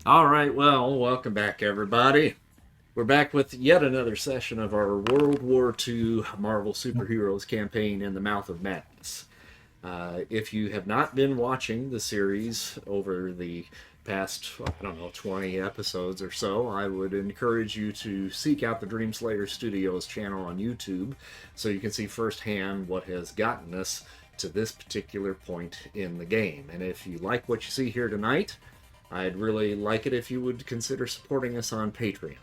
All right, well, welcome back, everybody. We're back with yet another session of our World War II Marvel Superheroes campaign in the Mouth of Madness. If you have not been watching the series over the past, 20 episodes or so, I would encourage you to seek out the Dreamslayer Studios channel on YouTube so you can see firsthand what has gotten us to this particular point in the game. And if you like what you see here tonight, I'd really like it if you would consider supporting us on Patreon.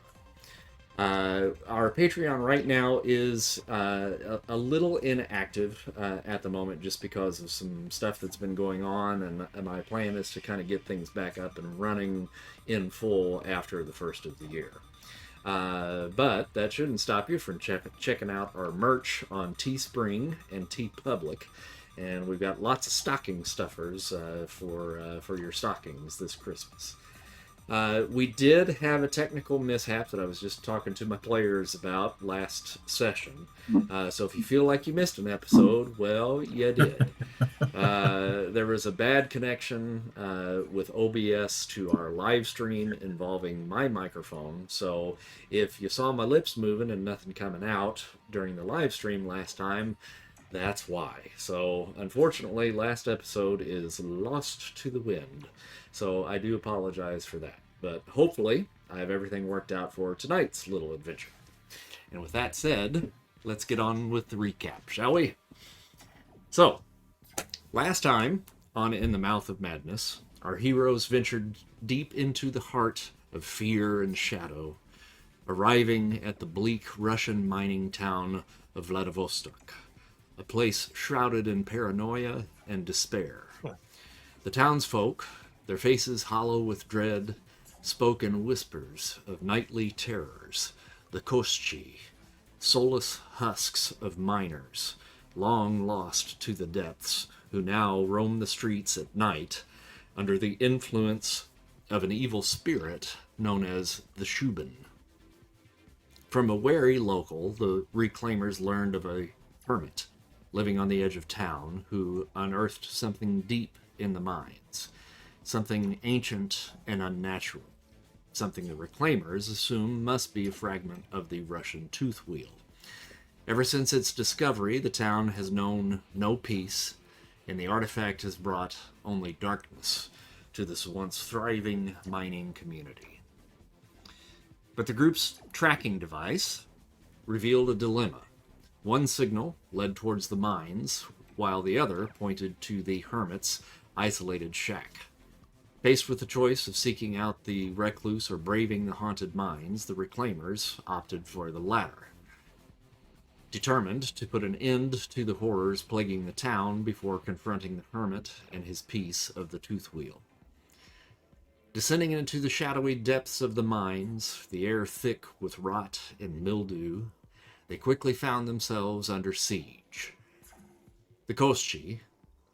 Our Patreon right now is a little inactive at the moment just because of some stuff that's been going on, and my plan is to kind of get things back up and running in full after the first of the year. But that shouldn't stop you from checking out our merch on Teespring and TeePublic. And we've got lots of stocking stuffers for your stockings this Christmas. We did have a technical mishap that I was just talking to my players about last session. So if you feel like you missed an episode, well, you did. There was a bad connection with OBS to our live stream involving my microphone. So if you saw my lips moving and nothing coming out during the live stream last time, that's why. So, unfortunately, last episode is lost to the wind. So, I do apologize for that. But hopefully, I have everything worked out for tonight's little adventure. And with that said, let's get on with the recap, shall we? So, last time on In the Mouth of Madness, our heroes ventured deep into the heart of fear and shadow, arriving at the bleak Russian mining town of Vladivostok, a place shrouded in paranoia and despair. The townsfolk, their faces hollow with dread, spoke in whispers of nightly terrors, the Koschi, soulless husks of miners, long lost to the depths, who now roam the streets at night under the influence of an evil spirit known as the Shubin. From a wary local, the reclaimers learned of a hermit living on the edge of town, who unearthed something deep in the mines, something ancient and unnatural, something the reclaimers assume must be a fragment of the Russian tooth wheel. Ever since its discovery, the town has known no peace, and the artifact has brought only darkness to this once thriving mining community. But the group's tracking device revealed a dilemma. One signal led towards the mines, while the other pointed to the hermit's isolated shack. Faced with the choice of seeking out the recluse or braving the haunted mines, the reclaimers opted for the latter, determined to put an end to the horrors plaguing the town before confronting the hermit and his piece of the tooth wheel. Descending into the shadowy depths of the mines, the air thick with rot and mildew, they quickly found themselves under siege. The Koschi,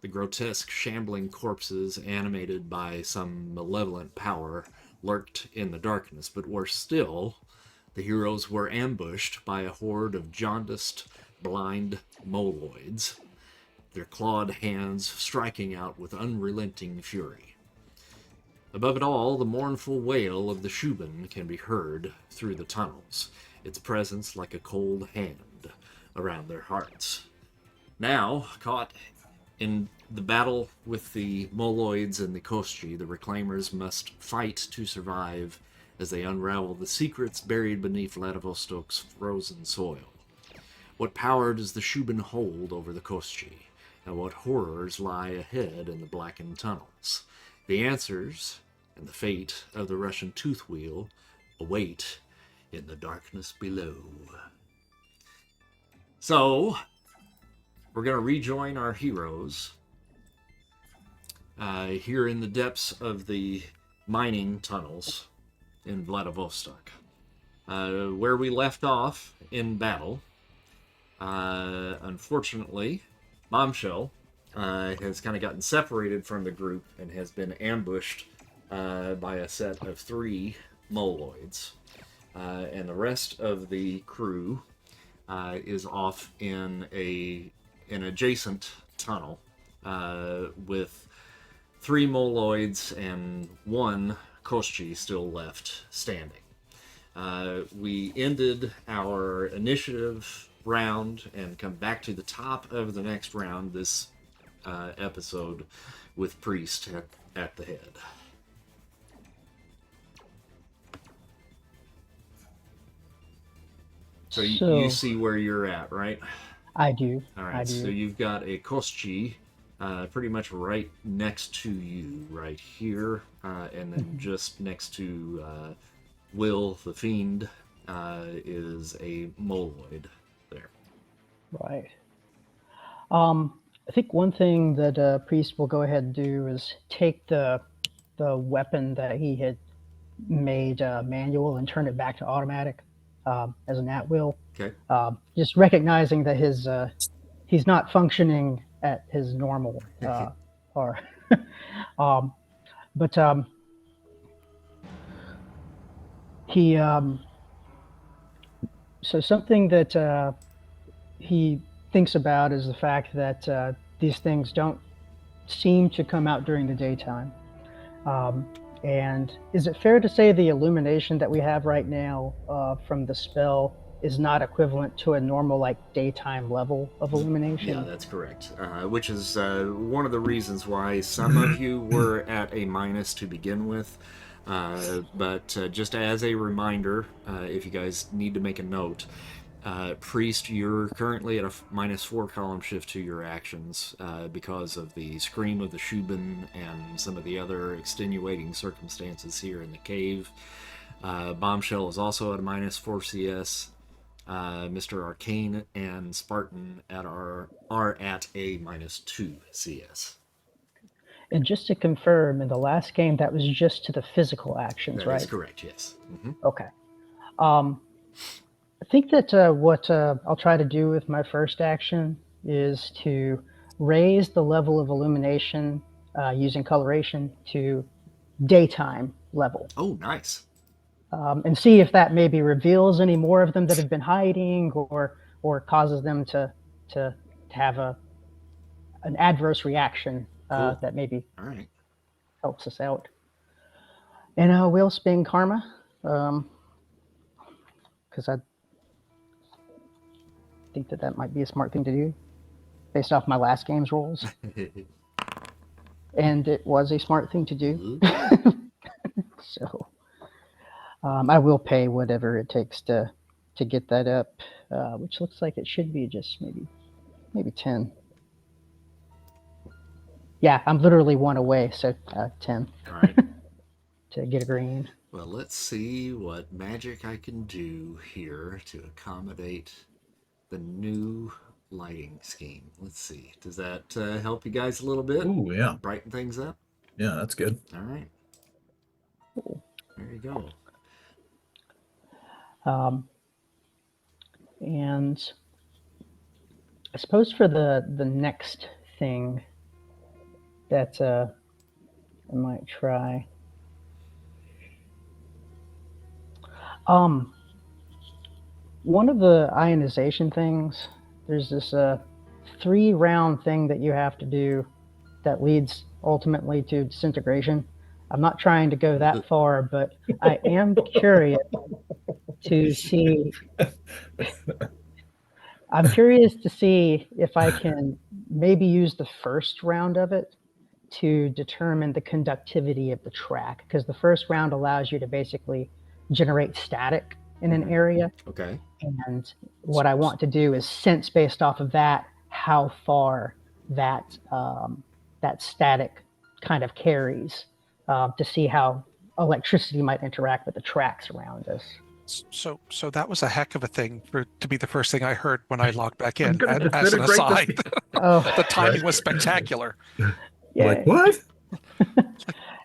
the grotesque shambling corpses animated by some malevolent power, lurked in the darkness, but worse still, the heroes were ambushed by a horde of jaundiced, blind Moloids, their clawed hands striking out with unrelenting fury. Above it all, the mournful wail of the Shubin can be heard through the tunnels, its presence like a cold hand around their hearts. Now, caught in the battle with the Moloids and the Koschi, the reclaimers must fight to survive as they unravel the secrets buried beneath Vladivostok's frozen soil. What power does the Shubin hold over the Koschi, and what horrors lie ahead in the blackened tunnels? The answers and the fate of the Russian tooth wheel await in the darkness below. So, we're going to rejoin our heroes here in the depths of the mining tunnels in Vladivostok. Where we left off in battle, unfortunately, Bombshell has kind of gotten separated from the group and has been ambushed by a set of 3 Moloids. And the rest of the crew is off in an adjacent tunnel with 3 Moloids and 1 Koschi still left standing. We ended our initiative round and come back to the top of the next round this episode with Priest at the head. So you see where you're at, right? I do. All right, so you've got a Koschi pretty much right next to you, right here, and then just next to Will the Fiend is a Moloid there. Right. I think one thing that Priest will go ahead and do is take the weapon that he had made manual and turn it back to automatic as an at-will. Okay. Just recognizing that he's not functioning at his normal or but he so something that he thinks about is the fact that these things don't seem to come out during the daytime. And is it fair to say the illumination that we have right now from the spell is not equivalent to a normal like daytime level of illumination? Yeah, that's correct. Which is one of the reasons why some of you were at a minus to begin with. But just as a reminder, if you guys need to make a note, Priest, you're currently at a -4 column shift to your actions because of the Scream of the Shubin and some of the other extenuating circumstances here in the cave. Bombshell is also at a -4 CS. Mr. Arcane and Spartan are at a -2 CS. And just to confirm, in the last game, that was just to the physical actions, right? That's correct, yes. Mm-hmm. Okay. I think that what I'll try to do with my first action is to raise the level of illumination using coloration to daytime level. Oh, nice. And see if that maybe reveals any more of them that have been hiding or causes them to have an adverse reaction Cool. that maybe All right. helps us out. And we'll spend karma because I think that might be a smart thing to do based off my last game's rolls. And it was a smart thing to do. So I will pay whatever it takes to get that up, which looks like it should be just maybe 10. Yeah, I'm literally one away, so 10. All right. To get a green. Well, let's see what magic I can do here to accommodate the new lighting scheme. Let's see. Does that help you guys a little bit? Ooh, yeah. Brighten things up? Yeah, that's good. All right. Cool. There you go. And I suppose for the next thing that I might try. One of the ionization things, there's this 3-round thing that you have to do that leads ultimately to disintegration. I'm not trying to go that far, but I am curious to see. I'm curious to see if I can maybe use the first round of it to determine the conductivity of the track, because the first round allows you to basically generate static in an area. Okay. And what I want to do is sense based off of that how far that that static kind of carries to see how electricity might interact with the tracks around us. So that was a heck of a thing to be the first thing I heard when I logged back in. As an been a great aside, the timing was spectacular. Yeah. Like, what?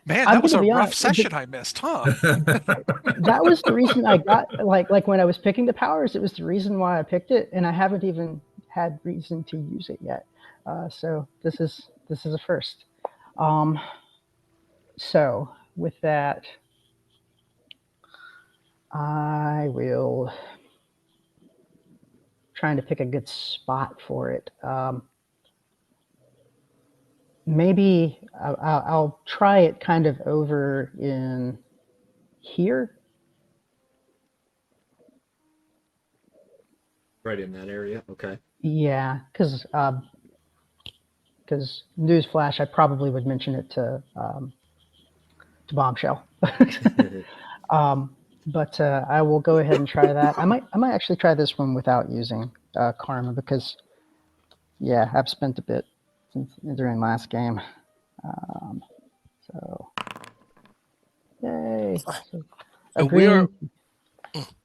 Man, that was a rough session I missed, huh? That was the reason I got like when I was picking the powers, it was the reason why I picked it, and I haven't even had reason to use it yet. So this is a first. So with that, I will trying to pick a good spot for it. Maybe I'll try it kind of over in here. Right in that area. Okay. Yeah, because newsflash, I probably would mention it to Bombshell. But I will go ahead and try that. I might actually try this one without using karma because, yeah, I've spent a bit during last game. So, yay! So, And agreeing.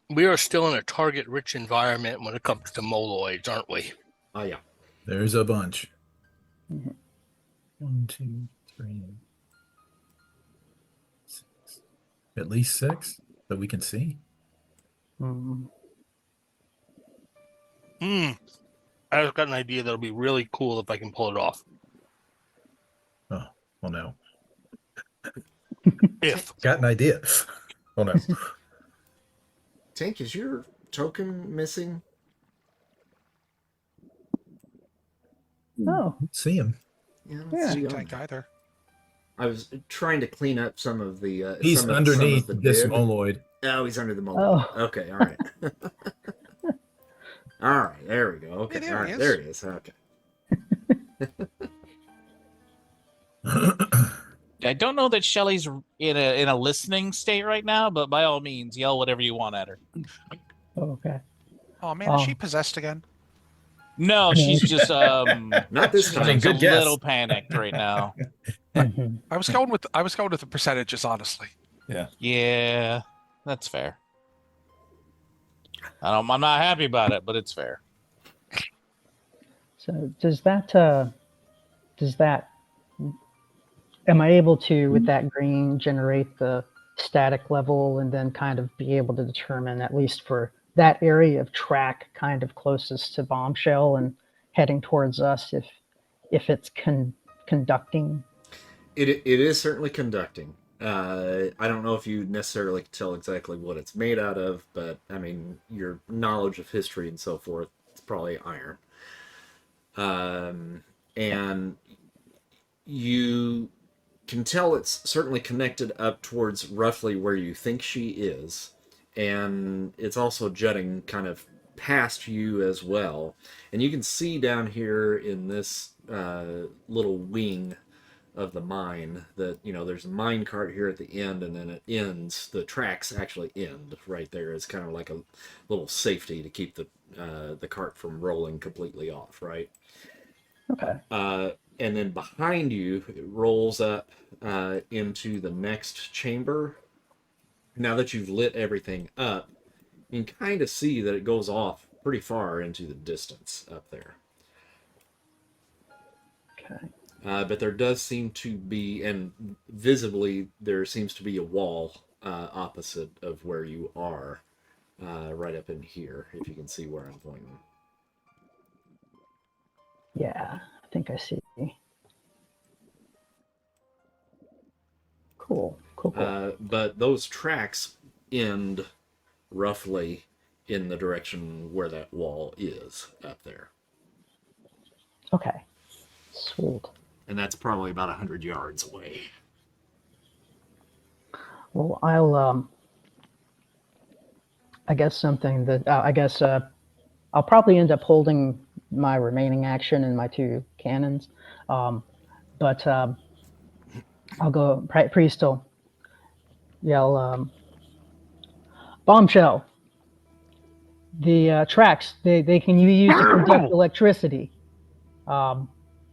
we are still in a target-rich environment when it comes to Moloids, aren't we? Oh yeah. There's a bunch. Mhm. 1, 2, 3, 6. At least 6 that we can see. Mm, I've got an idea that'll be really cool if I can pull it off. Oh, well, no. If. Got an idea. Oh, no. Tank, is your token missing? Oh, See him. Yeah, I don't Yeah. see Tank him. either. I was trying to clean up some of the. He's some of underneath the this dead. Moloid. Oh, he's under the mold. Oh. Okay, all right. All right, there we go. Okay, Hey, there all he right, is. there he is. Okay. I don't know that Shelly's in a listening state right now, but by all means, yell whatever you want at her. okay. Oh man, is she Oh. possessed again? No, she's just Not this she's time. a Good guess. little panicked right now. Mhm. I was going with the percentages, honestly. Yeah, that's fair. I'm not happy about it, but it's fair. So am I able to, with that green, generate the static level and then kind of be able to determine, at least for that area of track kind of closest to Bombshell and heading towards us, if it's conducting? It is certainly conducting. I don't know if you necessarily can tell exactly what it's made out of, but I mean, your knowledge of history and so forth, it's probably iron. And you can tell it's certainly connected up towards roughly where you think she is, and it's also jutting kind of past you as well. And you can see down here in this little wing of the mine that, you know, there's a mine cart here at the end, and then it ends, the tracks actually end right there. It's kind of like a little safety to keep the cart from rolling completely off, right? Okay. And then behind you, it rolls up into the next chamber. Now that you've lit everything up, you can kind of see that it goes off pretty far into the distance up there. Okay. But there does seem to be, and visibly, there seems to be a wall opposite of where you are, right up in here, if you can see where I'm pointing. Yeah, I think I see. Cool. But those tracks end roughly in the direction where that wall is up there. Okay. Sweet. And that's probably about 100 yards away. Well, I guess something that I'll probably end up holding my remaining action and my 2 cannons, but I'll go priest will yell, Bombshell. The tracks they can be used to conduct electricity.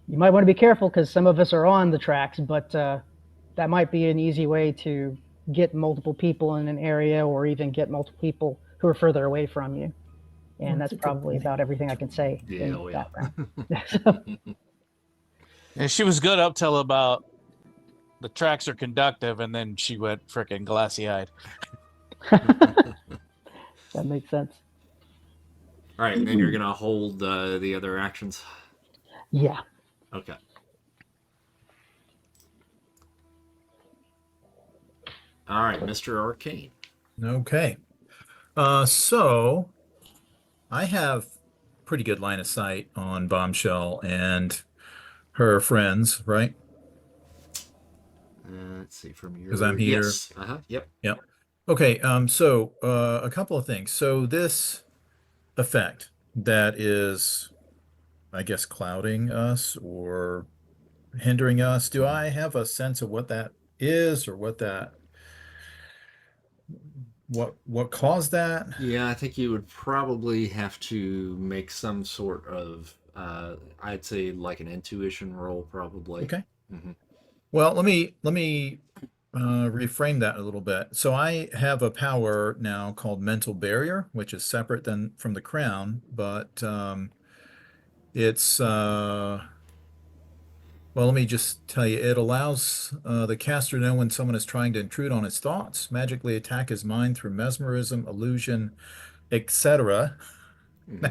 You might want to be careful because some of us are on the tracks, but that might be an easy way to get multiple people in an area, or even get multiple people who are further away from you. And that's probably about everything I can say in the background. And she was good up till about the tracks are conductive, and then she went frickin' glassy-eyed. That makes sense. All right, and then you're going to hold the other actions? Yeah. Okay. All right, Mr. Arcane. Okay. So I have pretty good line of sight on Bombshell and her friends, right? Let's see, from your... Because I'm here. Yes. Uh-huh, yep. Yep. Okay, so a couple of things. So this effect that is, I guess, clouding us or hindering us, do I have a sense of what that is or what caused that? Yeah, I think you would probably have to make some sort of, I'd say like an intuition roll, probably. Okay. Hmm. Well, let me reframe that a little bit. So I have a power now called Mental Barrier, which is separate than from the crown, but it's well, let me just tell you, it allows the caster to know when someone is trying to intrude on his thoughts, magically attack his mind through mesmerism, illusion, etc. Hmm.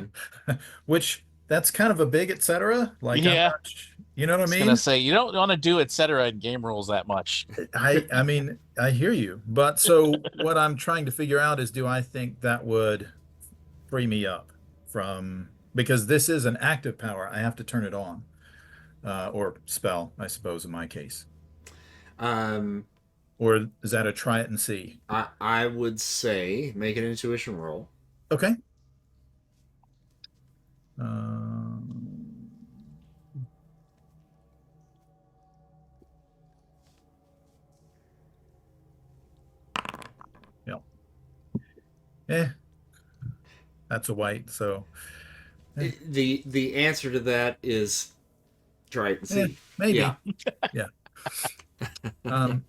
Which that's kind of a big etc. Like I'm Yeah. not, you know what I I was gonna mean? say you don't want to do etc. in game rules that much. I mean, I hear you, but so what I'm trying to figure out is, do I think that would free me up from, because this is an active power, I have to turn it on, or spell, I suppose, in my case. Um, Or is that a try it and see? I would say make an intuition roll. Okay. Um, yeah. Eh, that's a white, so The answer to that is try it and see. Yeah. maybe. Yeah. Um,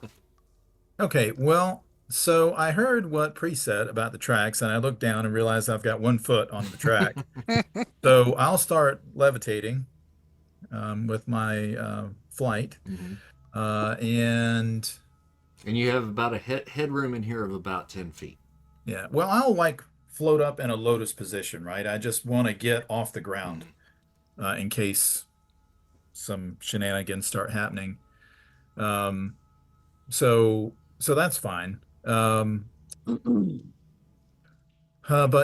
okay, well, so I heard what Pre said about the tracks, and I looked down and realized I've got 1 foot on the track. So I'll start levitating with my flight. Hmm. And And you have about a headroom in here of about 10 feet. yeah, well, I'll like float up in a lotus position, right? I just want to get off the ground in case some shenanigans start happening. Um, so that's fine. But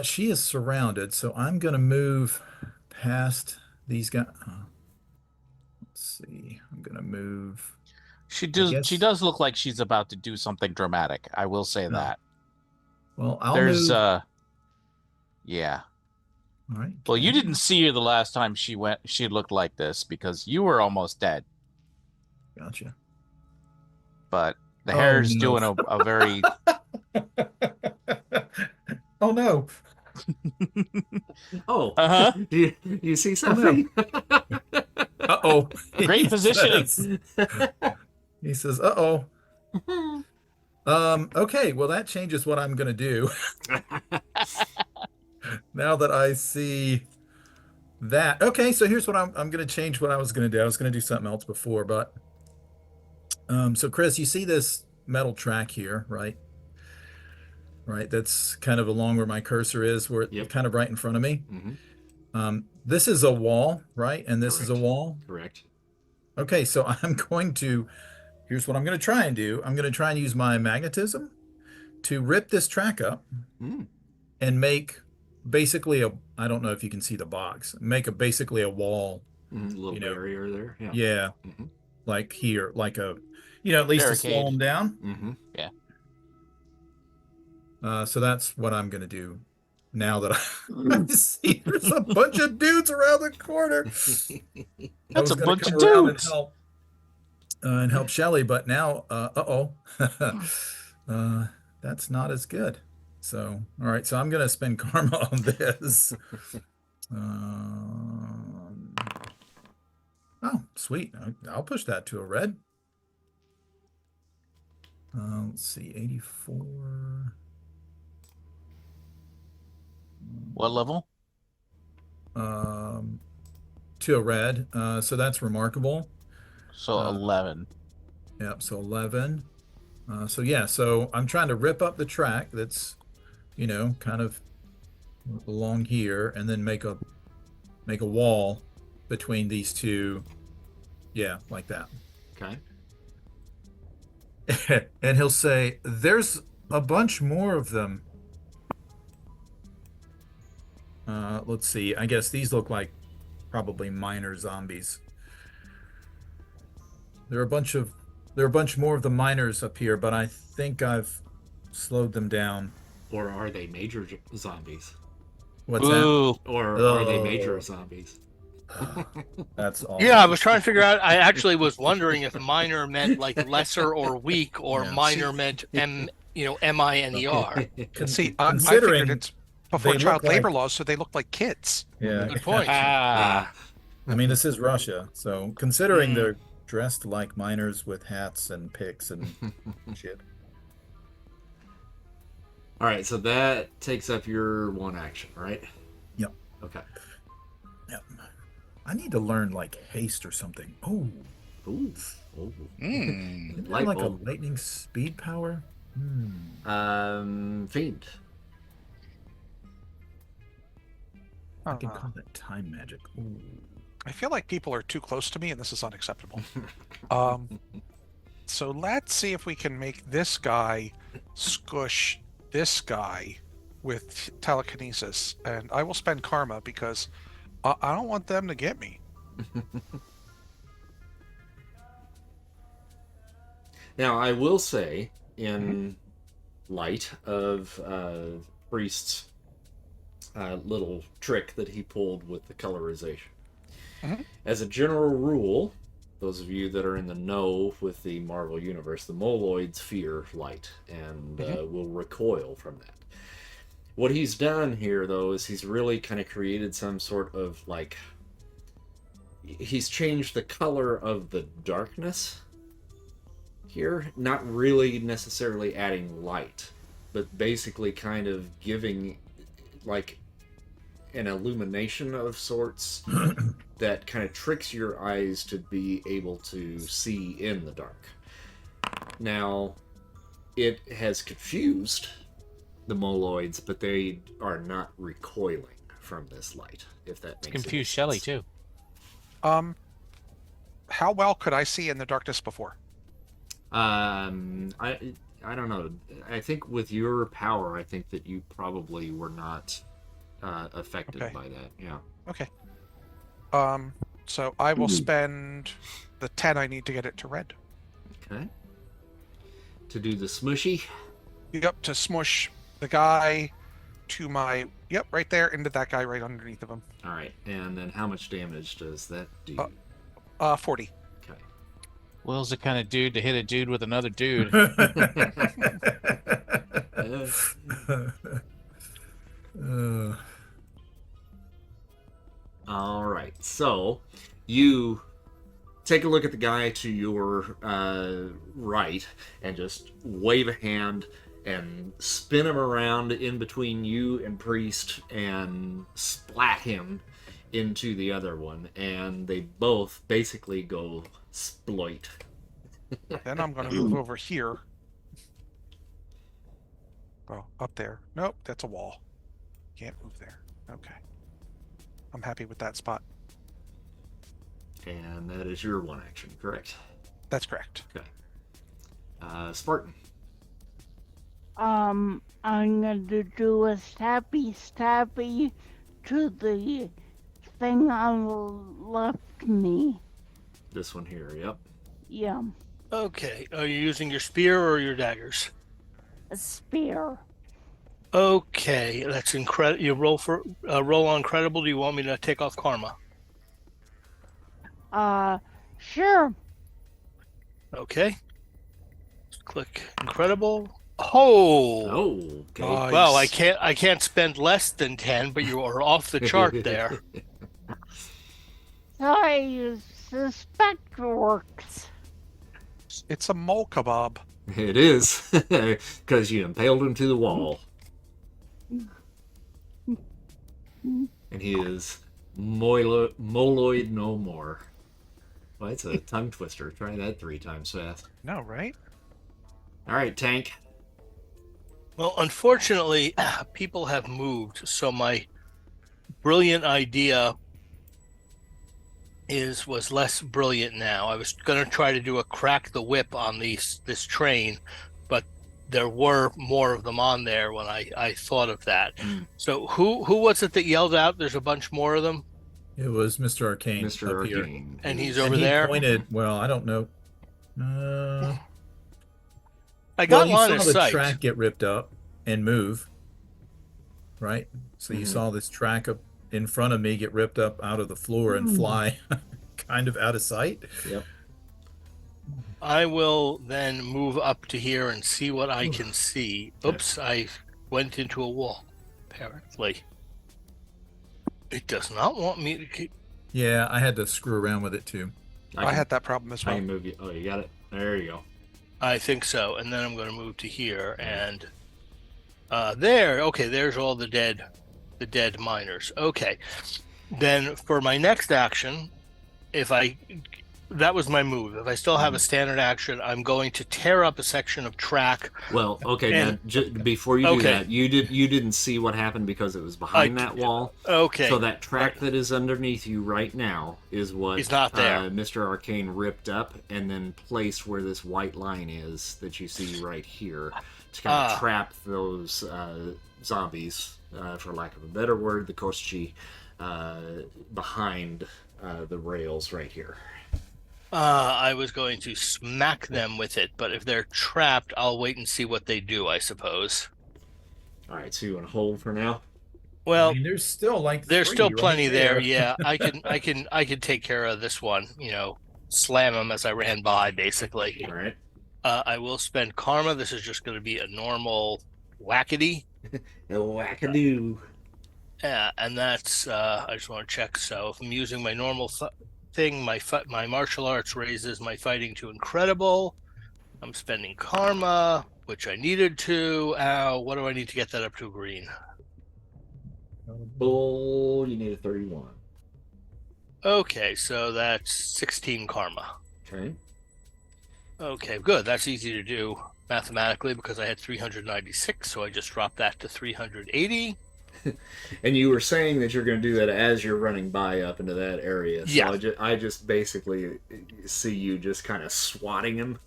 she is surrounded, so I'm gonna move past these guys. Let's see. I'm gonna move. She I does. She guess. does look like she's about to do something dramatic. I will say No. that. Well, I'll There's move. yeah. All right. Well, you Okay. didn't see her the last time she went. She looked like this because you were almost dead. Gotcha. But the Oh hair's no. doing a very. Oh no. Oh, Uh-huh. you see Oh no. something? Uh-oh. Great positioning. He says, uh-oh. Okay, well that changes what I'm gonna do. Now that I see that. Okay, so here's what I'm gonna change what I was gonna do. I was gonna do something else before, but so Chris, you see this metal track here, right? Right, that's kind of along where my cursor is, where it's Yep. kind of right in front of me. Hmm. This is a wall, right? And this is a Correct. wall. Correct. Okay, so here's what I'm going to try and do. I'm going to try and use my magnetism to rip this track up Mm. and make basically I don't know if you can see the box, make basically a wall, Little you know, barrier there. Yeah. yeah, Hmm. like here, like at least to slow Barricade. them down. Hmm. Yeah. So that's what I'm going to do now that I see there's a bunch of dudes around the corner. I That's was a going bunch to come of around dudes. and help Shelly, but now, that's not as good. So, all right, so I'm going to spend karma on this. Um, oh, sweet. I'll push that to a red. Let's see, 84. What level? To a red. So that's remarkable. So 11. Yep, so 11. So yeah, so I'm trying to rip up the track that's, kind of along here, and then make a wall between these two. Yeah, like that. Okay. And he'll say, "There's a bunch more of them." Let's see. I guess these look like probably minor zombies. There are a bunch more of the miners up here, but I think I've slowed them down. Or are they major zombies? What's that? Ooh. Or are they Oh. major zombies? That's awful. Yeah, I was trying to figure out. I actually was wondering if minor meant like lesser or weak, or Yeah. minor meant MINER. See, I considering figured it's before they child look labor like- laws, so they look like kids. Yeah. Good point. Ah. I mean, this is Russia, so considering they're dressed like miners with hats and picks and shit. All right, so that takes up your one action, right? Yep. Okay. Yep. I need to learn like haste or something. Oh, Ooh. Ooh. isn't that Light like bulb. a lightning speed power? Fiend. I can call that time magic. Ooh. I feel like people are too close to me, and this is unacceptable. So let's see if we can make this guy squish this guy with telekinesis, and I will spend karma because I don't want them to get me. Now, I will say, in light of Priest's little trick that he pulled with the colorization, as a general rule, those of you that are in the know with the Marvel Universe, the Moloids fear light and will recoil from that. What he's done here, though, is he's really kind of created some sort of, like, he's changed the color of the darkness here, not really necessarily adding light, but basically kind of giving, like, an illumination of sorts that kind of tricks your eyes to be able to see in the dark. Now, it has confused the Moloids, but they are not recoiling from this light, if that makes sense. Confused Shelly too. How well could I see in the darkness before? I don't know. I think with your power, I think that you probably were not affected Okay. by that. Yeah. Okay. So I will spend the 10 I need to get it to red. Okay. To do the smushy. Yep, to smush the guy to my... Yep, right there, into that guy right underneath of him. All right. And then how much damage does that do? 40. Okay. Will's the kind of dude to hit a dude with another dude. All right. So you take a look at the guy to your right and just wave a hand and spin him around in between you and Priest and splat him into the other one, and they both basically go sploit. Then I'm going to move over here. Oh, up there. Nope, that's a wall. Can't move there. Okay. I'm happy with that spot. And that is your one action, correct? That's correct. Okay. Spartan. I'm gonna do a stabby to the thing on the left knee. This one here, yep. Yeah, Okay. Are you using your spear or your daggers? a spear. Okay, that's incredible. You roll on credible. Do you want me to take off karma? Sure. Okay. Click incredible. Oh. Oh, okay. Nice. Well, I can't spend less than 10, but you are off the chart there. So I use the spectralworks. It's a mole kebab. It is, because you impaled him to the wall. And he is Moloid no more. Well, it's a tongue twister. Try that 3 times fast. No, right? All right, Tank. Well, unfortunately, people have moved, so my brilliant idea was less brilliant now. I was going to try to do a crack the whip on this train, but there were more of them on there when I thought of that. So who was it that yelled out, there's a bunch more of them? It was Mr. Arcane. Mr. up here. Arcane. And he's And over he there? pointed, well, I don't know. I Well, got you line saw of the sight. track get ripped up and move, right? So you Mhm. saw this track up in front of me get ripped up out of the floor and fly kind of out of sight. Yep. I will then move up to here and see what I can see. Oops, I went into a wall, apparently. It does not want me to keep... Yeah, I had to screw around with it too. I had that problem as I well. can move you. Oh, you got it. There you go. I think so. And then I'm going to move to here and there. Okay, there's all the dead miners. Okay. Then for my next action, that was my move. If I still have a standard action, I'm going to tear up a section of track. Well, okay, And- now before you do Okay. that, you didn't see what happened because it was behind that wall. Okay. So that track that is underneath you right now is what Is not there. Mr. Arcane ripped up and then placed where this white line is that you see right here to kind of trap those zombies, for lack of a better word, the Koschi, behind the rails right here. I was going to smack them with it, but if they're trapped, I'll wait and see what they do, I suppose. All right, so you want to hold for now? Well, I mean, there's still like there's three still right plenty there. there. Yeah, I can take care of this one. Slam them as I ran by, basically. All right. I will spend karma. This is just going to be a normal whackity. A wackadoo. Yeah, and that's. I just want to check. So if I'm using my normal thing, my martial arts raises my fighting to incredible. I'm spending karma, which I needed to. What do I need to get that up to green? Bull, you need a 31. Okay, so that's 16 karma. Okay. Okay, good. That's easy to do mathematically because I had 396, so I just dropped that to 380. And you were saying that you're going to do that as you're running by up into that area. So Yeah. I just basically see you just kind of swatting him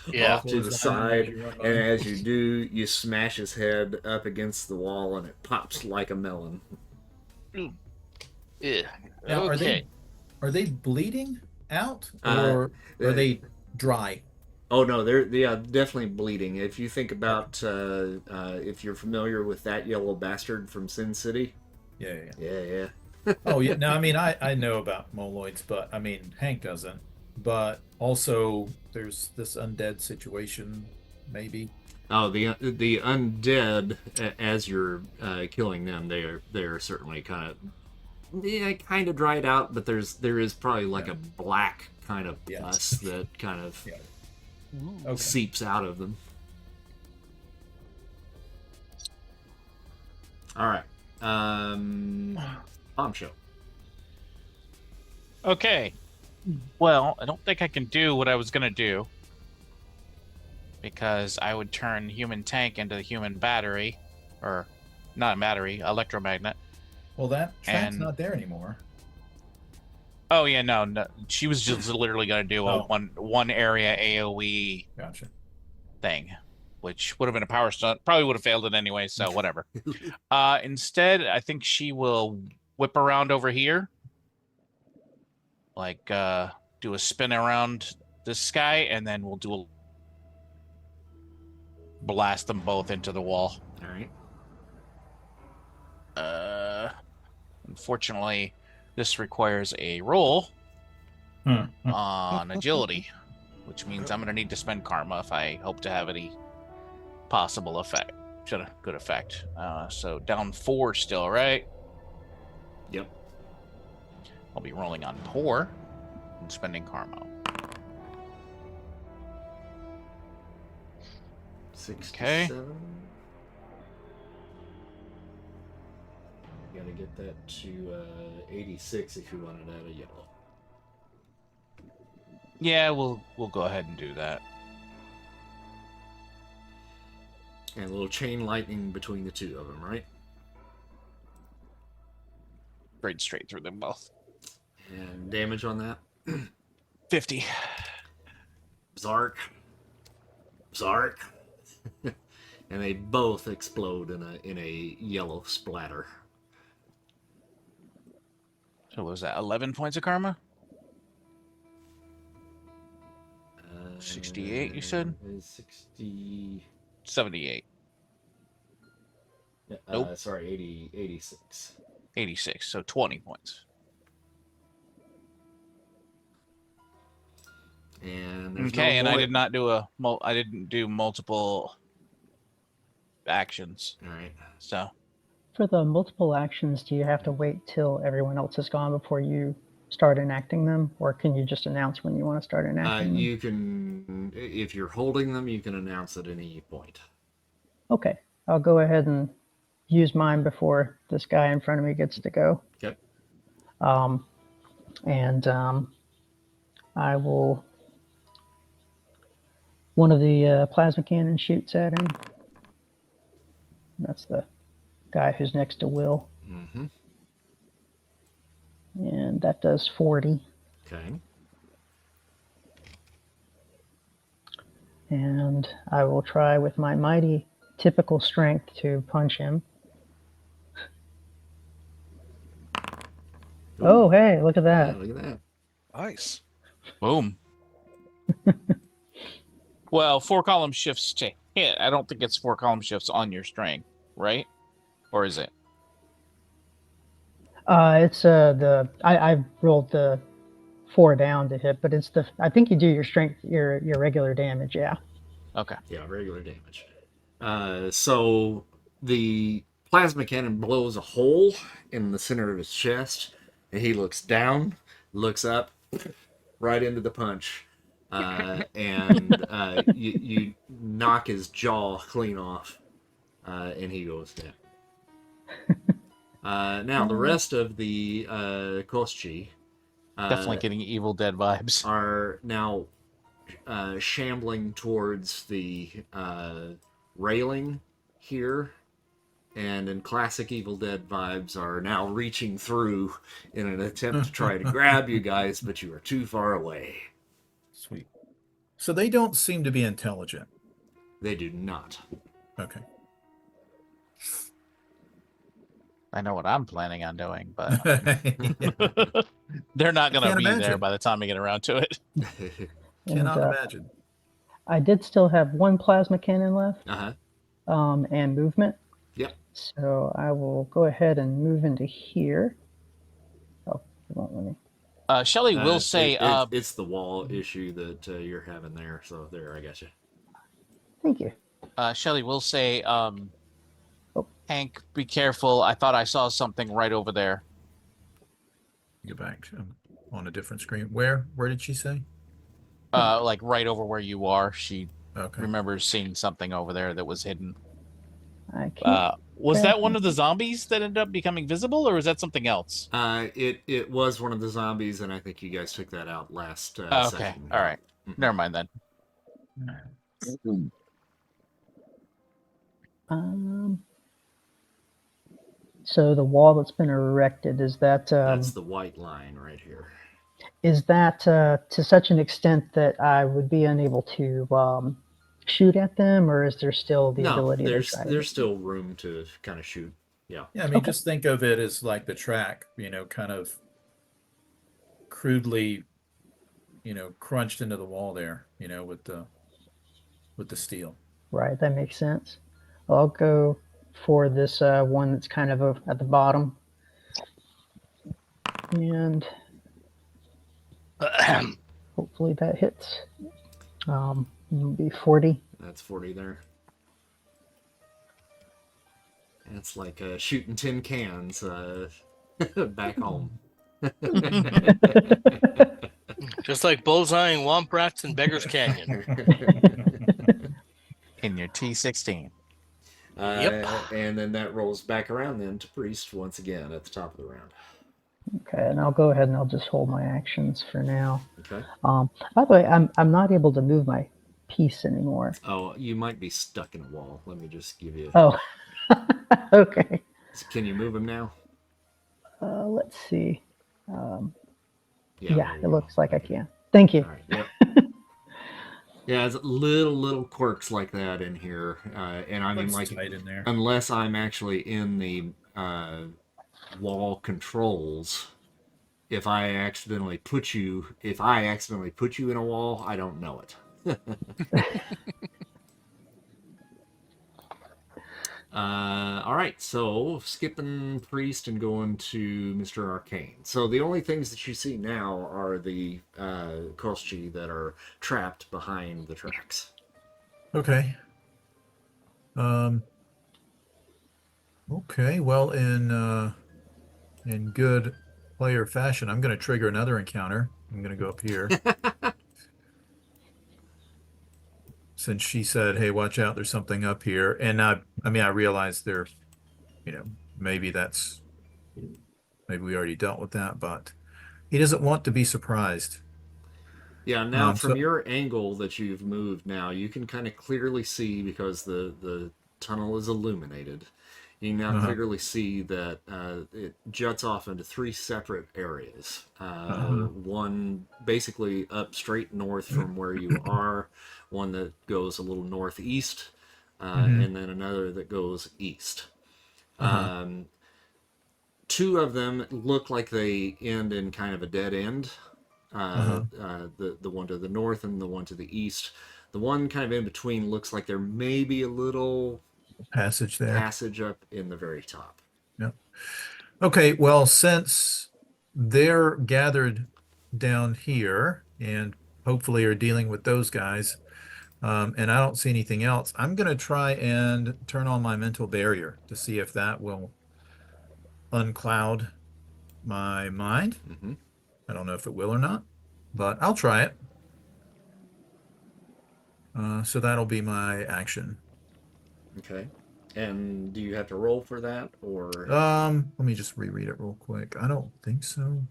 Yeah. off to the side. And as you do, you smash his head up against the wall and it pops like a melon. Yeah. Now, Okay. are they bleeding out Uh, or are they dry? Oh no, they're definitely bleeding. If you think about if you're familiar with that yellow bastard from Sin City, Yeah. yeah. Oh yeah. No, I mean I know about Moloids, but I mean Hank doesn't. But also there's this undead situation, maybe. Oh, the undead, as you're killing them, they are certainly kind of dried out, but there is probably like a black kind of pus that kind of seeps out of them. All right, bombshell. Okay. Well, I don't think I can do what I was gonna do because I would turn human tank into the human battery, or not a battery, electromagnet. Well, that track's And- not there anymore. Oh yeah, no. She was just literally gonna do a Oh. one area AOE Gotcha. thing, which would have been a power stunt. Probably would have failed it anyway, so whatever. Instead, I think she will whip around over here, like do a spin around this guy, and then we'll do a blast them both into the wall. All right. Unfortunately, this requires a roll on agility, which means I'm going to need to spend karma if I hope to have any possible effect. Good effect. So down 4 still, right? Yep. I'll be rolling on poor and spending karma. 67. You gotta get that to 86 if you want it out of yellow. Yeah, we'll go ahead and do that. And a little chain lightning between the two of them, right? Straight through them both. And damage on that. 50. Zark. And they both explode in a yellow splatter. So what was that 11 points of karma? 68, you said? Is 60. 78. Nope. Sorry, 86. 86, so 20 points. And there's Okay, and no I more... did not do I didn't do multiple actions. All right. So For the multiple actions, do you have to wait till everyone else is gone before you start enacting them, or can you just announce when you want to start enacting them? You can, if you're holding them, you can announce at any point. Okay, I'll go ahead and use mine before this guy in front of me gets to go. Okay. And I will. One of the plasma cannon shoots at him. That's the guy who's next to Will. Mm-hmm. And that does 40. Okay. And I will try with my mighty typical strength to punch him. Oh, hey, look at Yeah, that. look at that. Nice. boom. Well, 4 column shifts to hit. I don't think it's 4 column shifts on your strength, right? Or is it? It's I rolled the 4 down to hit, but it's I think you do your strength, your regular damage, yeah. Okay. Yeah, regular damage. So the plasma cannon blows a hole in the center of his chest, and he looks down, looks up, right into the punch, and you knock his jaw clean off, and he goes down. Now the rest of the Koschi Definitely getting Evil Dead vibes. are now shambling towards the railing here, and in classic Evil Dead vibes are now reaching through in an attempt to try to grab you guys, but you are too far away. Sweet. So they don't seem to be intelligent. They do not. Okay. I know what I'm planning on doing, but Yeah. they're not going to Can't be there imagine. by the time I get around to it. Cannot And, imagine. I did still have 1 plasma cannon left, Uh-huh. and movement. Yep. So I will go ahead and move into here. Oh, it won't let me. Shelley will say, it's the wall issue that you're having there. So there, I got you. Thank you. Shelley will say, Hank, be careful. I thought I saw something right over there. Go back to on a different screen. Where did she say? Like right over where you are. She Okay. remembers seeing something over there that was hidden. I can't. Was that one of the zombies that ended up becoming visible, or is that something else? It was one of the zombies, and I think you guys took that out last Okay, session. all right. Mhm. Never mind then. So the wall that's been erected, is that That's the white line right here. to such an extent that I would be unable to shoot at them, or is there still the ability to try to there's still room to kind of shoot. Yeah. Yeah, I mean, Okay. just think of it as like the track, kind of crudely, crunched into the wall there, with the steel. Right, that makes sense. I'll go for this one that's kind of at the bottom. And hopefully that hits. It'll be 40. That's 40 there. It's like shooting tin cans back home. Just like bullseyeing womp rats in Beggar's Canyon. In your T16. Yep. And then that rolls back around then to Priest once again at the top of the round. Okay, and I'll go ahead and I'll just hold my actions for now. Okay. By the way, I'm not able to move my piece anymore. Oh, you might be stuck in a wall. Let me just give you... Oh, okay. Can you move him now? Let's see. Yeah, there it you looks go. like I can. Thank you. All right. Yep. Yeah, it's little quirks like that in here, and I mean, Looks like, tight in there. unless I'm actually in the wall controls, if I accidentally put you in a wall, I don't know it. All right, so skipping priest and going to Mr. Arcane. So the only things that you see now are the Koschi that are trapped behind the tracks. Okay. Okay. Well, in good player fashion, I'm going to trigger another encounter. I'm going to go up here. Since she said, "Hey, watch out! There's something up here," and I mean, I realize there, maybe we already dealt with that, but he doesn't want to be surprised. Yeah, now from So your angle that you've moved now, you can kind of clearly see because the tunnel is illuminated. You can now clearly see that it juts off into three separate areas. One basically up straight north from where you are, one that goes a little northeast, and then another that goes east. Two of them look like they end in kind of a dead end. The one to the north and the one to the east. The one kind of in between looks like there may be a little passage there. Passage up in the very top. Yeah. Okay. Well, since they're gathered down here and hopefully are dealing with those guys, and I don't see anything else, I'm going to try and turn on my mental barrier to see if that will uncloud my mind. I don't know if it will or not, but I'll try it. So that'll be my action. Okay. And do you have to roll for that, or? Let me just reread it real quick. I don't think so.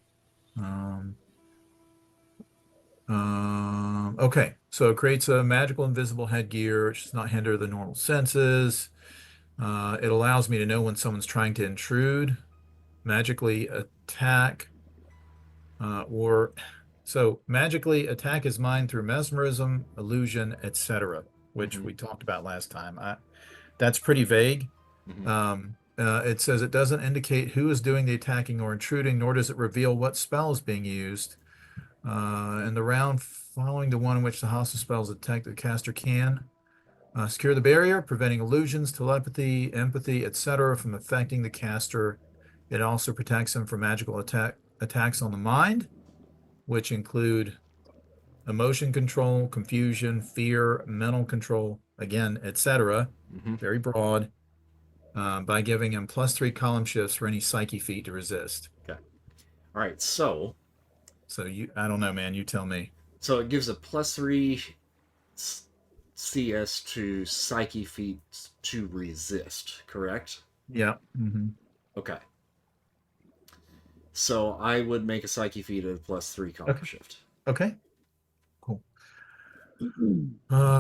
Okay. So it creates a magical invisible headgear, which does not hinder the normal senses. It allows me to know when someone's trying to intrude, magically attack, so magically attack is mine through mesmerism, illusion, etc., which we talked about last time. That's pretty vague. It says it doesn't indicate who is doing the attacking or intruding, nor does it reveal what spell is being used. In the round following the one in which the hostile spell is attacked, the caster can secure the barrier, preventing illusions, telepathy, empathy, etc. from affecting the caster. It also protects him from magical attacks on the mind, which include emotion control, confusion, fear, mental control, again, etc. Very broad. By giving him +3 column shifts for any psyche feat to resist. Okay. All right. So I don't know, man. You tell me. So it gives a +3 CS to psyche feats to resist, correct? Yeah. Okay. So I would make a psyche feat at +3 column shift. Okay. Cool.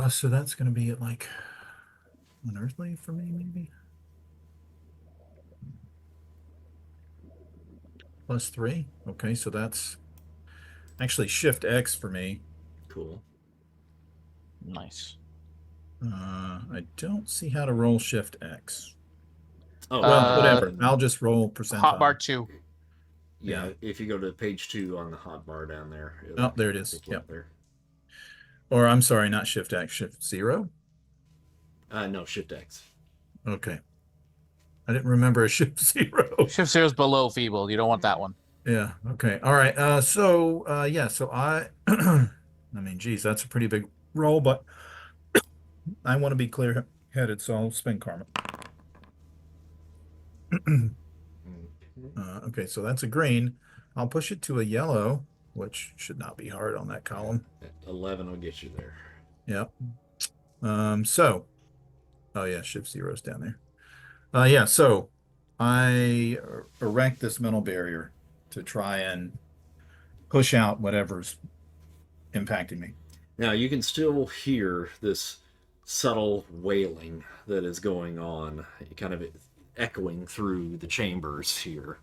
So that's going to be at like unearthly for me, maybe. +3. Okay, so that's actually Shift X for me. Cool. Nice. I don't see how to roll Shift X. Oh, well, whatever. I'll just roll percentile. Hotbar 2. Yeah, if you go to page 2 on the hotbar down there. Oh, there it is. Yep. There. Or I'm sorry, not Shift X, Shift 0. No, Shift X. Okay. I didn't remember a Shift 0. Shift 0 is below feeble. You don't want that one. Yeah. Okay. All right. So I I mean, geez, that's a pretty big roll, but I want to be clear-headed, so I'll spend karma. Okay, so that's a green. I'll push it to a yellow, which should not be hard on that column. 11 will get you there. Yep. Oh yeah, Shift 0's down there. Yeah, so I erect this mental barrier to try and push out whatever's impacting me. Now you can still hear this subtle wailing that is going on, kind of echoing through the chambers here.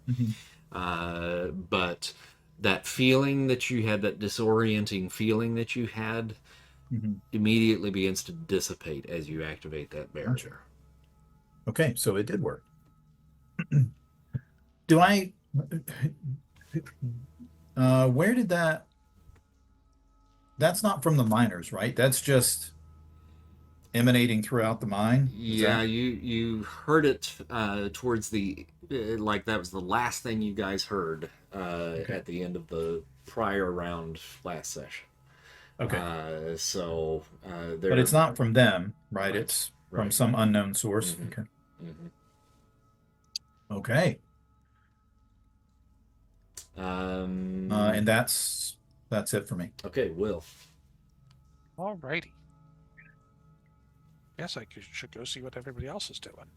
But that feeling that you had, that disorienting feeling that you had, immediately begins to dissipate as you activate that barrier. Gotcha. Okay, so it did work. Do I... where did that that's not from the miners, right? That's just emanating throughout the mine. Is Yeah, that- you heard it towards the like that was the last thing you guys heard at the end of the prior round last session. Okay. So But it's not from them, right? Right. It's from Right. some unknown source. Mhm. Okay. Mhm. Okay. And that's it for me. Okay, Will. Alrighty. Guess I should go see what everybody else is doing.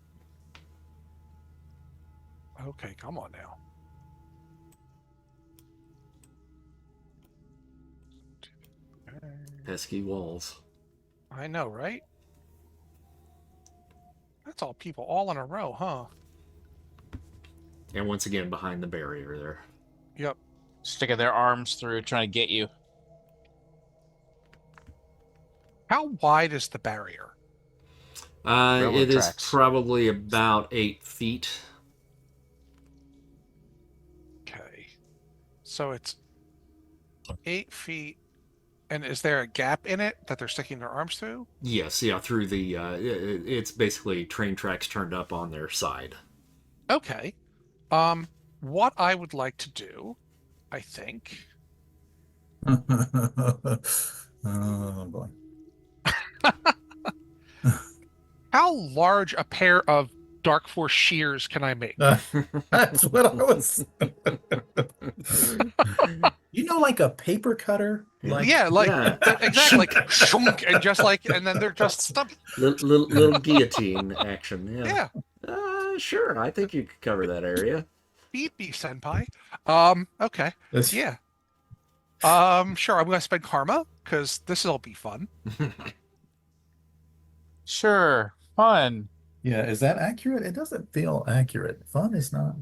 Okay, come on now. Pesky walls. I know, right? That's all people all in a row, huh? And once again, behind the barrier there. Yep. Sticking their arms through, trying to get you. How wide is the barrier? It is tracks. probably about 8 feet. Okay. So it's 8 feet. And is there a gap in it that they're sticking their arms through? Yes, yeah, through the, it's basically train tracks turned up on their side. Okay. What I would like to do, I think. Oh boy. How large a pair of Dark Force shears can I make? That's what I was. Like a paper cutter? Like, Yeah, like Yeah. exactly, like shunk, and just like, and then they're just stuck. Little guillotine action, yeah. Yeah, Sure, I think you could cover that area. beat me, senpai. Okay, That's- yeah. Sure. I'm gonna spend karma because this will be fun. Sure, fun. Yeah, is that accurate? It doesn't feel accurate. Fun is not.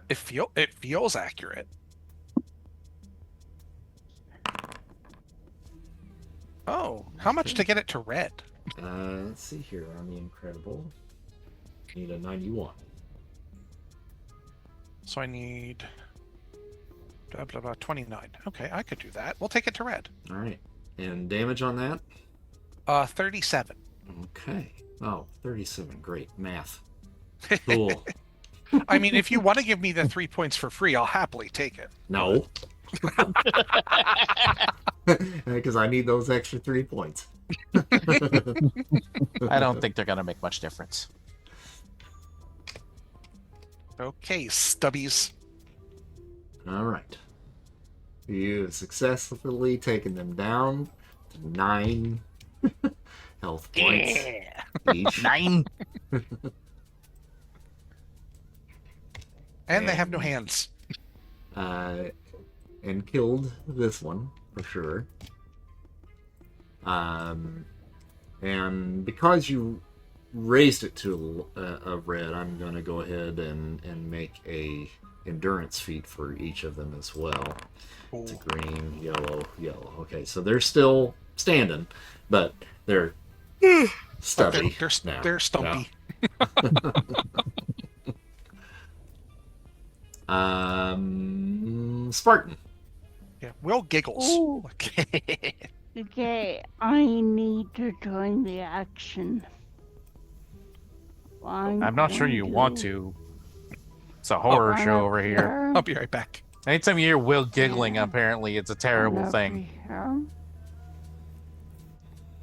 It feels accurate. Oh, how much to get it to red? Let's see here on the Incredible. Need a 91. So I need blah blah blah 29. Okay, I could do that. We'll take it to red. All right. And damage on that? 37. Okay. Oh, 37. Great. Math. Cool. I mean, if you want to give me the 3 points for free, I'll happily take it. No. Because I need those extra 3 points. I don't think they're gonna make much difference. Okay, stubbies. All right. You have successfully taken them down to 9 health points each. 9. And they have no hands. And killed this one for sure. And because you raised it to a red, I'm going to go ahead and make a endurance feat for each of them as well. It's a green, yellow, yellow. Okay, so they're still standing, but they're stubby. They're stumpy. Spartan. Yeah, Will giggles. Ooh. Okay, I need to join the action. I'm not sure you want to. It's a horror Run show up over here. I'll be right back. Anytime you hear Will giggling, Yeah. apparently it's a terrible Run up thing. here.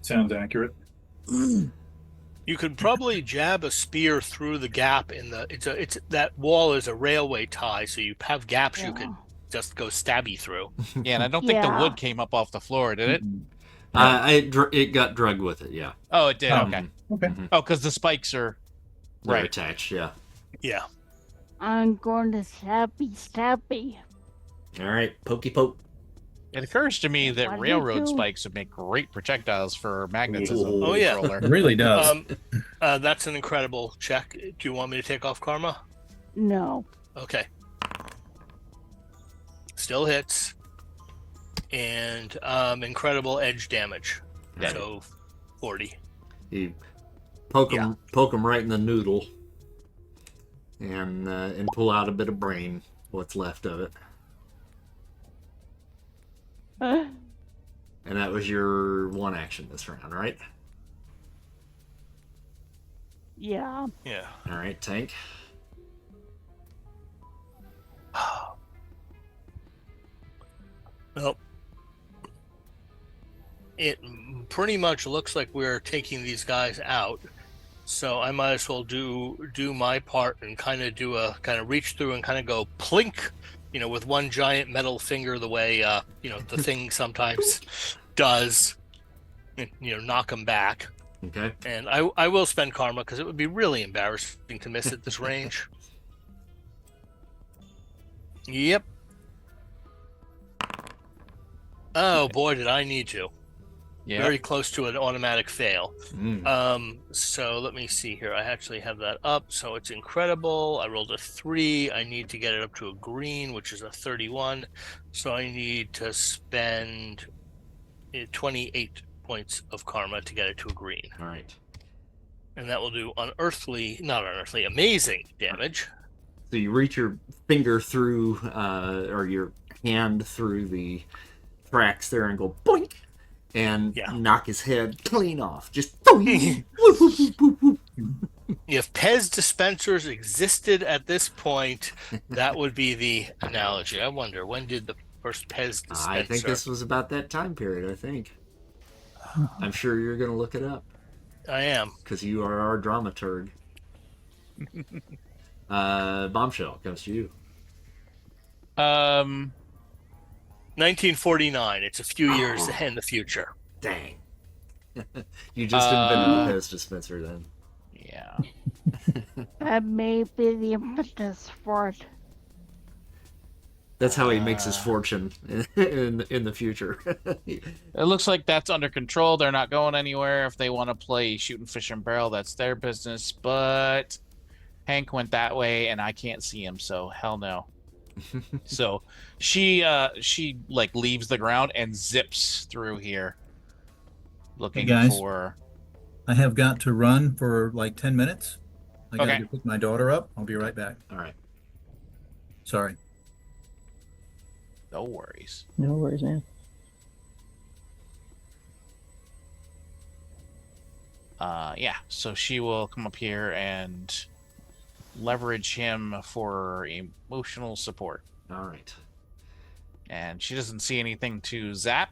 Sounds accurate. You could probably jab a spear through the gap in the. It's that wall is a railway tie, so you have gaps you could Yeah. just go stabby through. Yeah, and I don't think the Yeah. wood came up off the floor, did it? It got drugged with it, yeah. Oh, it did. Oh. Okay. Okay. Oh, because the spikes are They're right. attached, yeah. Yeah. I'm going to stabby. All right, pokey poke. It occurs to me that What do you railroad do? spikes would make great projectiles for magnetism. Oh, yeah. controller. It really does. That's an incredible check. Do you want me to take off karma? No. Okay. Still hits. And incredible edge damage. Yeah. So 40. You poke them right in the noodle, and pull out a bit of brain, what's left of it. And that was your one action this round, right? Yeah. Yeah. All right, Tank. Well, it pretty much looks like we're taking these guys out, so I might as well do my part and kind of reach through and kind of go plink, with one giant metal finger, the way the thing sometimes does, knock them back. Okay. And I will spend karma because it would be really embarrassing to miss at this range. Yep. Oh boy, did I need to. Yeah. Very close to an automatic fail. So let me see here. I actually have that up, so it's incredible. I rolled a 3. I need to get it up to a green, which is a 31. So I need to spend 28 points of karma to get it to a green. All right. And that will do amazing damage. So you reach your finger through, or your hand through the tracks there and go boink, and knock his head clean off. Just boing. Whoop, whoop, whoop, whoop, whoop. If Pez dispensers existed at this point, that would be the analogy. I wonder, when did the first Pez dispenser? I think this was about that time period, I think. I'm sure you're going to look it up. I am. Because you are our dramaturg. Bombshell comes to you. 1949. It's a few years in the future. Dang. You just invented the Pez dispenser then. Yeah. That may be the impetus for it. That's how he makes his fortune in the future. It looks like that's under control. They're not going anywhere. If they want to play shooting fish and barrel, that's their business. But Hank went that way, and I can't see him, so hell no. So she like leaves the ground and zips through here, looking guys. for. I have got to run for like 10 minutes. I got Okay. to pick my daughter up. I'll be right back. All right. Sorry. No worries. No worries, man. Yeah. So she will come up here and leverage him for emotional support. All right. And she doesn't see anything to zap.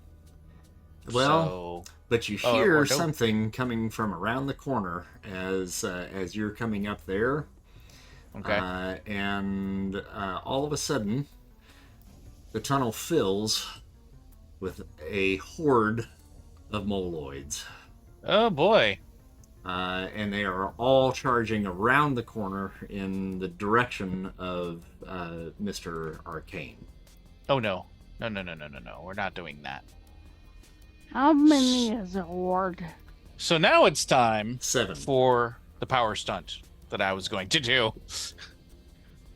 Well, so... but you or hear don't. something coming from around the corner as you're coming up there. Okay. And all of a sudden, the tunnel fills with a horde of Moloids. Oh boy. And they are all charging around the corner in the direction of Mr. Arcane. Oh no. No. We're not doing that. How many is a horde? So now it's time 7. for the power stunt that I was going to do.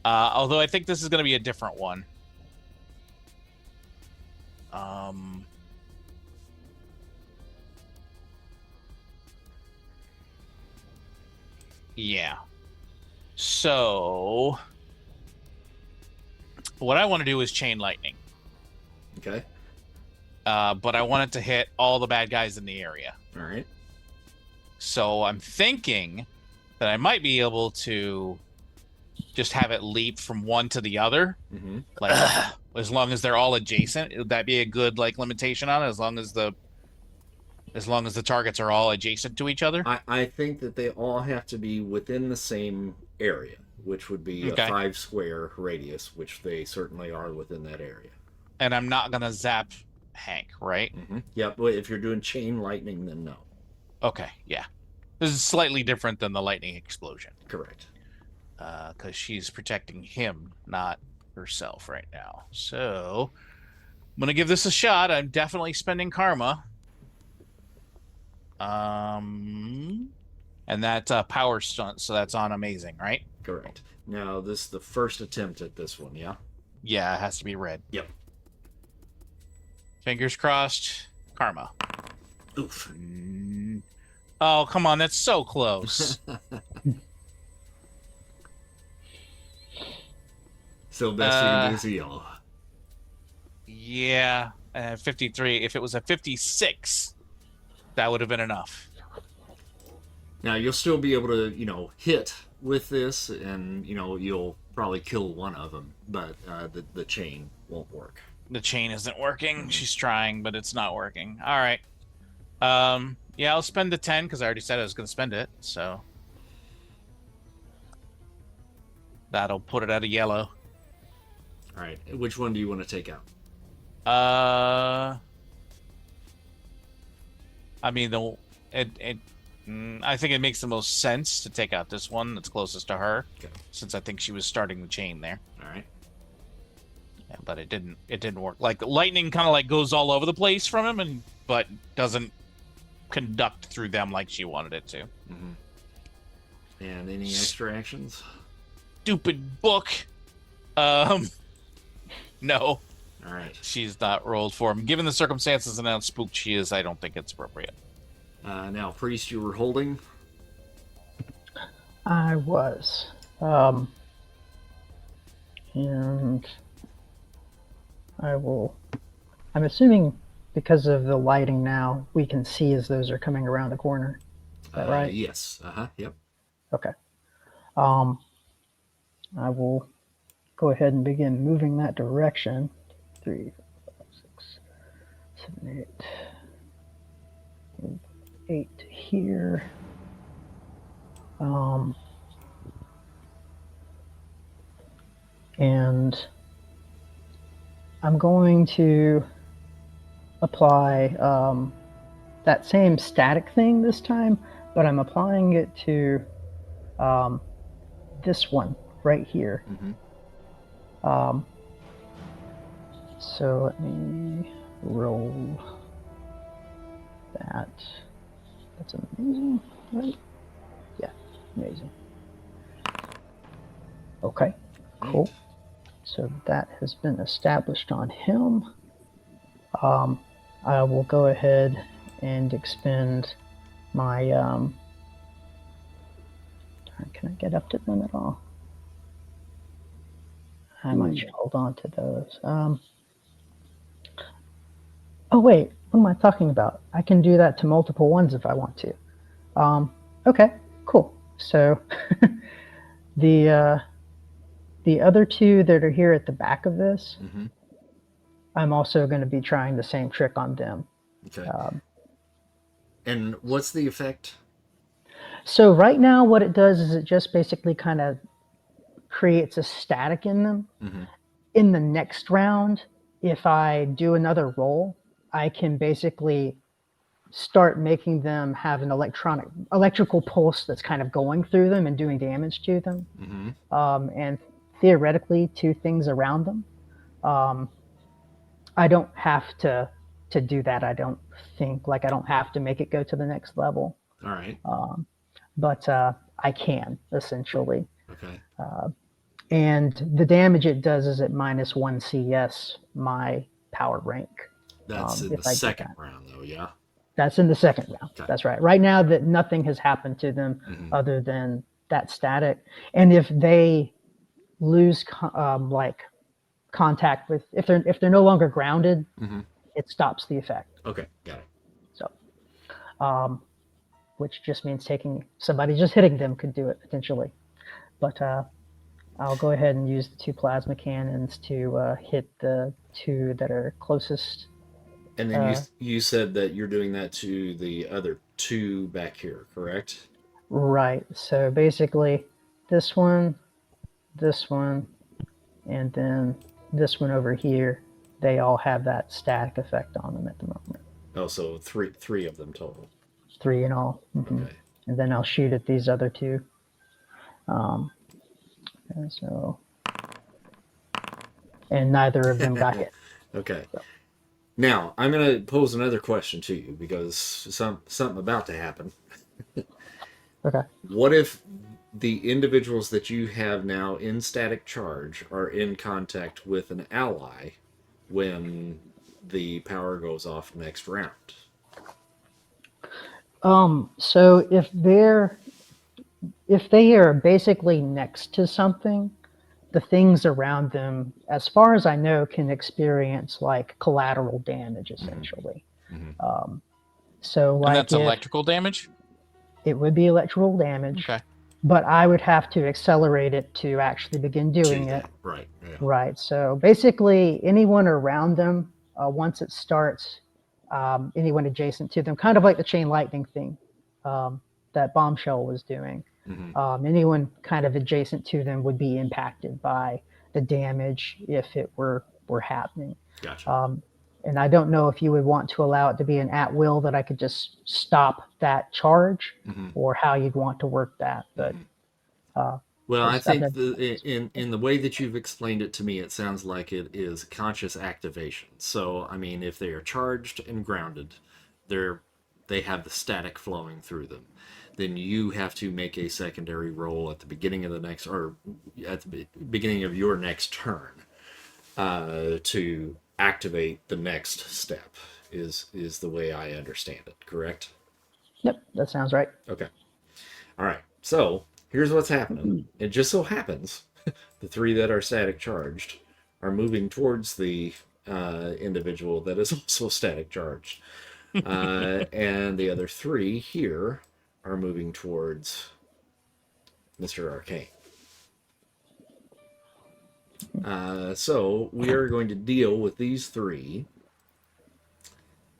Although I think this is going to be a different one. Yeah. So what I want to do is chain lightning. Okay. But I want it to hit all the bad guys in the area. All right. So I'm thinking that I might be able to just have it leap from one to the other. Mm-hmm. Like, as long as they're all adjacent, would that be a good limitation on it? As long as the targets are all adjacent to each other. I think that they all have to be within the same area, which would be Okay. a 5 square radius, which they certainly are within that area. And I'm not gonna zap Hank, right? Mm-hmm. Yep. Well, if you're doing chain lightning, then no. Okay, yeah. This is slightly different than the lightning explosion. Correct. Because she's protecting him, not herself right now. So I'm gonna give this a shot. I'm definitely spending karma. And that's a power stunt, so that's on amazing, right? Correct. Now, this is the first attempt at this one, yeah? Yeah, it has to be red. Yep. Fingers crossed. Karma. Oof. Oh, come on, that's so close. So best you can do is a yellow. Yeah, 53. If it was a 56, that would have been enough. Now you'll still be able to, hit with this, and you'll probably kill one of them, but the chain won't work. The chain isn't working. She's trying, but it's not working. All right. Yeah, I'll spend the 10 because I already said I was going to spend it. So that'll put it at a yellow. All right. Which one do you want to take out? I mean, I think it makes the most sense to take out this one that's closest to her, since I think she was starting the chain there. All right. Yeah, but it didn't work. Like lightning kind of like goes all over the place from him, but doesn't conduct through them like she wanted it to. Mm-hmm. And any extra actions? Stupid book. No. All right. She's not rolled for him. Given the circumstances and how spooked she is, I don't think it's appropriate. Now, priest, you were holding. I was. And I will. I'm assuming because of the lighting now, we can see as those are coming around the corner. Is that right? Yes. Yep. Okay. I will go ahead and begin moving that direction. 3, 4, 5, 6, 7, 8. 8 here. And I'm going to apply that same static thing this time, but I'm applying it to this one right here. Mm-hmm. So let me roll that. That's amazing, right? Yeah, amazing. Okay, cool. So that has been established on him. I will go ahead and expend my, can I get up to them at all? I might should hold on to those. Oh wait, what am I talking about? I can do that to multiple ones if I want to. Okay, cool. So the other two that are here at the back of this, Mm-hmm. I'm also going to be trying the same trick on them. Okay. And what's the effect? So right now what it does is it just basically kind of creates a static in them. Mm-hmm. In the next round, if I do another roll, I can basically start making them have an electrical pulse that's kind of going through them and doing damage to them. Mm-hmm. And theoretically to things around them. I don't have to do that. I don't think, like, I don't have to make it go to the next level. All right. But I can, essentially. Okay. And the damage it does is at -1 CS my power rank. That's in the second round, though, yeah? That's in the second round. Okay. That's right. Right now, that nothing has happened to them Mm-hmm. other than that static. And if they lose contact with, if they're no longer grounded, Mm-hmm. it stops the effect. Okay, got it. So, which just means somebody just hitting them could do it potentially. But I'll go ahead and use the 2 plasma cannons to hit the 2 that are closest. And then you said that you're doing that to the other 2 back here, correct? Right. So basically, this one, and then this one over here, they all have that static effect on them at the moment. Oh, so three of them total. 3 in all. Mm-hmm. Okay. And then I'll shoot at these other 2. And neither of them got hit. Okay. Now, I'm going to pose another question to you because something about to happen. Okay. What if the individuals that you have now in static charge are in contact with an ally when the power goes off next round? So if they are basically next to something, the things around them, as far as I know, can experience like collateral damage essentially. So And like that's if electrical damage? it would be electrical damage, Okay. but I would have to accelerate it to actually begin doing it. Right. Yeah. Right. So basically, anyone around them, once it starts, anyone adjacent to them, kind of like the chain lightning thing that Bombshell was doing. Anyone kind of adjacent to them would be impacted by the damage if it were happening. Gotcha. And I don't know if you would want to allow it to be an at will that I could just stop that charge, or how you'd want to work that. But well, I just have think to- in the way that you've explained it to me, it sounds like it is conscious activation. So, I mean, if they are charged and grounded, they have the static flowing through them. Then you have to make a secondary roll at the beginning of the next, or at the beginning of your next turn, to activate the next step. Is the way I understand it, correct? Yep, that sounds right. Okay. All right. So here's what's happening. It just so happens the three that are static charged are moving towards the individual that is also static charged. And the other three here are moving towards Mr. Arcane. So we are going to deal with these three.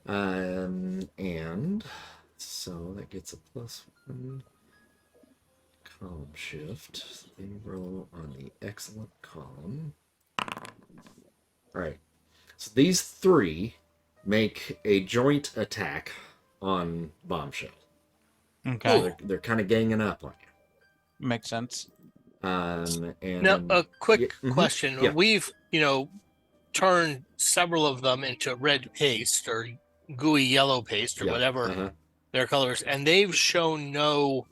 And so that gets a +1 column shift. They roll on the excellent column. All right. So these three make a joint attack on Bombshell. Okay. So they're kind of ganging up on you. Makes sense. And Now, a quick question. Yeah. We've, turned several of them into red paste or gooey yellow paste or whatever their colors, and they've shown no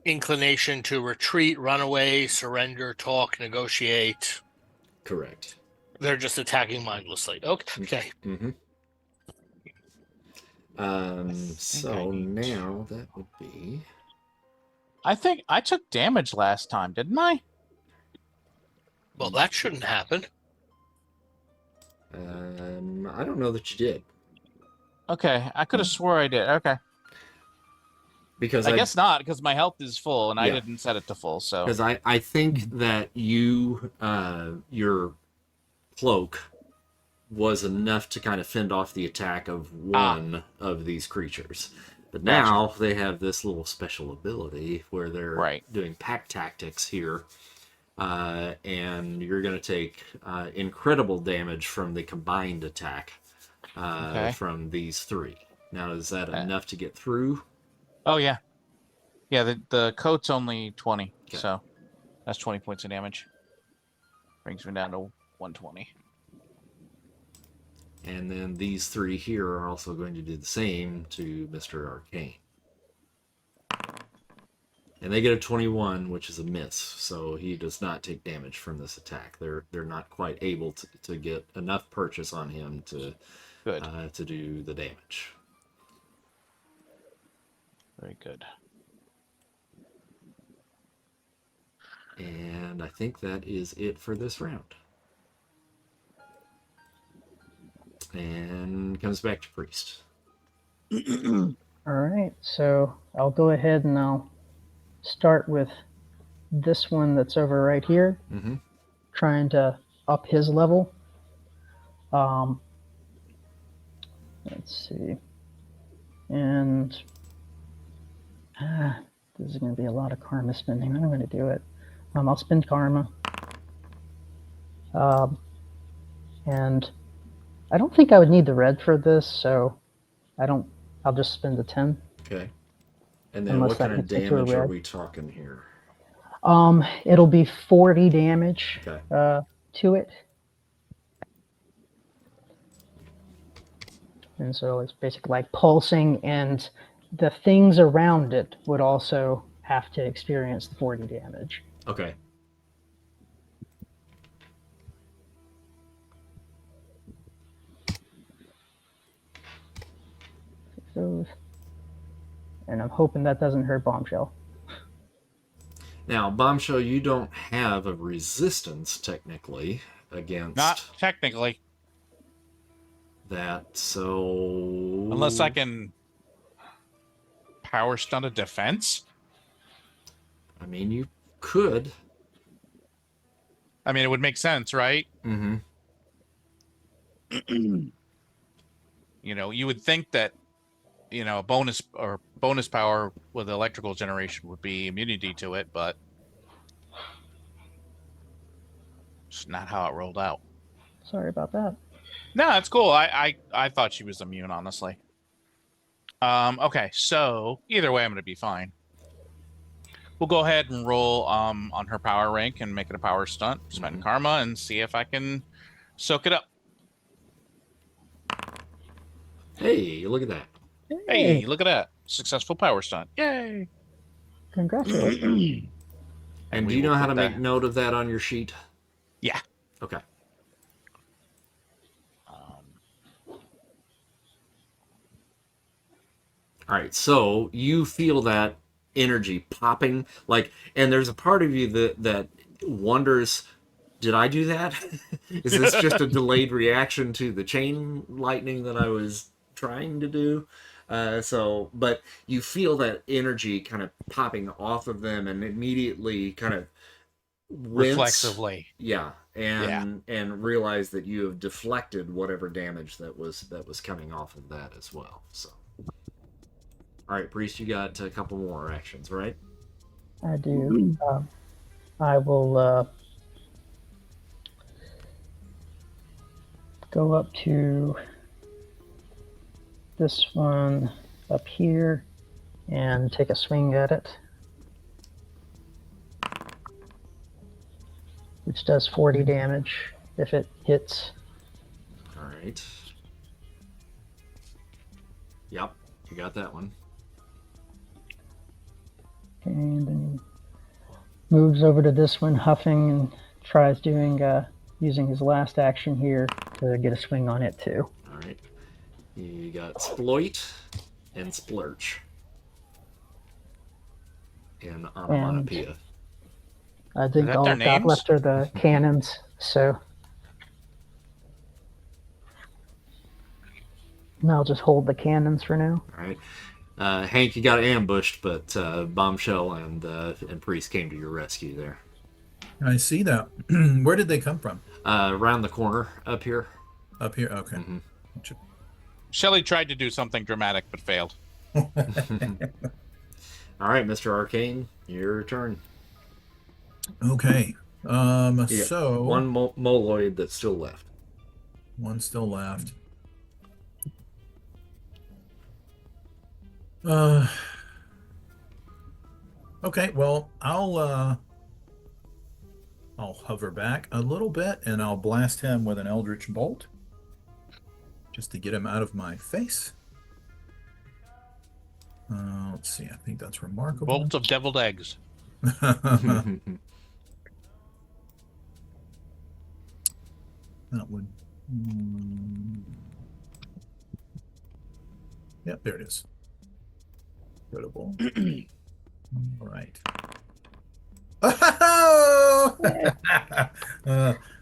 inclination to retreat, run away, surrender, talk, negotiate. Correct. They're just attacking mindlessly. Okay. So now that would be. I think I took damage last time, didn't I? Well, that shouldn't happen. I don't know that you did. Okay, I could have swore I did. Okay. Because I guess not, because my health is full and I didn't set it to full. So because I think that you your cloak was enough to kind of fend off the attack of one of these creatures. But now they have this little special ability where they're doing pack tactics here. And you're going to take incredible damage from the combined attack from these three. Now, is that enough to get through? Oh, yeah. Yeah, the coat's only 20, so that's 20 points of damage. Brings me down to 120. And then these three here are also going to do the same to Mr. Arcane. And they get a 21, which is a miss, so he does not take damage from this attack. They're not quite able to get enough purchase on him to do the damage. Very good. And I think that is it for this round. And comes back to Priest. All right, so I'll go ahead and I'll start with this one that's over right here, trying to up his level. Let's see. And this is going to be a lot of karma spending. I'm going to do it. I'll spend karma. And I don't think I would need the red for this, so I'll just spend the 10. Okay. And then what kind of damage are we talking here? It'll be 40 damage to it. And so it's basically like pulsing, and the things around it would also have to experience the 40 damage. Okay. And I'm hoping that doesn't hurt Bombshell. Now, Bombshell, you don't have a resistance technically against Not technically, that, so unless I can power stun a defense. I mean, you could. I mean, it would make sense, right? Mm-hmm. You know, you would think that, you know, a bonus power with electrical generation would be immunity to it, but it's not how it rolled out. Sorry about that. No, that's cool. I thought she was immune, honestly. Okay, so either way, I'm going to be fine. We'll go ahead and roll on her power rank and make it a power stunt. Spend karma and see if I can soak it up. Hey, look at that. Hey, look at that. Successful power stunt. Yay. Congratulations. And do we you know will how to put make that- note of that on your sheet? Yeah. Okay. All right, so you feel that energy popping, like, and there's a part of you that wonders, did I do that? Is this just a delayed reaction to the chain lightning that I was trying to do? But you feel that energy kind of popping off of them, and immediately kind of wince, Reflexively. yeah, and realize that you have deflected whatever damage that was coming off of that as well. So. All right, Priest, you got a couple more actions, right? I do. I will go up to this one up here and take a swing at it, which does 40 damage if it hits. All right. Yep, you got that one. And then he moves over to this one, huffing, and tries doing using his last action here to get a swing on it too. All right. You got Sploit and Splurch. And Onomatopoeia. I think that all their I've got names? left are the cannons, so and I'll just hold the cannons for now. All right. Hank, you got ambushed, but Bombshell and Priest came to your rescue there. I see that. Where did they come from? Around the corner up here. Up here? Okay. Mhm. Shelley tried to do something dramatic but failed. All right, Mr. Arcane, your turn. Okay. Yeah, So one Moloid that's still left. one still left. Okay, well, I'll hover back a little bit and I'll blast him with an Eldritch Bolt just to get him out of my face. Let's see, I think that's remarkable. Bolt of deviled eggs. That would. Yep, there it is. Incredible. All right.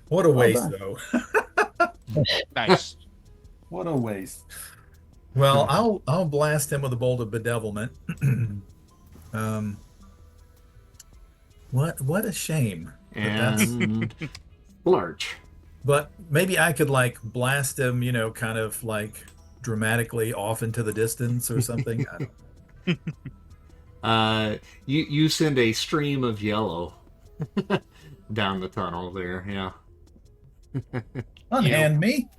What a waste, though. Nice. What a waste. Well, I'll blast him with a bolt of bedevilment. What a shame. And Larch. But maybe I could like blast him, you know, kind of like dramatically off into the distance or something. I don't... You send a stream of yellow down the tunnel there, yeah. Unhand me.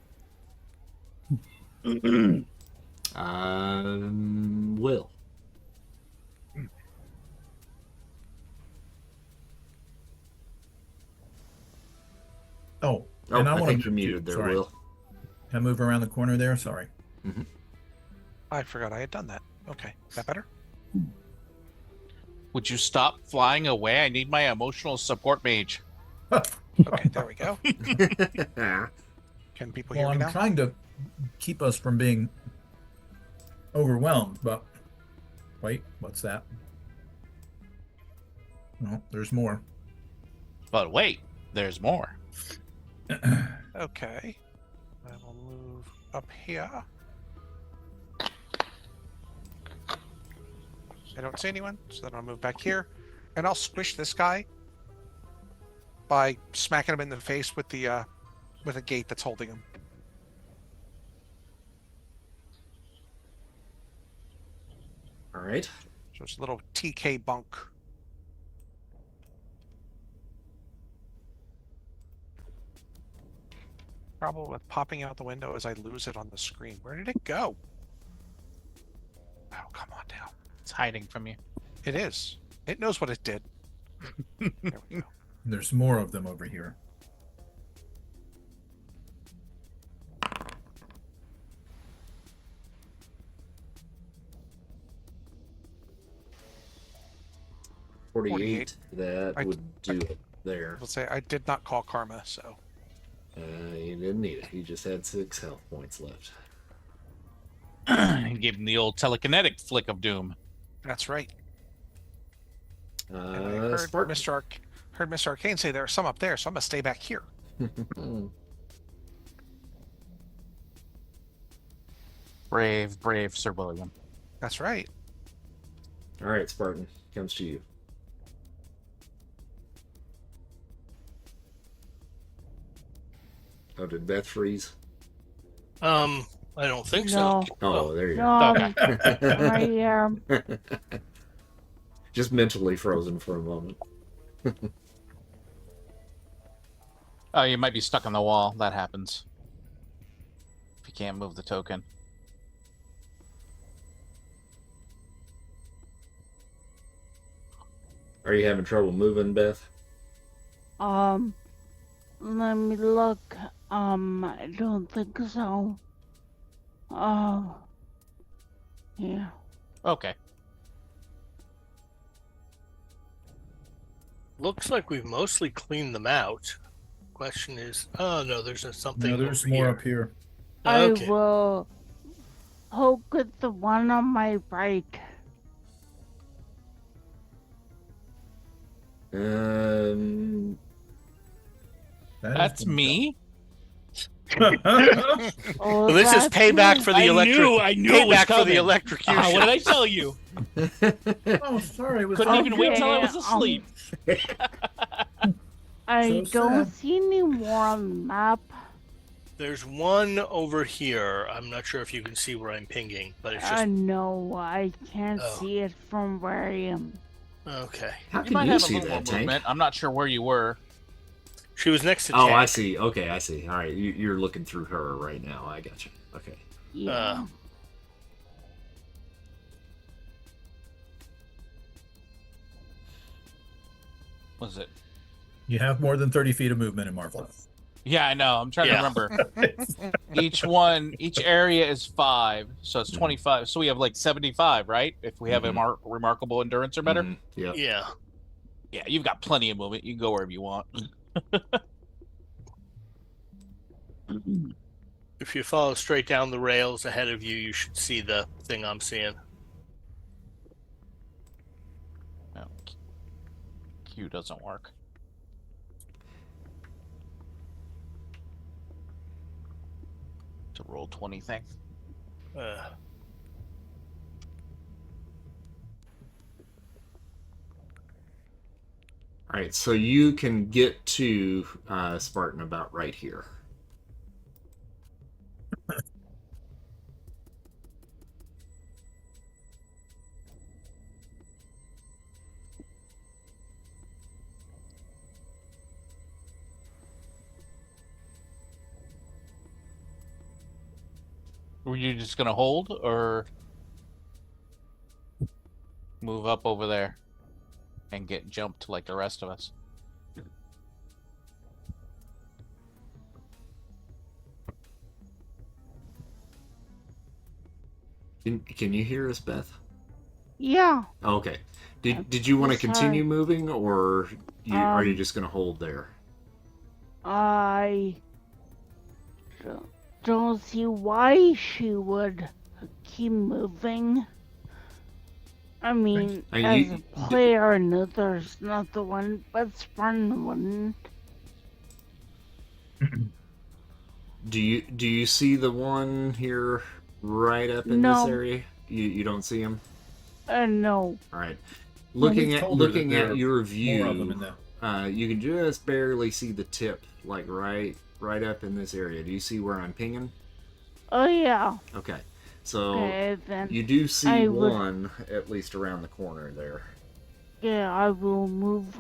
Will. Oh, Oh, and I want think to you're muted there, Sorry. Will. Can I move around the corner there? Sorry. I forgot I had done that. Okay, is that better? Would you stop flying away? I need my emotional support mage. Okay, there we go. Can people hear Well, me I'm now? trying to keep us from being overwhelmed, but wait, what's that? Well, there's more. But wait, there's more. Okay. I will move up here. I don't see anyone, so then I'll move back here. And I'll squish this guy by smacking him in the face with a gate that's holding him. All right. So it's a little TK bunk. Problem with popping out the window is I lose it on the screen. Where did it go? Oh, come on now. It's hiding from you. It is. It knows what it did. There we go. There's more of them over here. $48. That I- would do it there. I'll say I did not call karma, so. You didn't need it. He just had 6 health points left. And gave him the old telekinetic flick of doom. That's right. And I heard Spartan. Mr. Arcane say there are some up there, so I'm gonna stay back here. Brave, brave Sir William. That's right. All right, Spartan, comes to you. Oh, did Beth freeze? I don't think so. No. Oh, there you No, go. right here. Just mentally frozen for a moment. Oh, you might be stuck on the wall. That happens. If you can't move the token. Are you having trouble moving, Beth? Let me look. I don't think so. Oh. Yeah. Okay. Looks like we've mostly cleaned them out. Question is, oh no, there's something. No, there's over more here. up here. Okay. I will poke at the one on my right. That's me. Oh, Well, this is that's payback me. for the electric. I knew it was Payback for the coming. electrocution. What did I tell you? Oh, sorry. It was Couldn't even wait till I was Okay, asleep. I So don't sad. see any more on the map. There's one over here. I'm not sure if you can see where I'm pinging, but it's just No, I can't Oh. see it from where I am. okay. How You can might you have a see little more that, Tank? movement. I'm not sure where you were. She was next to Oh, Tank. I see. Okay, I see. All right, you're looking through her right now. I got you. Okay. Yeah. What is it? You have more than 30 feet of movement in Marvel. Yeah, I know. I'm trying Yeah. to remember. Each area is 5, so it's 25. So we have like 75, right? If we have a remarkable endurance or better. Mhm. Yeah. Yeah. Yeah, you've got plenty of movement. You can go wherever you want. If you follow straight down the rails ahead of you, you should see the thing I'm seeing. No. Q doesn't work. To roll 20 thing. All right, so you can get to Spartan about right here. Were you just gonna hold or move up over there and get jumped like the rest of us? Can you hear us, Beth? Yeah. Oh, okay. Did you want to Sorry. continue moving, or are you just going to hold there? I don't see why she would keep moving. I mean, And as you- a player, no, there's not the one, but friend wouldn't. Do you see the one here right up in this No. area? You don't see him? No. All right. Well, Looking we've at told her that there are your more of them in view, there. you can just barely see the tip, like right up in this area. Do you see where I'm pinging? Oh, yeah. Okay. So Okay, then. you do see I would- one at least around the corner there. Yeah, I will move.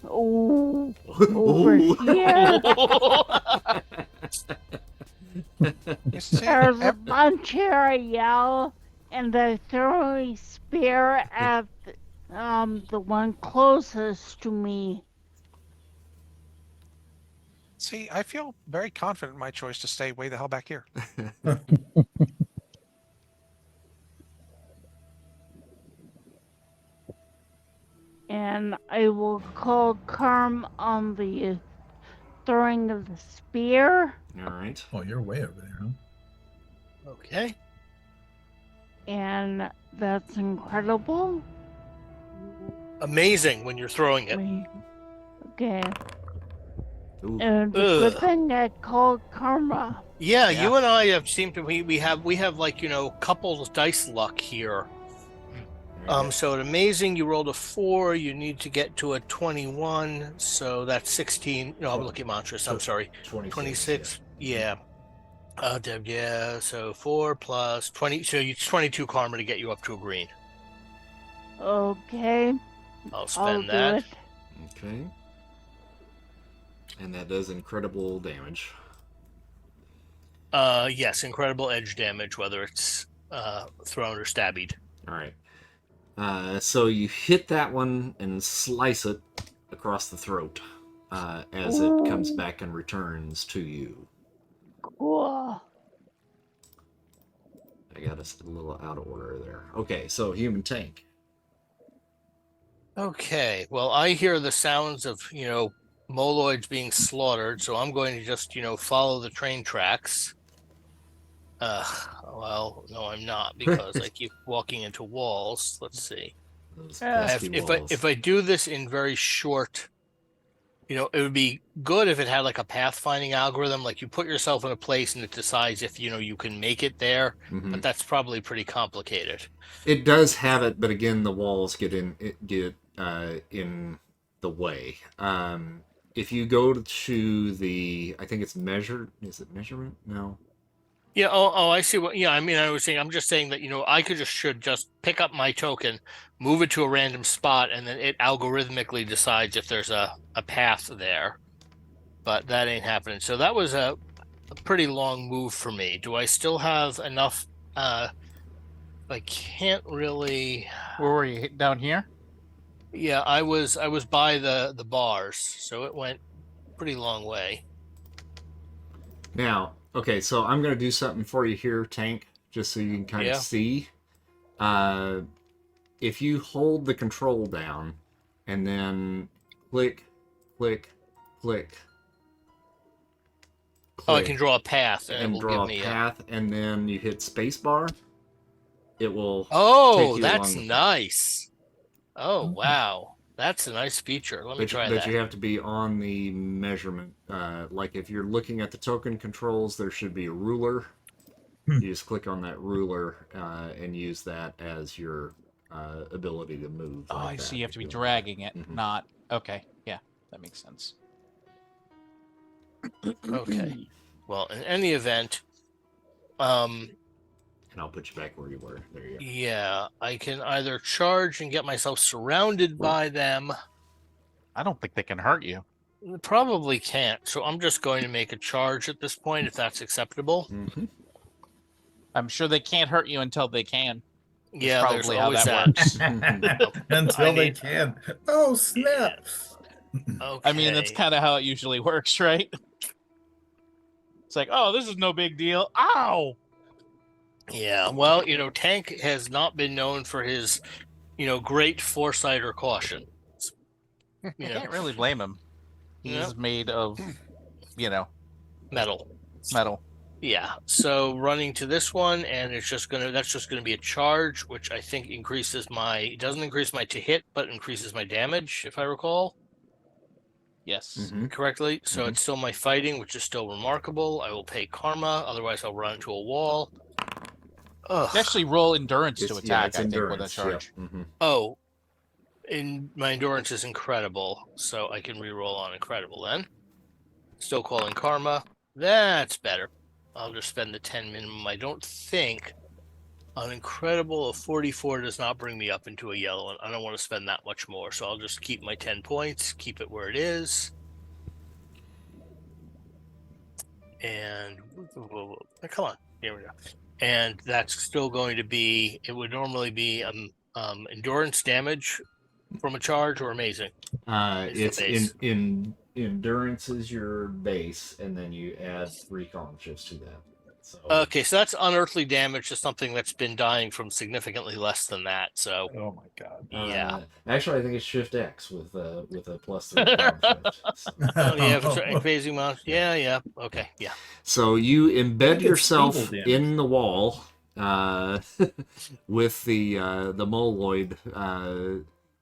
Oh, over here. You see, There's a bunch here, I yell, and I throw a spear at the one closest to me. see, I feel very confident in my choice to stay way the hell back here. And I will call Carm on the throwing of the spear. All right. Oh, you're way over there, huh? Okay. And that's incredible. Amazing when you're throwing it. Okay. Ooh. And the good Ugh. thing I called Karma. Yeah, Yeah. you and I have seemed to we have like, you know, couples dice luck here. So at amazing, you rolled a 4. You need to get to a 21, so that's 16. No, I'm looking at monstrous. I'm sorry, 26. Yeah. Yeah. So 4 plus 20. So it's 22 karma to get you up to a green. Okay. I'll I'll spend do that. it. Okay. And that does incredible damage. Yes, incredible edge damage, whether it's thrown or stabbied. All right. So you hit that one and slice it across the throat as it comes back and returns to you. Cool. I got us a little out of order there. Okay, so human tank. Okay, well, I hear the sounds of, you know, Moloids being slaughtered, so I'm going to just, you know, follow the train tracks. Well, no, I'm not, because I keep walking into walls. Let's see. Those If- pesky If walls. I do this in very short, you know, it would be good if it had like a pathfinding algorithm, like you put yourself in a place and it decides if, you know, you can make it there, Mhm. but that's probably pretty complicated. It does have it, but again, the walls get in the way. If you go to the, I think it's measured. Is it measurement? No. Yeah. Oh, I see what. Yeah. I mean, I'm just saying that, you know, I should just pick up my token, move it to a random spot, and then it algorithmically decides if there's a path there. But that ain't happening. So that was a pretty long move for me. Do I still have enough? I can't really. Where were you? Down here? Yeah, I was by the bars, so it went pretty long way. Now, okay, so I'm gonna do something for you here, Tank, just so you can kind Yeah. of see. If you hold the control down and then click, click, click, Oh, I click, can draw a path, and it and will draw give me a path, and then you hit spacebar, it will. Oh, take you that's along the path. nice. Oh, wow. That's a nice feature. Let me try But that. you have to be on the measurement. Like if you're looking at the token controls, there should be a ruler. You just click on that ruler and use that as your ability to move. Oh, like I that see. You have to be if you want. dragging it, Mhm. not. Okay, yeah, that makes sense. Okay. Well, in any event, And I'll put you back where you were. There you go. yeah, I can either charge and get myself surrounded by them. I don't think they can hurt you. Probably can't. So I'm just going to make a charge at this point, if that's acceptable. Mm-hmm. I'm sure they can't hurt you until they can. Yeah, there's probably how always that that. works. Until I they need- can. Oh, snap. Okay. I mean, that's kind of how it usually works, right? It's like, oh, this is no big deal. Ow! Yeah, well, you know, Tank has not been known for his, you know, great foresight or caution. You I know, can't really blame him. He's Yeah. made of, you know, metal. metal. Yeah, so running to this one, and that's just gonna be a charge, which I think it doesn't increase my to hit, but increases my damage, if I recall Yes. correctly. So Mhm. it's still my fighting, which is still remarkable. I will pay karma, otherwise I'll run into a wall. Ugh. Actually, roll endurance to attack. It's I think with a endurance. charge. Yep. Mhm. Oh, my endurance is incredible, so I can reroll on incredible then. Still calling karma. That's better. I'll just spend the 10 minimum. I don't think an incredible of 44 does not bring me up into a yellow, and I don't want to spend that much more, so I'll just keep my 10 points, keep it where it is. And come on, here we go. And that's still going to be, it would normally be endurance damage from a charge or amazing. It's the base. in endurance is your base, and then you add 3 conscious to that. So Okay, so that's unearthly damage to something that's been dying from significantly less than that. So Oh my god. yeah. actually, I think it's Shift X with a +3 bomb shift. So. Oh yeah, for certain phasing mounts. Yeah. Okay, yeah. So you I embed think it's feeble yourself damage. in the wall with the Moloid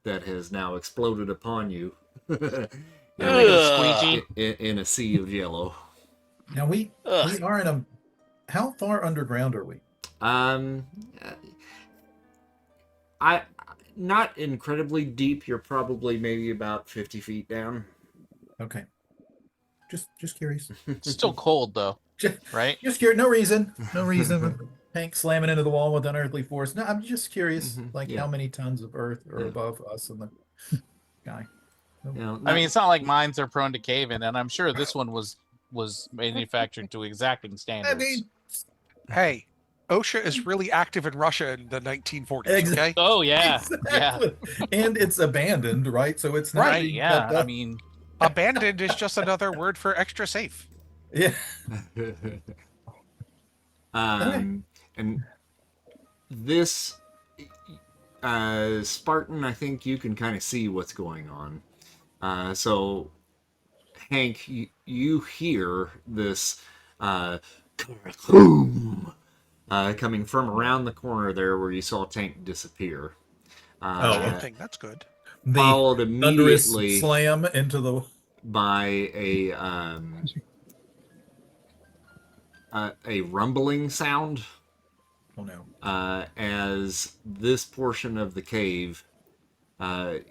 that has now exploded upon you Squeegee. in a sea of yellow. Now we Ugh. are in a. How far underground are we? I not incredibly deep. You're probably maybe about 50 feet down. Okay. Just curious. It's still cold though, Just, right? just curious. No reason. No reason. Tank slamming into the wall with unearthly force. No, I'm just curious. Like Yeah. how many tons of earth are Yeah. above us and the guy. You know, I mean, it's not like mines are prone to cave in, and I'm sure this one was manufactured to exacting I standards. mean, hey, OSHA is really active in Russia in the 1940s. Exactly. Okay. Oh yeah, yeah. Exactly. And it's abandoned, right? So it's not Right, being yeah. kept I up. mean, Abandoned is just another word for extra safe. Yeah. and this Spartan, I think you can kind of see what's going on. So, Hank, you hear this coming from around the corner there where you saw Tank disappear. Good thing. That's good. The Followed thunderous immediately slam into the. by a rumbling sound. Oh no. As this portion of the cave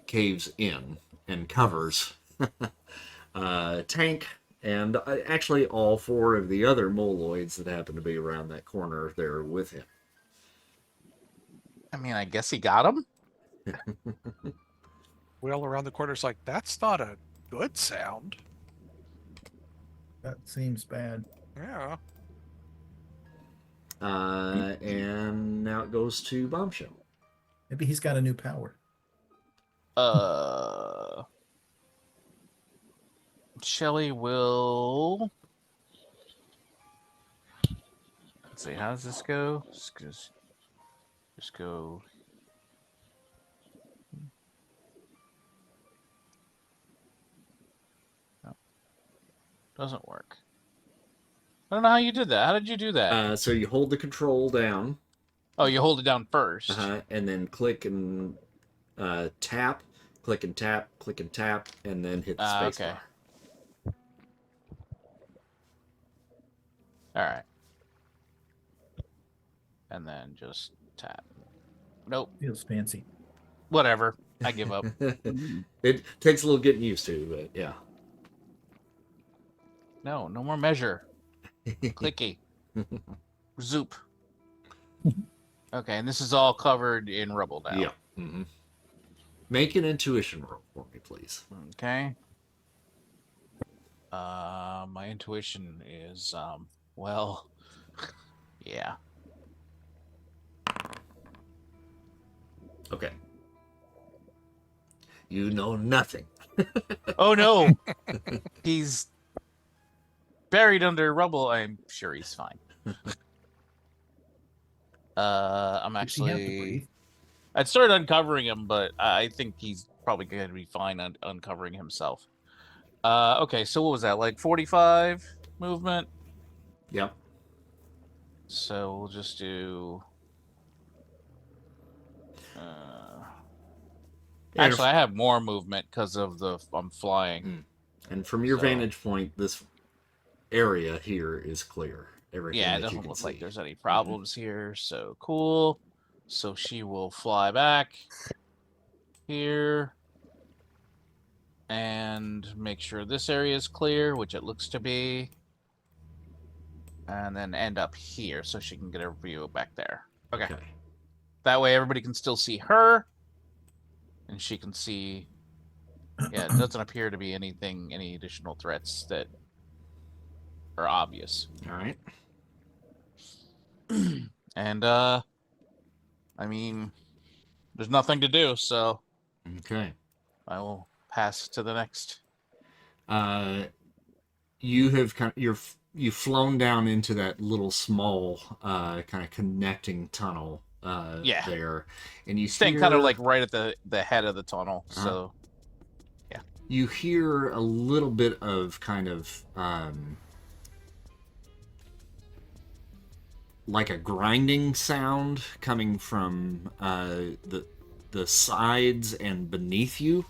caves in and covers Tank and actually all 4 of the other Moloids that happen to be around that corner there with him. I mean, I guess he got him. Whale around the corner's like, that's not a good sound. That seems bad. Yeah. And now it goes to Bombshell. Maybe he's got a new power. Shelly will. Let's see. How does this go? Just go. No, doesn't work. I don't know how you did that. How did you do that? So you hold the control down. Oh, you hold it down first. And then click and tap, click and tap, click and tap, and then hit the space Okay. bar. All right. And then just tap. Nope. Feels fancy. Whatever. I give up. It takes a little getting used to, but yeah. No more measure. Clicky. Zoop. Okay, and this is all covered in rubble now. Yeah. Mm-hmm. Make an intuition roll for me, please. Okay. My intuition is well, yeah. Okay. You know nothing. Oh no. He's buried under rubble. I'm sure he's fine. I'm Does he have to actually. breathe? I'd start uncovering him, but I think he's probably going to be fine uncovering himself. Okay, so what was that? Like 45 movement? Yep. So we'll just do. Actually, I have more movement because of I'm flying. And from your vantage point, this area here is clear. Everything Yeah, it that you doesn't can look see. like there's any problems here. So cool. So she will fly back here and make sure this area is clear, which it looks to be. And then end up here so she can get a view back there. Okay. That way everybody can still see her. And she can see. Yeah, it doesn't appear to be any additional threats that are obvious. All right. And I mean, there's nothing to do, so Okay. I will pass to the next. You have you've flown down into that little small kind of connecting tunnel there, and you staying kind of like right at the head of the tunnel. So yeah, you hear a little bit of kind of like a grinding sound coming from the sides and beneath you.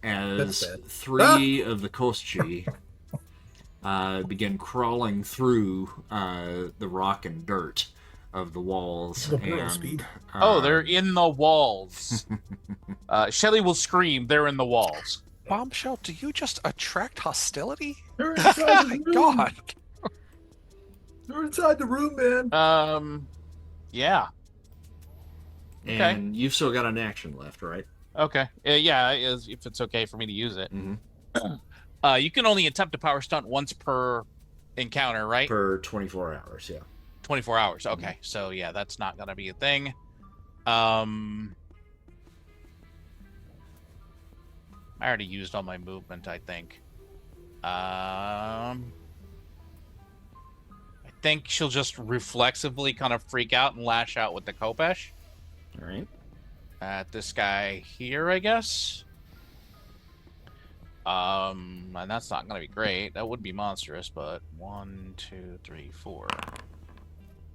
As three of the Koschi begin crawling through the rock and dirt of the walls. And, they're in the walls. Shelly will scream, "They're in the walls." Bombshell, do you just attract hostility? They're inside the room. God. They're inside the room, man. Yeah. And you've still got an action left, right? Okay. Yeah, if it's okay for me to use it. Mm-hmm. You can only attempt a power stunt once per encounter, right? Per 24 hours, yeah. 24 hours. Okay. Mm-hmm. So yeah, that's not gonna be a thing. I already used all my movement, I think. I think she'll just reflexively kind of freak out and lash out with the Kopesh. All right. At this guy here, I guess. And that's not going to be great. That would be monstrous, but 1, 2, 3, 4.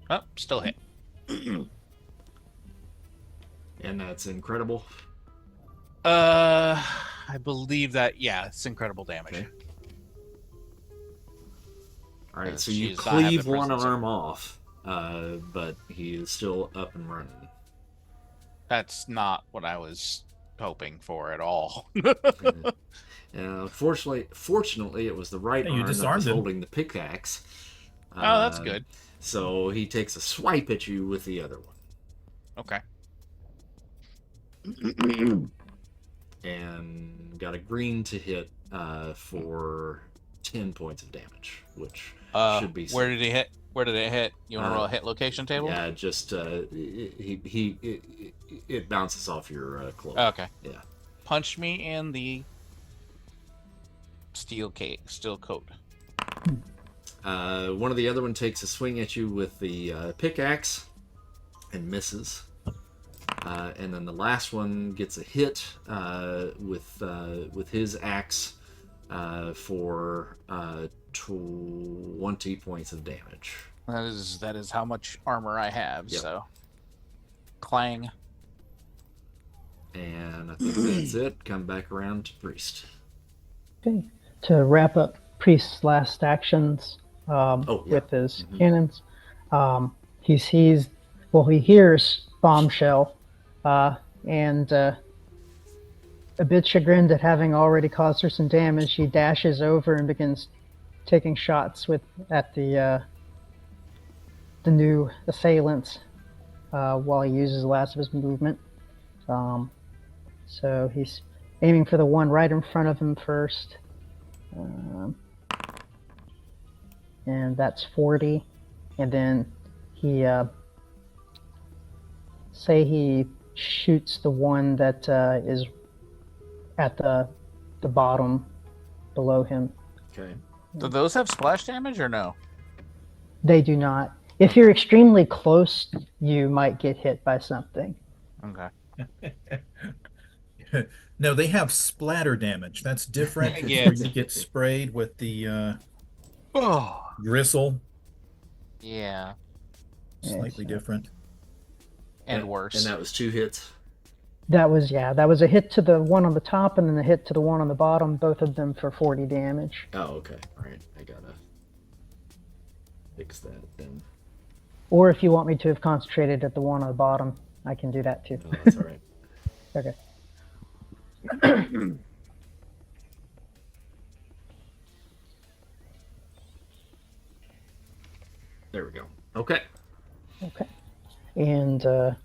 Oh, still hit. And that's incredible. I believe that, yeah, it's incredible damage. Okay. All right, so you cleave one arm off, but he is still up and running. That's not what I was hoping for at all. Fortunately, it was the right arm that was holding the pickaxe. Oh, that's good. So he takes a swipe at you with the other one. Okay. And got a green to hit for 10 points of damage, which should be. Where did he hit? Where did it hit? You want to roll a hit location table? Yeah, just it bounces off your cloak. Okay. Yeah. Punch me in the steel coat. One of the other one takes a swing at you with the pickaxe and misses. And then the last one gets a hit with his axe for 20 points of damage. That is how much armor I have. Yep. So, clang. And I think that's it. Come back around to Priest. Okay. To wrap up Priest's last actions with his cannons, he hears Bombshell, and a bit chagrined at having already caused her some damage, he dashes over and begins taking shots at the new assailants while he uses the last of his movement. So he's aiming for the one right in front of him first. And that's 40. And then he he shoots the one that is at the bottom below him. Okay. Do those have splash damage or no? They do not. If you're extremely close, you might get hit by something. Okay. No, they have splatter damage. That's different. It's Yeah, where you get sprayed with the Oh, gristle. yeah, Slightly different. and worse. And that was 2 hits. That was a hit to the one on the top and then a hit to the one on the bottom, both of them for 40 damage. Oh, okay. All right. I gotta fix that then. Or if you want me to have concentrated at the one on the bottom, I can do that too. Oh, that's all right. Okay. There we go. Okay. Okay. And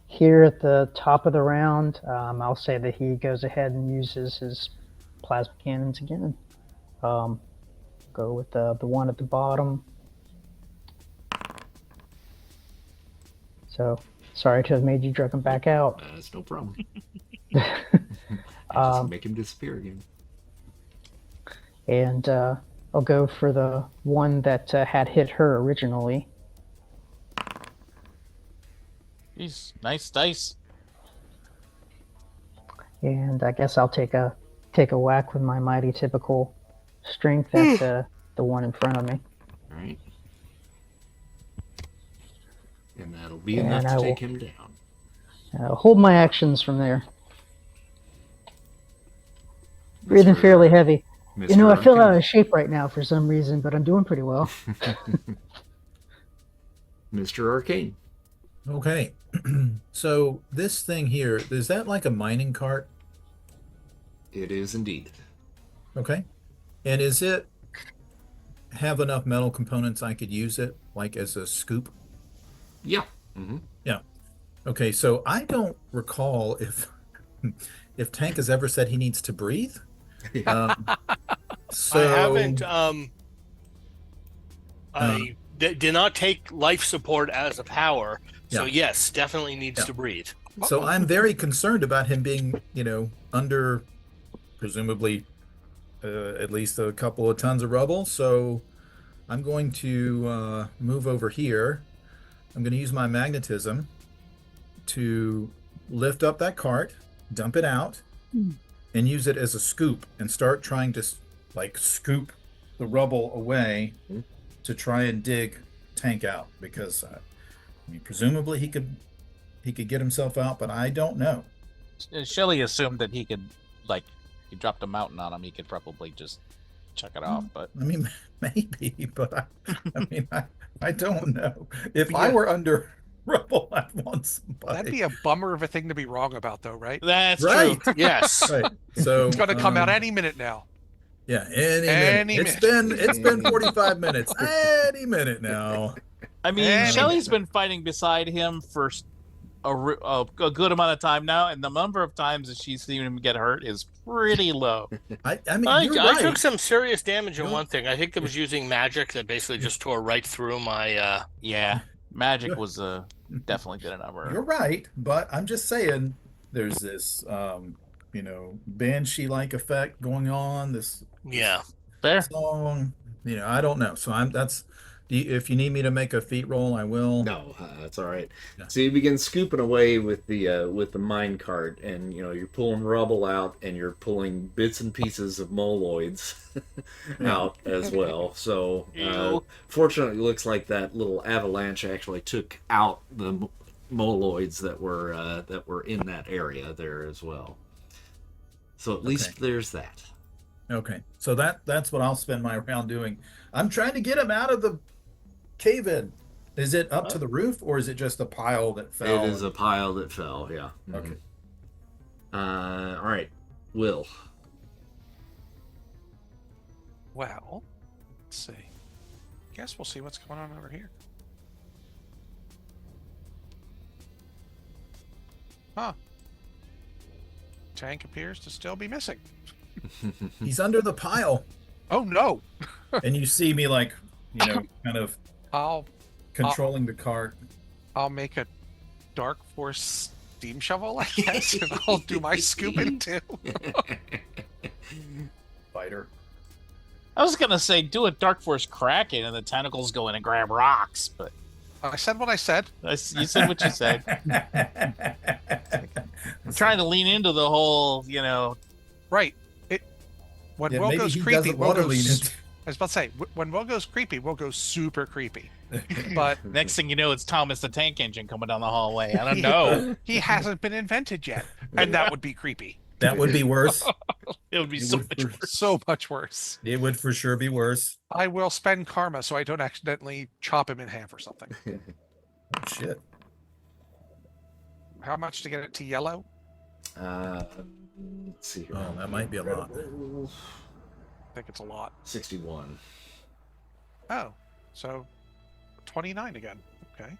here at the top of the round, I'll say that he goes ahead and uses his plasma cannons again. Go with the one at the bottom. So, sorry to have made you drag him back out. That's no problem. Just make him disappear again. And I'll go for the one that had hit her originally. Jeez, nice dice. And I guess I'll take a whack with my mighty typical strength at the one in front of me. All right. And that'll be And enough I to will- take him down. I'll hold my actions from there. Breathing Mr. fairly heavy. You know, I feel out Arcane. of shape right now for some reason, but I'm doing pretty well. Mr. Arcane. Okay. So this thing here, is that like a mining cart? It is indeed. Okay. And is it have enough metal components I could use it like as a scoop? Yeah. Mm-hmm. Yeah. Okay, so I don't recall if Tank has ever said he needs to breathe. So I haven't. I did not take life support as a power, so Yeah. yes, definitely needs Yeah. to breathe. So I'm very concerned about him being, under presumably at least a couple of tons of rubble. So I'm going to move over here. I'm going to use my magnetism to lift up that cart, dump it out, and use it as a scoop and start trying to scoop the rubble away to try and dig Tank out, because presumably he could get himself out, but I don't know. Shelley assumed that he could, he dropped a mountain on him, he could probably just chuck it off, but I mean, maybe, but I don't know. If I were under rubble, I'd want somebody. that'd be a bummer of a thing to be wrong about, though, right? that's Right. true. Yes. Right. So It's going to come out any minute now. Yeah, any minute. minute. It's been 45 minutes. Any minute now. I mean, And- Shelley's been fighting beside him for a good amount of time now, and the number of times that she's seen him get hurt is pretty low. I mean, I you're right. took some serious damage in Yeah. one thing. I think it was using magic that basically just tore right through my. Yeah, magic was definitely did a number. You're right, but I'm just saying there's this banshee-like effect going on, this Yeah. Fair. song. I don't know. So if you need me to make a feat roll, I will. No, that's all right. Yeah. So you begin scooping away with the mine cart, and you're pulling rubble out, and you're pulling bits and pieces of Moloids out as well. So Ew. fortunately, it looks like that little avalanche actually took out the Moloids that were in that area there as well. So at least there's that. Okay, so that's what I'll spend my round doing. I'm trying to get him out of the cave-in. Is it up to the roof, or is it just a pile that fell? It is a pile that fell. Yeah. Mhm. Okay. All right, Will. Well, let's see. Guess we'll see what's going on over here. Huh. Tank appears to still be missing. He's under the pile, Oh no! and you see me kind of I'll controlling the cart. I'll make a dark force steam shovel, I guess, and I'll do my scooping too. Fighter. I was gonna say do a dark force kraken and the tentacles go in and grab rocks, but I said what I said. you said what you said. I'm trying to lean into the whole, Right. When Yeah, Will maybe goes he creepy, doesn't want to lean into. I was about to say, when Will goes creepy, Will goes super creepy. But next thing you know, it's Thomas the Tank Engine coming down the hallway. I don't know. he hasn't been invented yet, and that would be creepy. That would be worse. It would be It so would much for- worse. So much worse. It would for sure be worse. I will spend karma so I don't accidentally chop him in half or something. Oh, shit. How much to get it to yellow? Let's see here. Oh, that might be a lot. I think it's a lot. 61. Oh, so 29 again. Okay.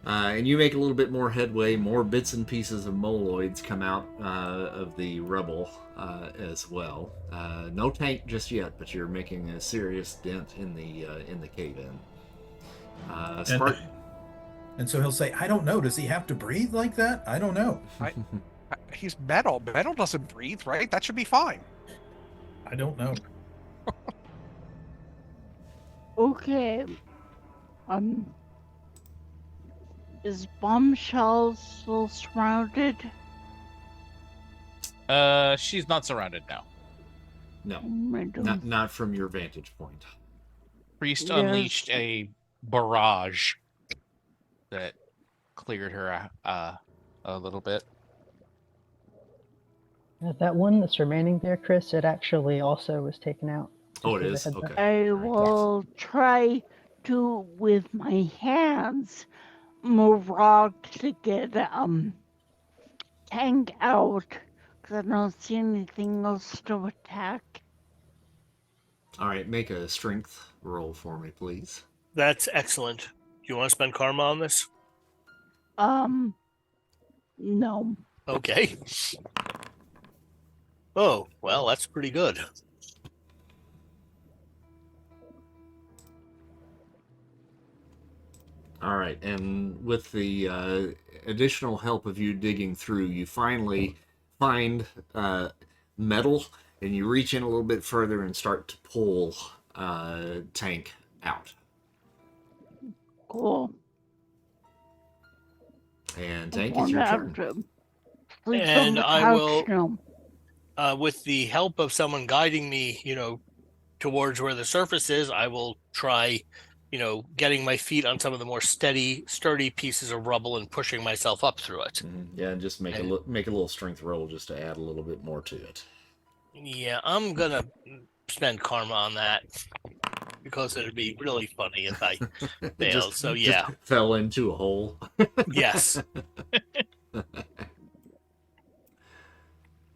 And you make a little bit more headway. More bits and pieces of Moloids come out of the rubble as well. No tank just yet, but you're making a serious dent in the cave-in. Spartan. And so he'll say, I don't know. Does he have to breathe like that? I don't know. He's metal. Metal doesn't breathe, right? That should be fine. I don't know. Okay. Is Bombshell still surrounded? She's not surrounded now. No, I don't- not from your vantage point. Priest Yes. unleashed a barrage that cleared her a little bit. That one that's remaining there, Chris, it actually also was taken out. Oh, it Just is? as a heads up. Okay. I will try to, with my hands, Morag to get tank out because I don't see anything else to attack. All right, make a strength roll for me, please. That's excellent. Do you want to spend karma on this? No. Okay. Oh, well, that's pretty good. All right, and with the additional help of you digging through, you finally find metal, and you reach in a little bit further and start to pull Tank out. Cool. And Tank, it's your turn. And I will- Now. With the help of someone guiding me, towards where the surface is, I will try, getting my feet on some of the more sturdy pieces of rubble and pushing myself up through it. Yeah, and just make a little strength roll just to add a little bit more to it. Yeah, I'm gonna spend karma on that because it'd be really funny if I failed. So yeah, just fell into a hole. yes.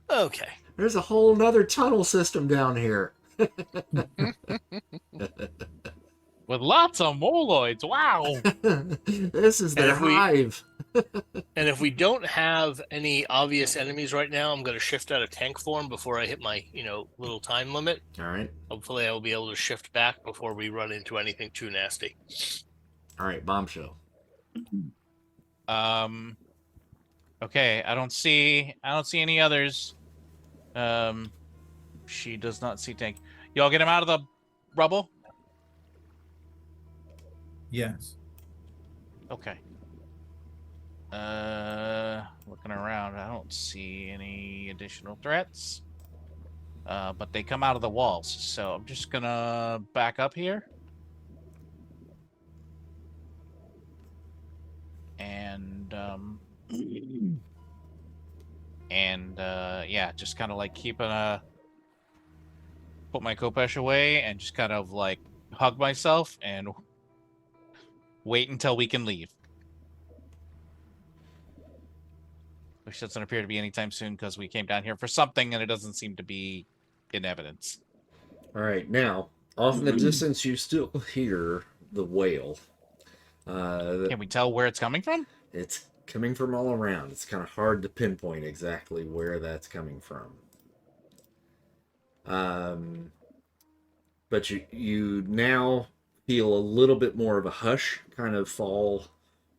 Okay. There's a whole nother tunnel system down here. With lots of Moloids. Wow. This is their hive. And if we don't have any obvious enemies right now, I'm going to shift out of tank form before I hit my, little time limit. All right. Hopefully I'll be able to shift back before we run into anything too nasty. All right, Bombshell. Okay, I don't see any others. She does not see tank. Y'all get him out of the rubble? Yes. Okay. Looking around, I don't see any additional threats. But they come out of the walls, so I'm just gonna back up here. And yeah, just kind of like put my Kopesh away and just kind of like hug myself and wait until we can leave. Which doesn't appear to be anytime soon because we came down here for something and it doesn't seem to be in evidence. All right, now, off in the distance, you still hear the wail. Can we tell where it's coming from? It's coming from all around. It's kind of hard to pinpoint exactly where that's coming from. But you now feel a little bit more of a hush kind of fall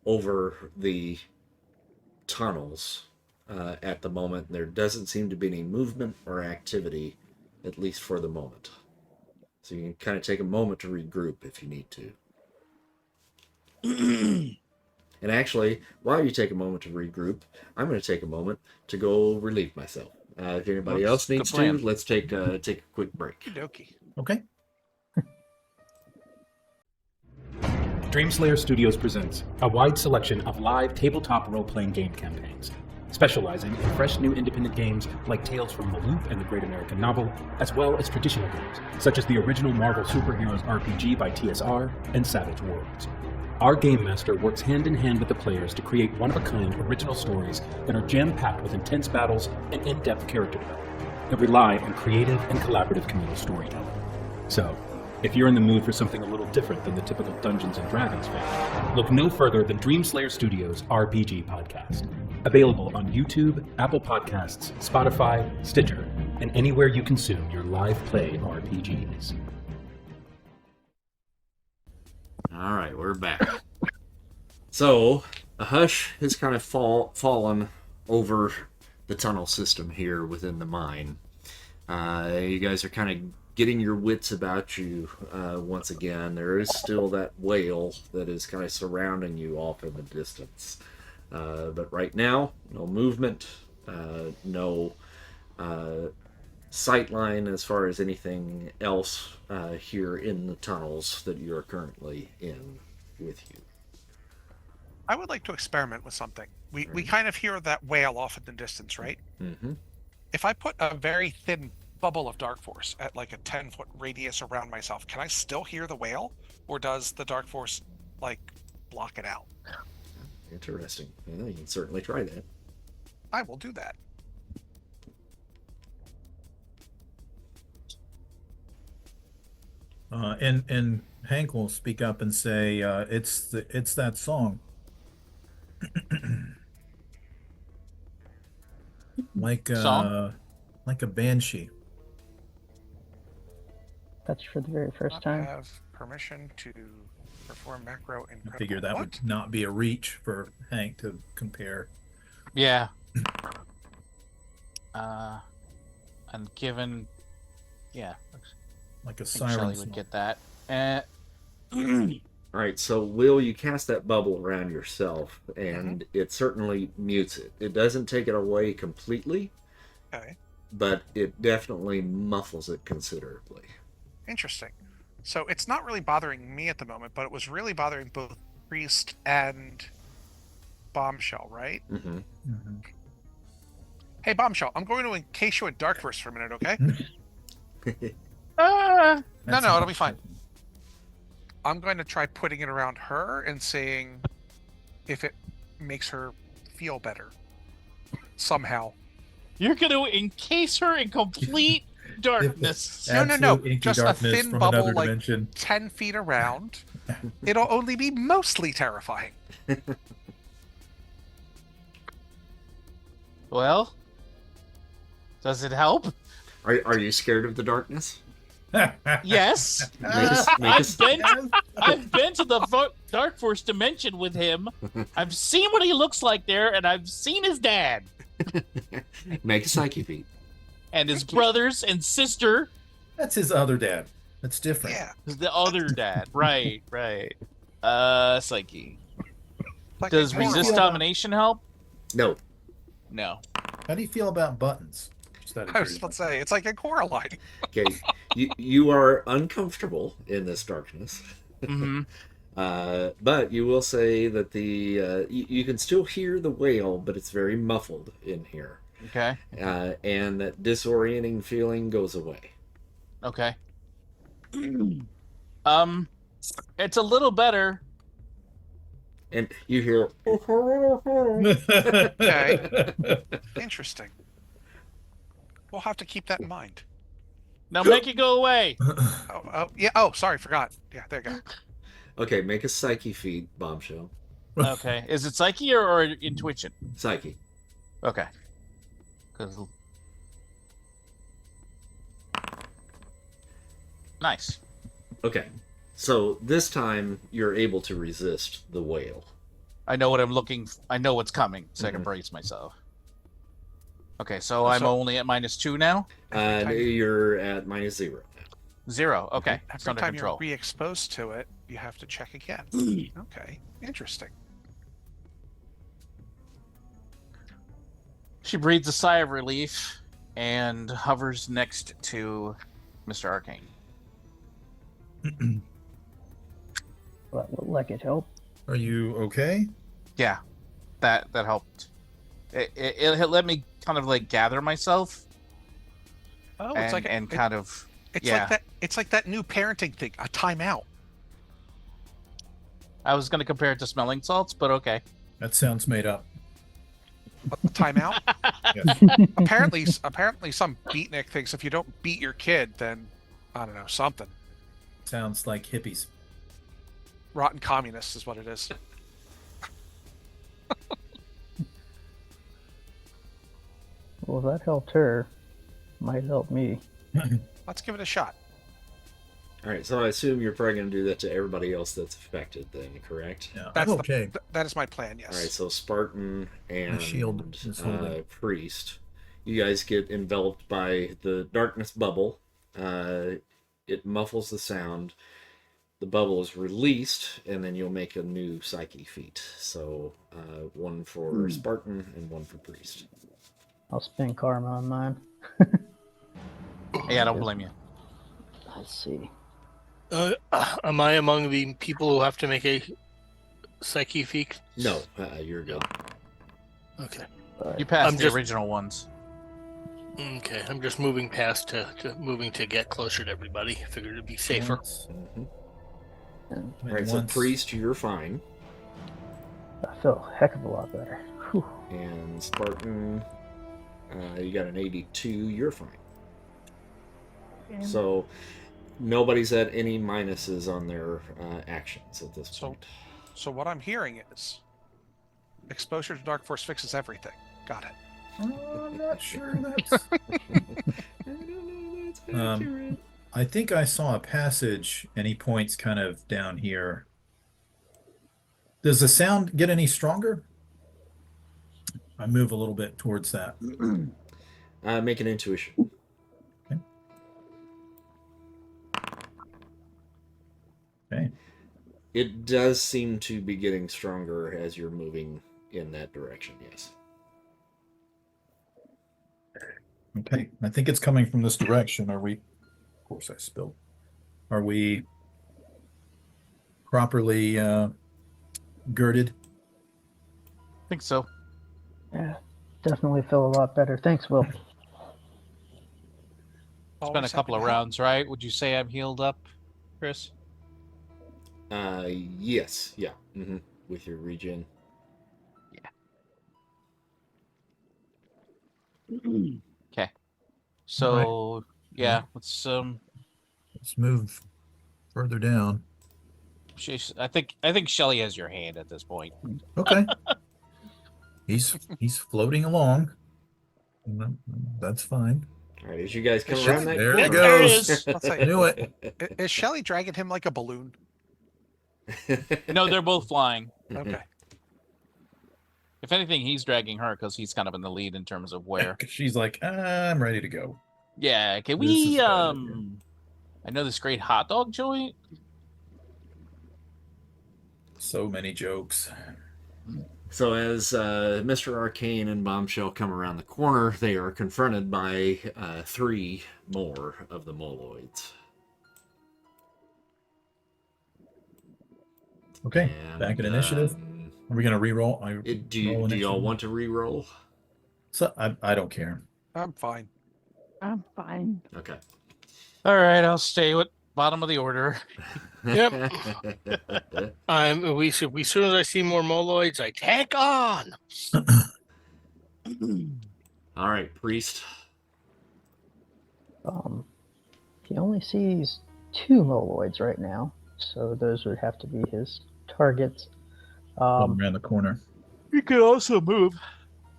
over the tunnels at the moment. There doesn't seem to be any movement or activity, at least for the moment. So you can kind of take a moment to regroup if you need to. And actually, while you take a moment to regroup, I'm going to take a moment to go relieve myself. If anybody Looks else good needs to, plan. let's take a quick break. Okie Okay. Dreamslayer Studios presents a wide selection of live tabletop role-playing game campaigns, specializing in fresh new independent games like Tales from the Loop and the Great American Novel, as well as traditional games, such as the original Marvel Superheroes RPG by TSR and Savage Worlds. Our Game Master works hand in hand with the players to create one-of-a-kind original stories that are jam-packed with intense battles and in-depth character development that rely on creative and collaborative communal storytelling. So, if you're in the mood for something a little different than the typical Dungeons & Dragons fan, look no further than Dreamslayer Studios' RPG podcast. Available on YouTube, Apple Podcasts, Spotify, Stitcher, and anywhere you consume your live play RPGs. All right, we're back. So, a hush has kind of fallen over the tunnel system here within the mine. You guys are kind of getting your wits about you once again. There is still that whale that is kind of surrounding you off in the distance. But right now, no movement, no sightline as far as anything else here in the tunnels that you're currently in with you. I would like to experiment with something. We kind of hear that whale off in the distance, right? Mm-hmm. If I put a very thin bubble of dark force at like a 10-foot radius around myself, can I still hear the whale, or does the dark force like block it out? Interesting. Yeah, you can certainly try that. I will do that. And Hank will speak up and say, it's that song. like Song? like a banshee. That's for the very first Not time. have permission to perform macro I incredible. figure that What? would not be a reach for Hank to compare. Yeah. And given, yeah, Like a I think siren Shelley song. would get that. All right, so Will, you cast that bubble around yourself, and it certainly mutes it. It doesn't take it away completely, Okay, but it definitely muffles it considerably. interesting. So it's not really bothering me at the moment, but it was really bothering both Priest and Bombshell, right? Mm-hmm. Mhm. Hey, Bombshell, I'm going to encase you in dark verse for a minute, okay? Ah, No, That's it'll not be fine. something. I'm going to try putting it around her and seeing if it makes her feel better. Somehow. you're going to encase her in complete darkness. No, Absolute inky just a darkness thin from bubble, another like- dimension. 10 feet around. It'll only be mostly terrifying. Well, does it help? Are you scared of the darkness? Yes. Make us- I've been to the Dark Force dimension with him. I've seen what he looks like there, and I've seen his dad Make a psyche feat. and his brothers and sister. That's his other dad. That's different. Yeah. The other dad. Right. Psyche. Like Does a horror resist movie. domination help? No. No. How do you feel about buttons? Just out of I was about to say, it's like a Coraline. Okay. you are uncomfortable in this darkness. Mm-hmm. But you will say that you can still hear the whale, but it's very muffled in here. Okay. And that disorienting feeling goes away. Okay. It's a little better. And you hear... Okay. Interesting. We'll have to keep that in mind. Now make it go away. Oh, yeah. Oh, sorry, forgot. Yeah, there you go. Okay, make a psyche feat, Bombshell. Okay. Is it psyche or intuition? Psyche. Okay. 'Cause- Nice. Okay. So this time you're able to resist the whale. I know what I'm looking. I know what's coming, so I can Mhm. brace myself. Okay, so I'm only at -2 now. And time- you're at -0. 0. Okay, it's Every under time control. you're re-exposed to it, you have to check again. Okay, interesting. She breathes a sigh of relief and hovers next to Mr. Arcane. Like it helped. Are you okay? Yeah, that helped. It let me kind of like gather myself. Oh, and, it's like and kind of it's yeah. like that. It's like that new parenting thing. A timeout. I was going to compare it to smelling salts, but okay. That sounds made up. A timeout. Yes. Apparently, some beatnik thinks if you don't beat your kid, then I don't know, something. Sounds like hippies. Rotten communists is what it is. Well, if that helped her, might help me. Let's give it a shot. All right, so I assume you're probably going to do that to everybody else that's affected, then, correct? Yeah, That's I'm okay. That is my plan. Yes. All right, so Spartan and shield is holding. Priest, you guys get enveloped by the darkness bubble. It muffles the sound. The bubble is released, and then you'll make a new psyche feat. So one for Spartan and one for Priest. I'll spend karma on mine. Yeah, I don't blame you. Let's see. Am I among the people who have to make a psyche feat? No, you're good. Okay. You passed I'm the just- original ones. Okay, I'm just moving past to moving to get closer to everybody. Figured it'd be safer. Mm-hmm. And All right, so Priest, you're fine. I feel a heck of a lot better. Whew. And Spartan, you got an 82, you're fine. So nobody's at any minuses on their actions at this point. So what I'm hearing is exposure to dark force fixes everything. Got it. I'm not sure that's. I think I saw a passage, and he points kind of down here. Does the sound get any stronger? I move a little bit towards that. Make an intuition. Okay. It does seem to be getting stronger as you're moving in that direction, yes. Okay. I think it's coming from this direction. Are we? Of course, I spilled. Are we properly girded? I think so. Yeah, definitely feel a lot better. Thanks, Will. It's been a Always couple of happy to help. rounds, right? Would you say I'm healed up, Chris? Yes, yeah. With your regen. Okay. So yeah, let's Let's move further down. I think Shelly has your hand at this point. Okay. he's floating along. That's fine. All right, as you guys come Is around Shelly- that There corner. it There it goes. is. Let's say, I knew it. Is Shelly dragging him like a balloon? No, they're both flying. Okay. If anything, he's dragging her because he's kind of in the lead in terms of where. She's like, I'm ready to go. Yeah. Can This is we? bad idea. I know this great hot dog joint. So many jokes. So as Mr. Arcane and Bombshell come around the corner, they are confronted by 3 more of the Moloids. Okay, And, back at initiative. Are we gonna re-roll? Do y'all want to re-roll? So I don't care. I'm fine. I'm fine. Okay. All right, I'll stay with bottom of the order. Yep. As soon as I see more Moloids, I tank on. All right, Priest. He only sees 2 Moloids right now, so those would have to be his targets. Around the corner. You could also move.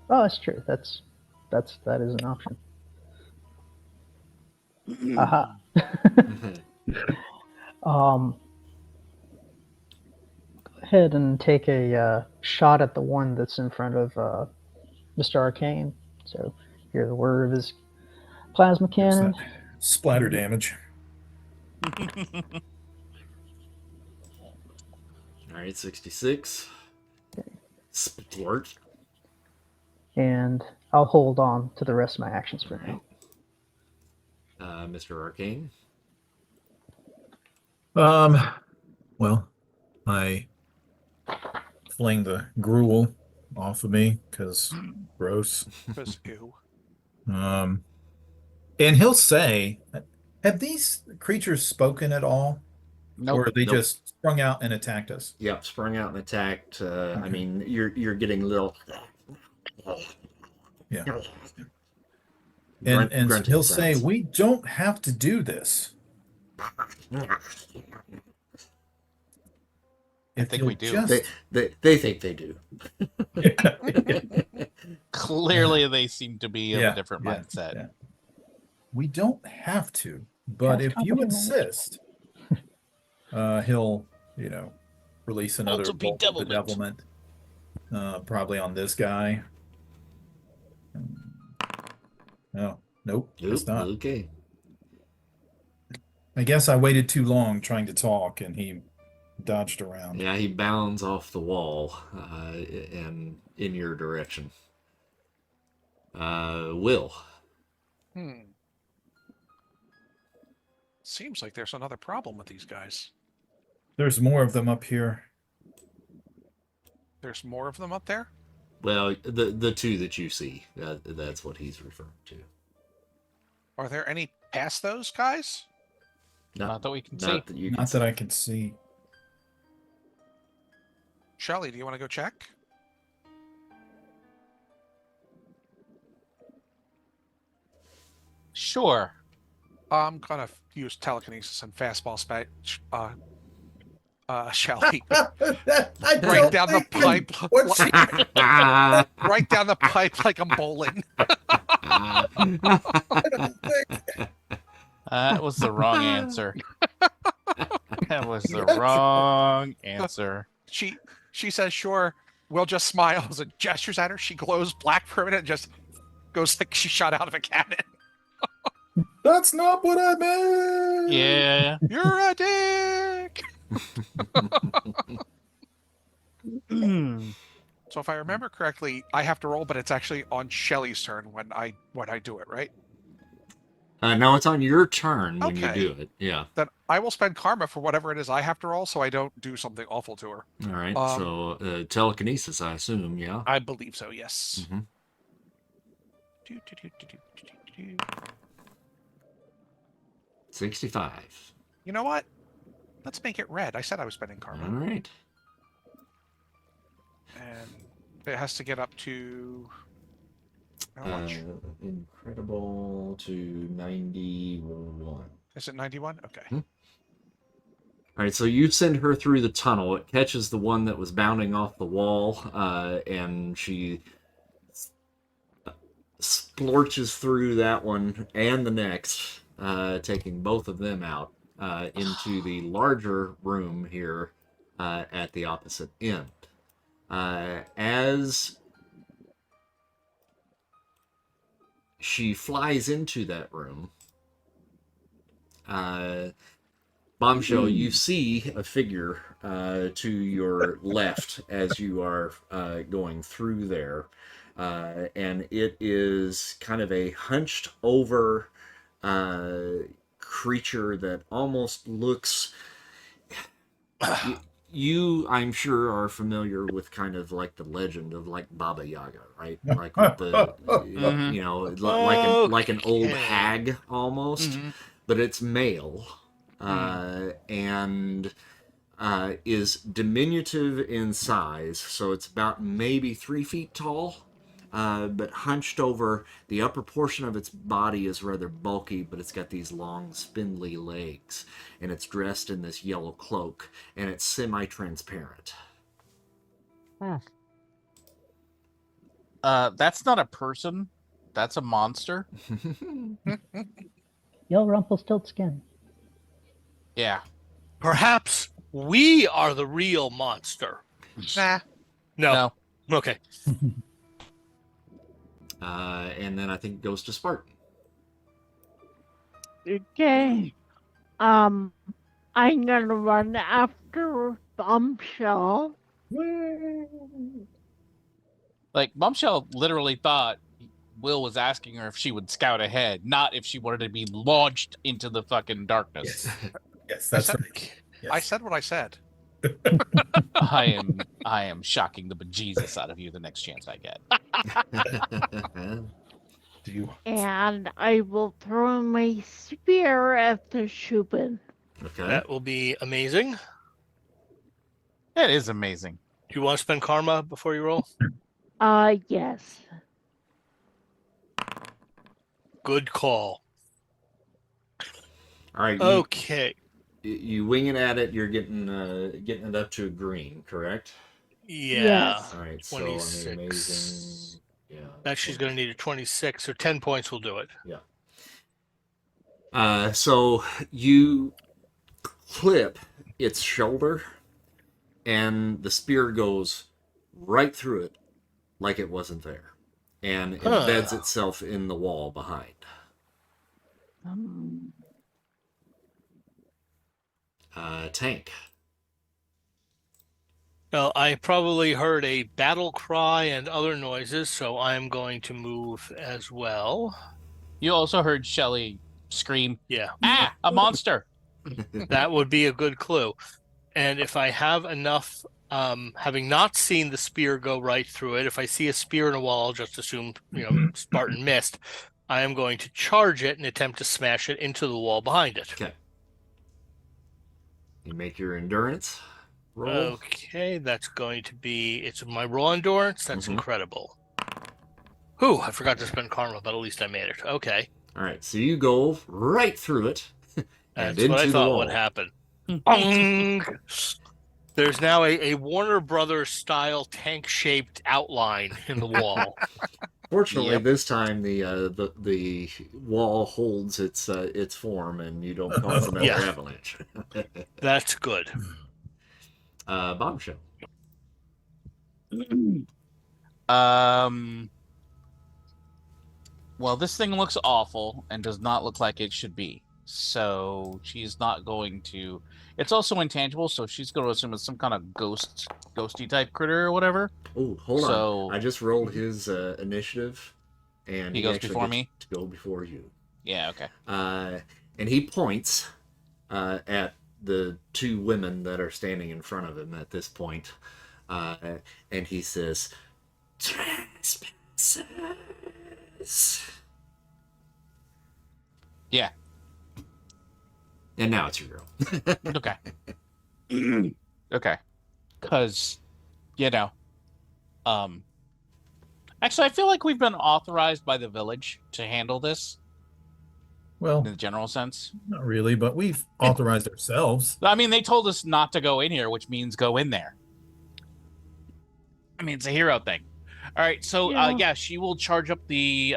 Oh, that's true. That is an option. Aha. Go ahead and take a shot at the one that's in front of Mr. Arcane. So hear the whir of his plasma cannon. Splatter damage. All right, 66. Splurt. And I'll hold on to the rest of my actions for now. Mr. Arcane. Well, I fling the gruel off of me because gross. Because ew. And he'll say, have these creatures spoken at all? Nope. Or are they Nope. just sprung out and attacked us? Yep, sprung out and attacked. I Okay. mean, you're getting little. Yeah. Grunt- And grunting he'll say, sounds. we don't have to do this. I think we do. They think they do. Clearly, they seem to be of Yeah, a different yeah, mindset. yeah. We don't have to, but Cast if you competent knowledge. insist, he'll, release another Bolt of bolt of bedevilment. bedevilment, probably on this guy. No, nope, it's Nope, not. okay. I guess I waited too long trying to talk, and he dodged around. Yeah, he bounds off the wall and in your direction. Will. Seems like there's another problem with these guys. There's more of them up here. There's more of them up there? Well, the two that you see, that's what he's referring to. Are there any past those guys? Not that we can see. Not that you can Not that I can see. Shelly, do you want to go check? Sure. I'm gonna use telekinesis and fastball Shelly. Right down the pipe. What's she? Right down the pipe like I'm bowling. That was the wrong answer. That was the wrong answer. She says, sure, we'll just smile and gestures at her. She glows black for a minute and just goes like she shot out of a cannon. That's not what I meant. Yeah. You're a dick. So if I remember correctly, I have to roll, but it's actually on Shelly's turn when I do it, right? No, it's on your turn when Okay. you do it. Yeah. Then I will spend karma for whatever it is I have to roll, so I don't do something awful to her. All right. So telekinesis, I assume. Yeah. I believe so. Yes. Mhm. 65. You know what? Let's make it red. I said I was spending All karma, right. and it has to get up to how much? Incredible to 91. Is it 91? Okay. All right, so you send her through the tunnel. It catches the one that was bounding off the wall, and she splorches through that one and the next, taking both of them out into the larger room here at the opposite end. As she flies into that room, Bombshell, you see a figure to your left as you are going through there. And it is kind of a hunched over creature that almost looks... You, I'm sure, are familiar with kind of like the legend of like Baba Yaga, right? Like with the, you know, like an old hag almost, but it's male, and is diminutive in size, so it's about maybe 3 feet tall. But hunched over, the upper portion of its body is rather bulky, but it's got these long, spindly legs, and it's dressed in this yellow cloak, and it's semi-transparent. That's not a person. That's a monster. Yell Rumpelstiltskin. Yeah. Perhaps we are the real monster. Nah. No. Okay. And then I think it goes to Spartan. Okay. I'm gonna run after Bombshell. Like, Bombshell literally thought Will was asking her if she would scout ahead, not if she wanted to be launched into the fucking darkness. Yes, I that's said, right. I Yes. said what I said. I am shocking the bejesus out of you the next chance I get. Do you? And I will throw my spear at the Shubin. Okay. That will be amazing. It is amazing. Do you want to spend karma before you roll? Yes. Good call. All right. Okay. You winging at it. You're getting it up to a green, correct? Yeah. Yes. All right. 26. So amazing. Yeah. That she's going to need a 26, so 10 points will do it. Yeah. So you clip its shoulder, and the spear goes right through it, like it wasn't there, and embeds itself in the wall behind. Tank. Well, I probably heard a battle cry and other noises, so I'm going to move as well. You also heard Shelly scream, Yeah, "Ah, a monster!" that would be a good clue. And if I have enough, having not seen the spear go right through it, if I see a spear in a wall, I'll just assume, Spartan missed. I am going to charge it and attempt to smash it into the wall behind it. Okay. You make your endurance roll. Okay, that's going to be, it's my raw endurance. That's Mhm. incredible. Whew, I forgot to spend karma, but at least I made it. Okay. All right, so you go right through it and That's what I into the thought wall. would happen. Bong! There's now a Warner Brothers style tank shaped outline in the wall. Fortunately, Yep. this time the wall holds its form, and you don't cause another Yeah. avalanche. That's good. Bombshell. Well, this thing looks awful and does not look like it should be. So she's not going to. It's also intangible, so she's going to assume it's some kind of ghosty type critter or whatever. Oh, hold So- on. I just rolled his initiative, and He goes actually before gets me? to go before you. Yeah, okay. And he points at the two women that are standing in front of him at this point, and he says, "Trespassers." Yeah. And now it's your girl. Okay. Okay. Because, actually, I feel like we've been authorized by the village to handle this Well, in the general sense. not really, but we've authorized ourselves. I mean, they told us not to go in here, which means go in there. I mean, it's a hero thing. All right, so Yeah. she will charge up the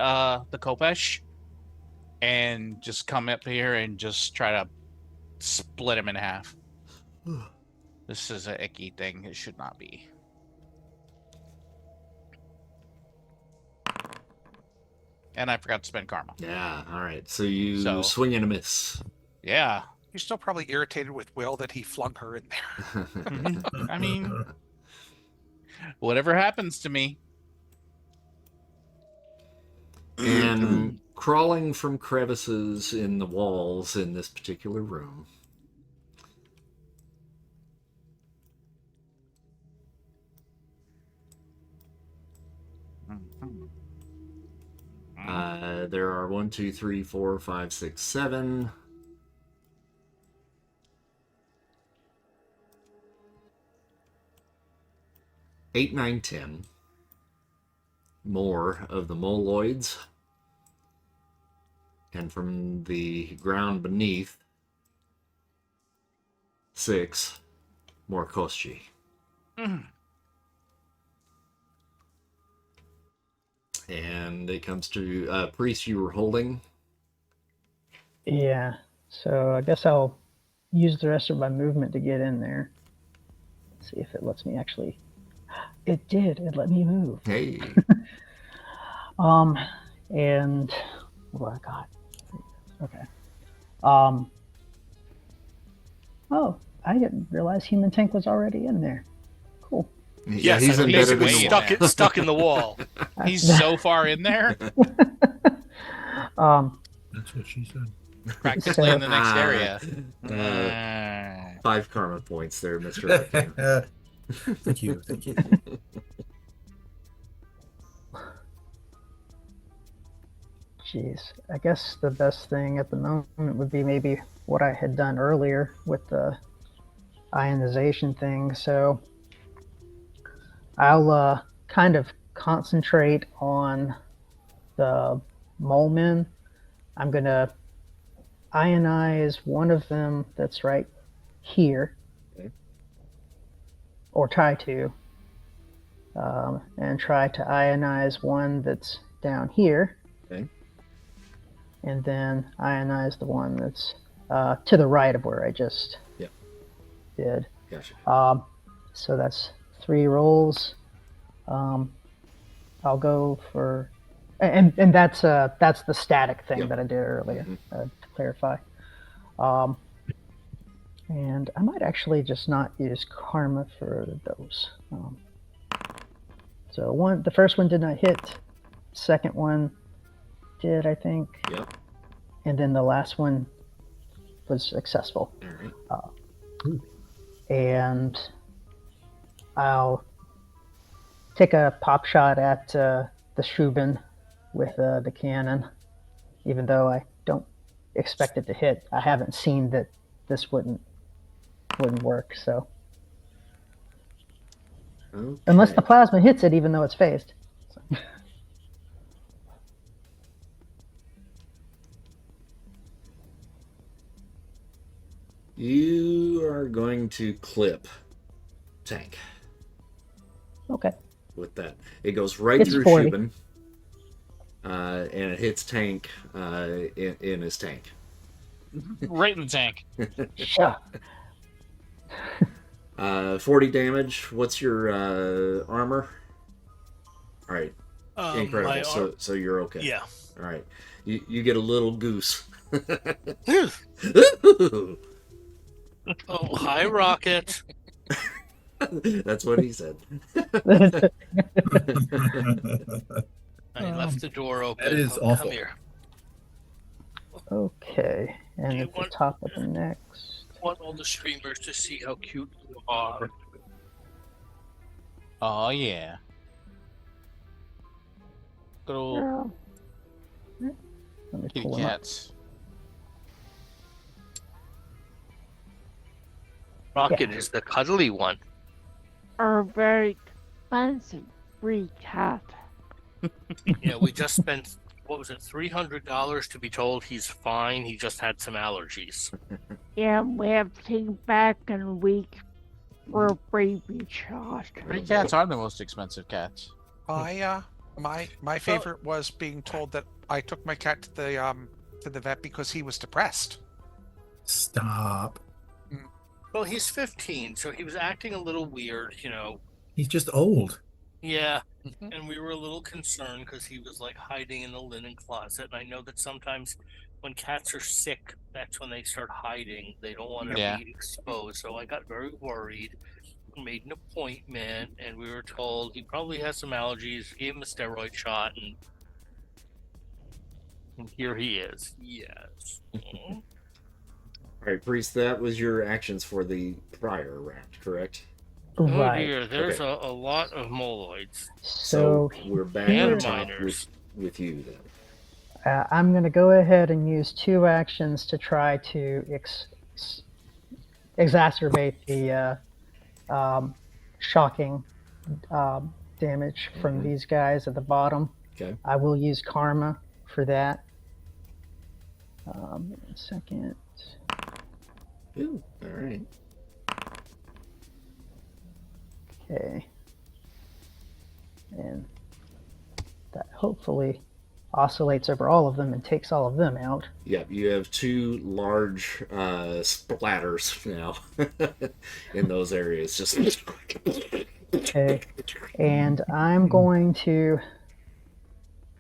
Kopesh and just come up here and just try to split him in half. This is an icky thing. It should not be. And I forgot to spend karma. Yeah, all right. So you So- swing and a miss. Yeah. You're still probably irritated with Will that he flung her in there. I mean, whatever happens to me. And crawling from crevices in the walls in this particular room there are 1, 2, 3, 4, 5, 6, 7. Eight, 9, 10 more of the Moloids, and from the ground beneath, 6 more Koschi. And it comes to priest you were holding. Yeah. So I guess I'll use the rest of my movement to get in there. See if it lets me actually. It did. It let me move. Hey. And what do I got? Okay. Oh, I didn't realize Human Tank was already in there. Cool. Yeah, Yes, he's I mean, embedded in way the in wall. there. stuck in the wall. He's so far in there, That's what she said. practically in the next area. 5 karma points there, Mr. Arcane. Thank you. Thank you. Jeez, I guess the best thing at the moment would be maybe what I had done earlier with the ionization thing. So I'll kind of concentrate on the mole men. I'm gonna ionize one of them that's right here, Okay. or try to, and try to ionize one that's down here. Okay. And then ionize the one that's to the right of where I just did. Gotcha. So that's 3 rolls. I'll go for, and that's the static thing Yep. that I did earlier, to clarify. And I might actually just not use karma for those. So the first one did not hit. Second one did, I think. Yep. And then the last one was successful. All right. And I'll take a pop shot at the Shubin with the cannon, even though I don't expect it to hit. I haven't seen that this wouldn't work. So unless the plasma hits it, even though it's phased. You are going to clip tank Okay. with that. It goes right It's through 40. Shubin, and it hits tank in his tank. Right in the tank. Sure. 40 damage. What's your armor? All right. Incredible. So you're okay. Yeah. All right. You get a little goose. Oh, hi, Rocket. That's what he said. I left the door open. That is Come awful. here. Okay. And You at the want- top of the next. I want all the streamers to see how cute you are. Oh yeah. Good old Let me kitty pull them up. cats. Rocket is the cuddly one. A very expensive free cat. Yeah, we just spent, what was it, $300 to be told he's fine. He just had some allergies. Yeah, we have to take back in a week for a baby shot. Kitty cats are the most expensive cats. My favorite was being told that I took my cat to the vet because he was depressed. Stop. Well, he's 15, so he was acting a little weird, you know. He's just old. Yeah, and we were a little concerned because he was like hiding in the linen closet. And I know that sometimes when cats are sick, that's when they start hiding. They don't want to be exposed. So I got very worried. Made an appointment, and we were told he probably has some allergies. Gave him a steroid shot, and here he is. Yes. All right, Priest, that was your actions for the prior round, correct? Oh Right. dear, there's Okay. a lot of Moloids. So we're back And on top miners. with you then. I'm going to go ahead and use 2 actions to try to exacerbate the shocking damage from these guys at the bottom. Okay. I will use karma for that. 1 second. Ooh, all right. Okay. And that hopefully oscillates over all of them and takes all of them out. Yep, you have 2 large splatters now in those areas. Just Okay. And I'm going to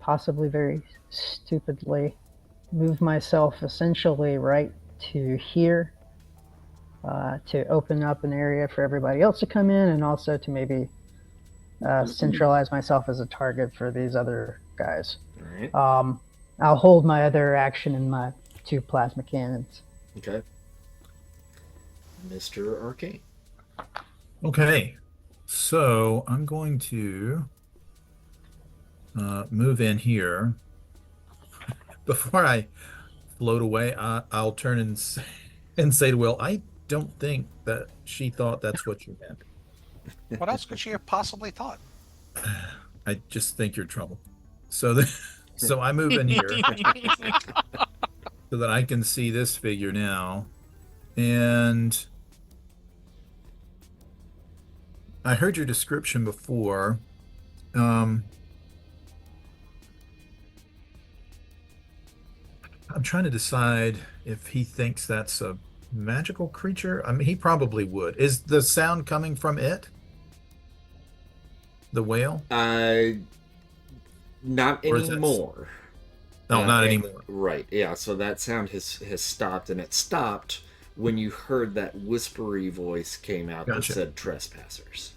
possibly very stupidly move myself essentially right to here to open up an area for everybody else to come in, and also to maybe centralize myself as a target for these other guys. All right. I'll hold my other action in my 2 plasma cannons. Okay. Mr. Arcane. Okay, so I'm going to move in here. Before I float away, I'll turn and say to Will, I don't think that she thought that's what you meant. What else could she have possibly thought? I just think you're trouble. So so I move in here so that I can see this figure now. And I heard your description before. I'm trying to decide if he thinks that's a magical creature. I mean, he probably would. Is the sound coming from it? The whale? Not Or is it- anymore. No, not anymore. Right. Yeah. So that sound has stopped, and it stopped when you heard that whispery voice came out Gotcha. that said trespassers.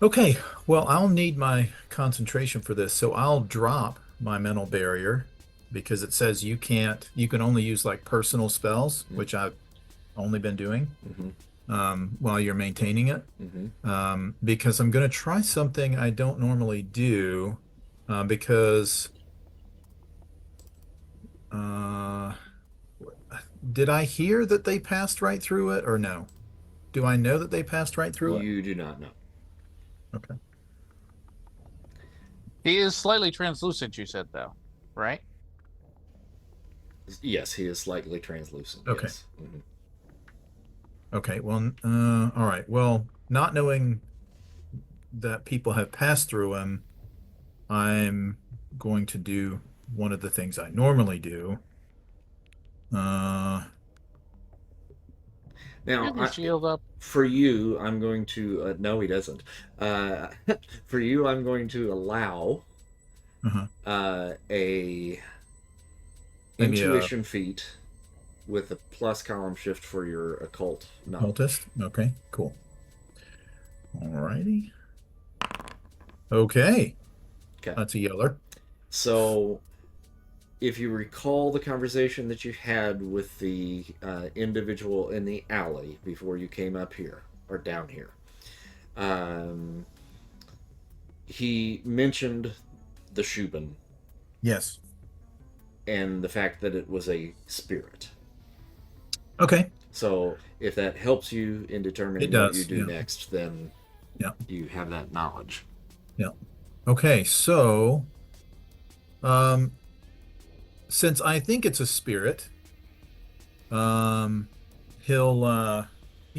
Okay, well, I'll need my concentration for this, so I'll drop my mental barrier because it says you can only use like personal spells, which I've only been doing while you're maintaining it. Because I'm going to try something I don't normally do because did I hear that they passed right through it or no? Do I know that they passed right through it? You do not know. Okay. He is slightly translucent, you said, though, right? Yes, he is slightly translucent. Okay. Yes. Okay, well, all right. Well, not knowing that people have passed through him, I'm going to do one of the things I normally do. Now, Get the shield up. for you, I'm going to. No, he doesn't. For you, I'm going to allow a Maybe intuition feat with a plus column shift for your occult knowledge. Cultist? Okay, cool. Alrighty. Okay. Okay. That's a yeller. So, if you recall the conversation that you had with the individual in the alley before you came up here, or down here, he mentioned the Shuban Yes. and the fact that it was a spirit. Okay. So, if that helps you in determining It does, what you do yeah. next, then Yeah. you have that knowledge. Yeah. Okay, so since I think it's a spirit, he's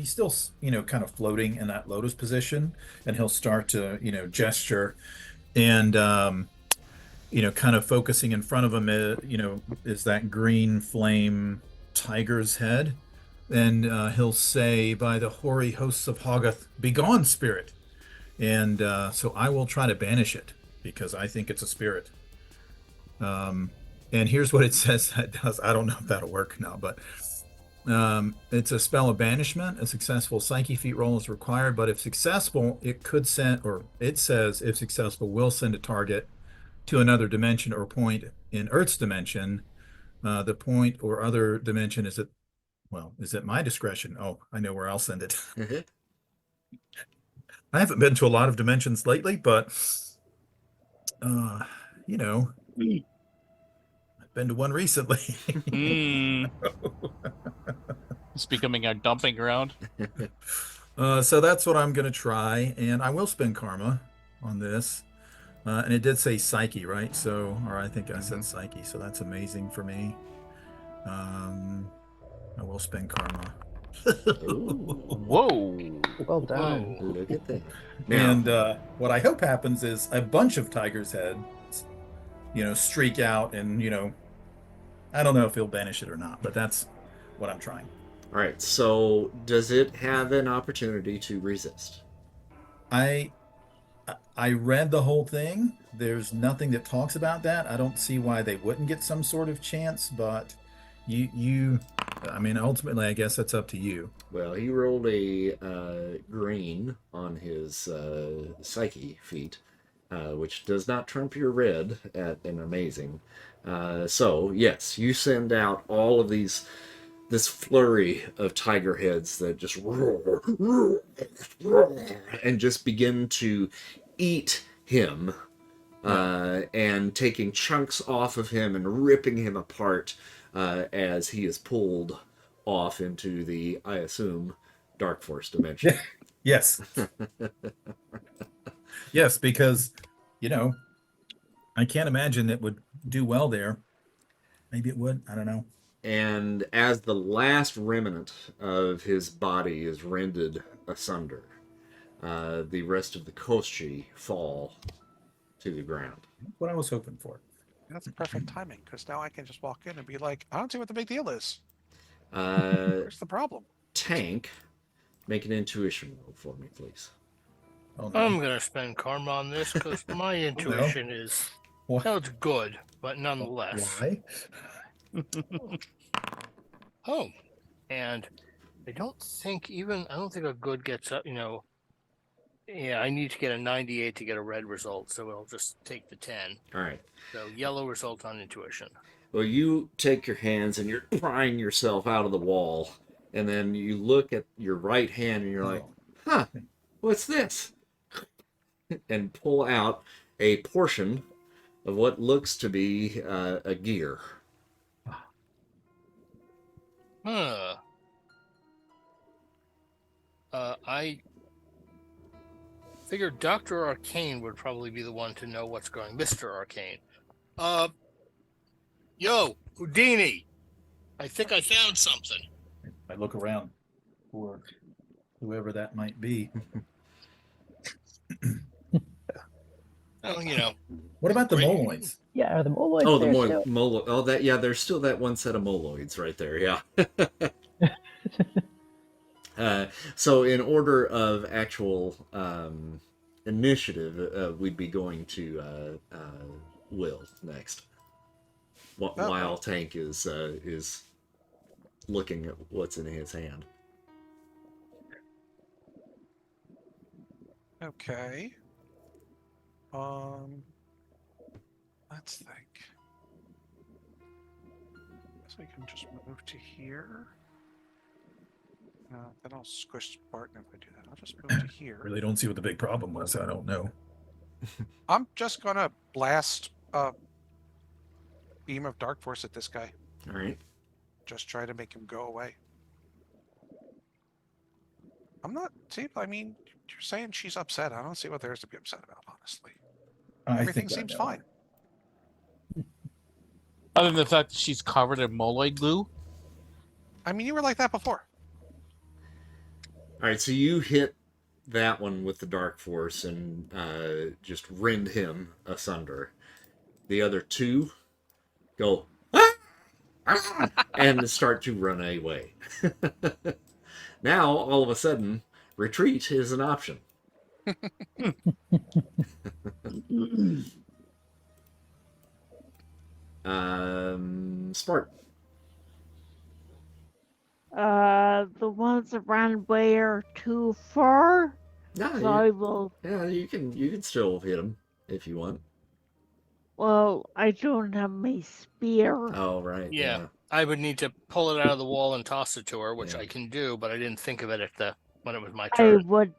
still, kind of floating in that lotus position, and he'll start to, gesture and, kind of focusing in front of him, is that green flame tiger's head. And he'll say, by the hoary hosts of Hoggoth, begone, spirit. And so I will try to banish it because I think it's a spirit. And here's what it says that does. I don't know if that'll work now, but it's a spell of banishment. A successful psyche feat roll is required, but if successful, it says if successful, will send a target to another dimension or point in Earth's dimension. The point or other dimension is at my discretion. Oh, I know where I'll send it. I haven't been to a lot of dimensions lately, but I've been to one recently. It's becoming our dumping ground. So that's what I'm going to try, and I will spend karma on this. And it did say psyche, right? Or I think I said psyche, so that's amazing for me. I will spend karma. Whoa. Well done. Look at that. Now, And what I hope happens is a bunch of tiger's heads, streak out, and I don't know if he'll banish it or not, but that's what I'm trying. all right. So, does it have an opportunity to resist? I read the whole thing. There's nothing that talks about that. I don't see why they wouldn't get some sort of chance, but you I mean, ultimately, I guess that's up to you. Well, he rolled a green on his psyche feat, which does not trump your red at an amazing. So, yes, you send out all of this flurry of tiger heads that just roar, roar, roar, and just begin to eat him, and taking chunks off of him and ripping him apart as he is pulled off into the, I assume, Dark Force dimension. Yes. Yes, because, I can't imagine it would do well there. Maybe it would. I don't know. And as the last remnant of his body is rended asunder, the rest of the Koschi fall to the ground. That's what I was hoping for. That's perfect timing, because now I can just walk in and be like, I don't see what the big deal is. Uh, Where's the problem? Tank, make an intuition roll for me, please. Oh, no. I'm gonna spend karma on this because my intuition is What? no, it's good, but nonetheless. Why? Oh, and I don't think a good gets up. Yeah, I need to get a 98 to get a red result, so I'll just take the 10. All right. So yellow result on intuition. Well, you take your hands and you're prying yourself out of the wall, and then you look at your right hand and you're like, huh, what's this? And pull out a portion of what looks to be a gear. Huh. I figured Dr. Arcane would probably be the one to know what's going. Mr. Arcane. Yo, Houdini. I think I found something. I look around for whoever that might be. Well, What about the Great. Moloids? Yeah, are the Moloids Oh, the there still? Moloid. Oh, that, yeah, there's still that one set of Moloids right there, yeah. So in order of actual initiative, we'd be going to Will next. While Tank is looking at what's in his hand. Okay. Let's think. Guess we can just move to here. Then I'll squish Spartan if I do that. I'll just move to here. Really don't see what the big problem was. I don't know. I'm just gonna blast a beam of dark force at this guy. All right. Just try to make him go away. I'm not. See, I mean, you're saying she's upset. I don't see what there is to be upset about, honestly. Everything seems fine. Other than the fact that she's covered in Moloid glue. I mean, you were like that before. All right, so you hit that one with the Dark Force and just rend him asunder. The other two go and start to run away. Now, all of a sudden, retreat is an option. Spartan. The ones around way are too far. No, So I will. yeah, you can still hit him if you want. Well, I don't have my spear. Oh, right. Yeah. I would need to pull it out of the wall and toss it to her, which Yeah. I can do, but I didn't think of it when it was my I turn. would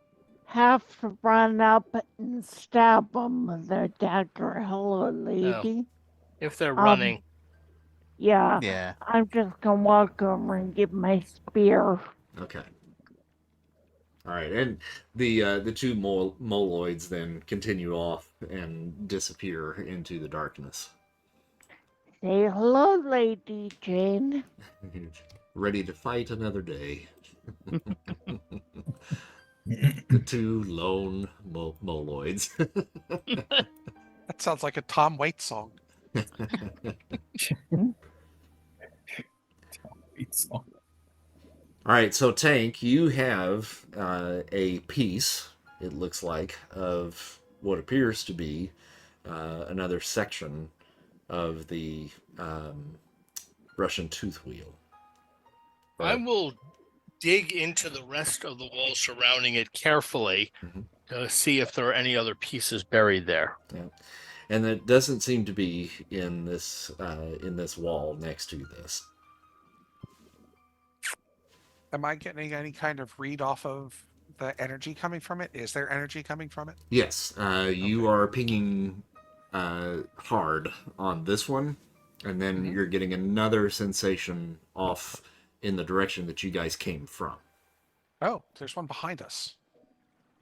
have to run up and stab them with their dagger. Hello, lady. If they're running. Yeah. Yeah. I'm just gonna walk over and get my spear. Okay. All right, and the two Moloids then continue off and disappear into the darkness. Say hello, Lady Jane. Ready to fight another day. The two lone Moloids. That sounds like a Tom Waits song. All right, so Tank, you have a piece, it looks like, of what appears to be another section of the Russian tooth wheel. I will dig into the rest of the wall surrounding it carefully to see if there are any other pieces buried there. Yeah. And it doesn't seem to be in this wall next to this. Am I getting any kind of read off of the energy coming from it? Is there energy coming from it? Yes, you are pinging hard on this one, and then you're getting another sensation off in the direction that you guys came from. Oh, there's one behind us.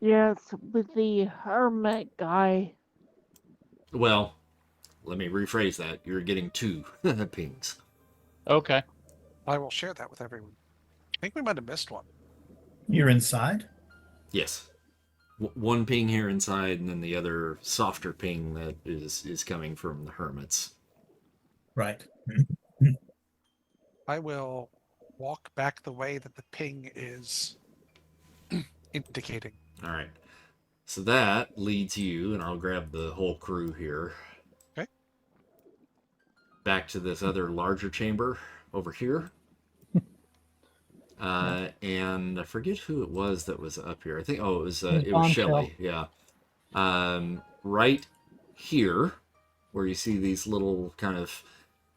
Yes, with the hermit guy. Well, let me rephrase that. You're getting 2 pings. Okay. I will share that with everyone. I think we might have missed one. You're inside? Yes. One ping here inside, and then the other softer ping that is coming from the hermits. Right. I will walk back the way that the ping is indicating. All right. So that leads you, and I'll grab the whole crew here. Okay. Back to this other larger chamber over here. And I forget who it was that was up here. I think, it was Shelley. Yeah. Right here, where you see these little kind of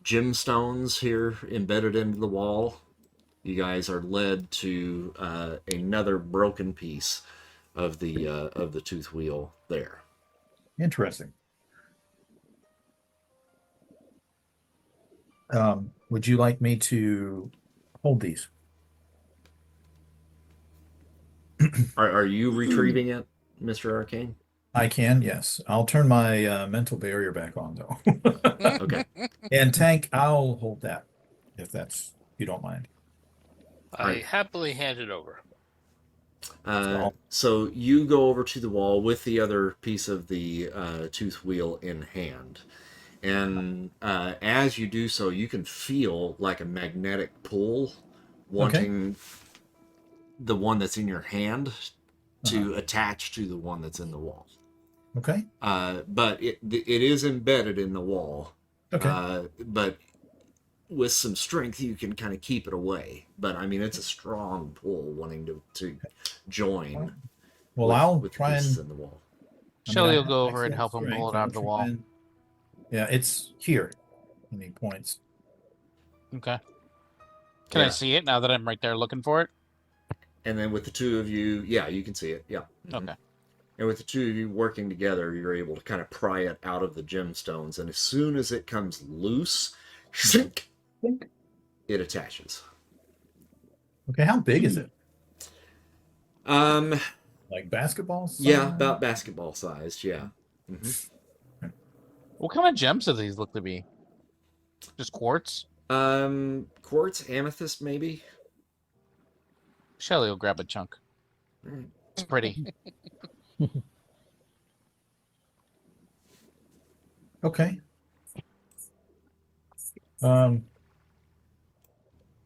gemstones here embedded into the wall, you guys are led to another broken piece of the tooth wheel there. Interesting. Would you like me to hold these? Are you retrieving it, Mr. Arcane? I can, yes. I'll turn my mental barrier back on, though. Okay. And Tank, I'll hold that, if you don't mind. I happily hand it over. So you go over to the wall with the other piece of the tooth wheel in hand. And as you do so, you can feel like a magnetic pull wanting the one that's in your hand to attach to the one that's in the wall. Okay. But it is embedded in the wall. Okay. But with some strength, you can kind of keep it away. But I mean, it's a strong pull wanting to join. Well, I'll with try pieces and. in the wall. Shelly will go over and help him pull it out of the wall. Yeah, it's here. And he points. Okay. Can I see it now that I'm right there looking for it? And then with the two of you, you can see it. Yeah. Okay. And with the two of you working together, you're able to kind of pry it out of the gemstones. And as soon as it comes loose, it attaches. Okay, how big is it? Like basketball size? Yeah, about basketball sized, yeah. Mm-hmm. What kind of gems do these look to be? Just quartz? Quartz, amethyst, maybe. Shelly will grab a chunk. It's pretty. Okay.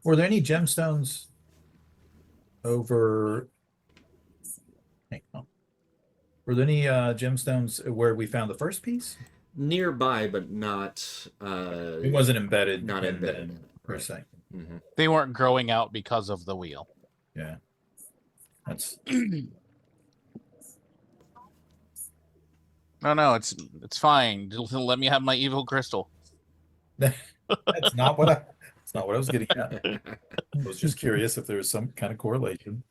Were there any gemstones over? Hang on. Were there any gemstones where we found the first piece? Nearby, but not. It wasn't embedded. Not embedded in it, per se. Mm-hmm. They weren't growing out because of the wheel. Yeah. That's. No, it's fine. Let me have my evil crystal. That's not what I was getting at. I was just curious if there was some kind of correlation.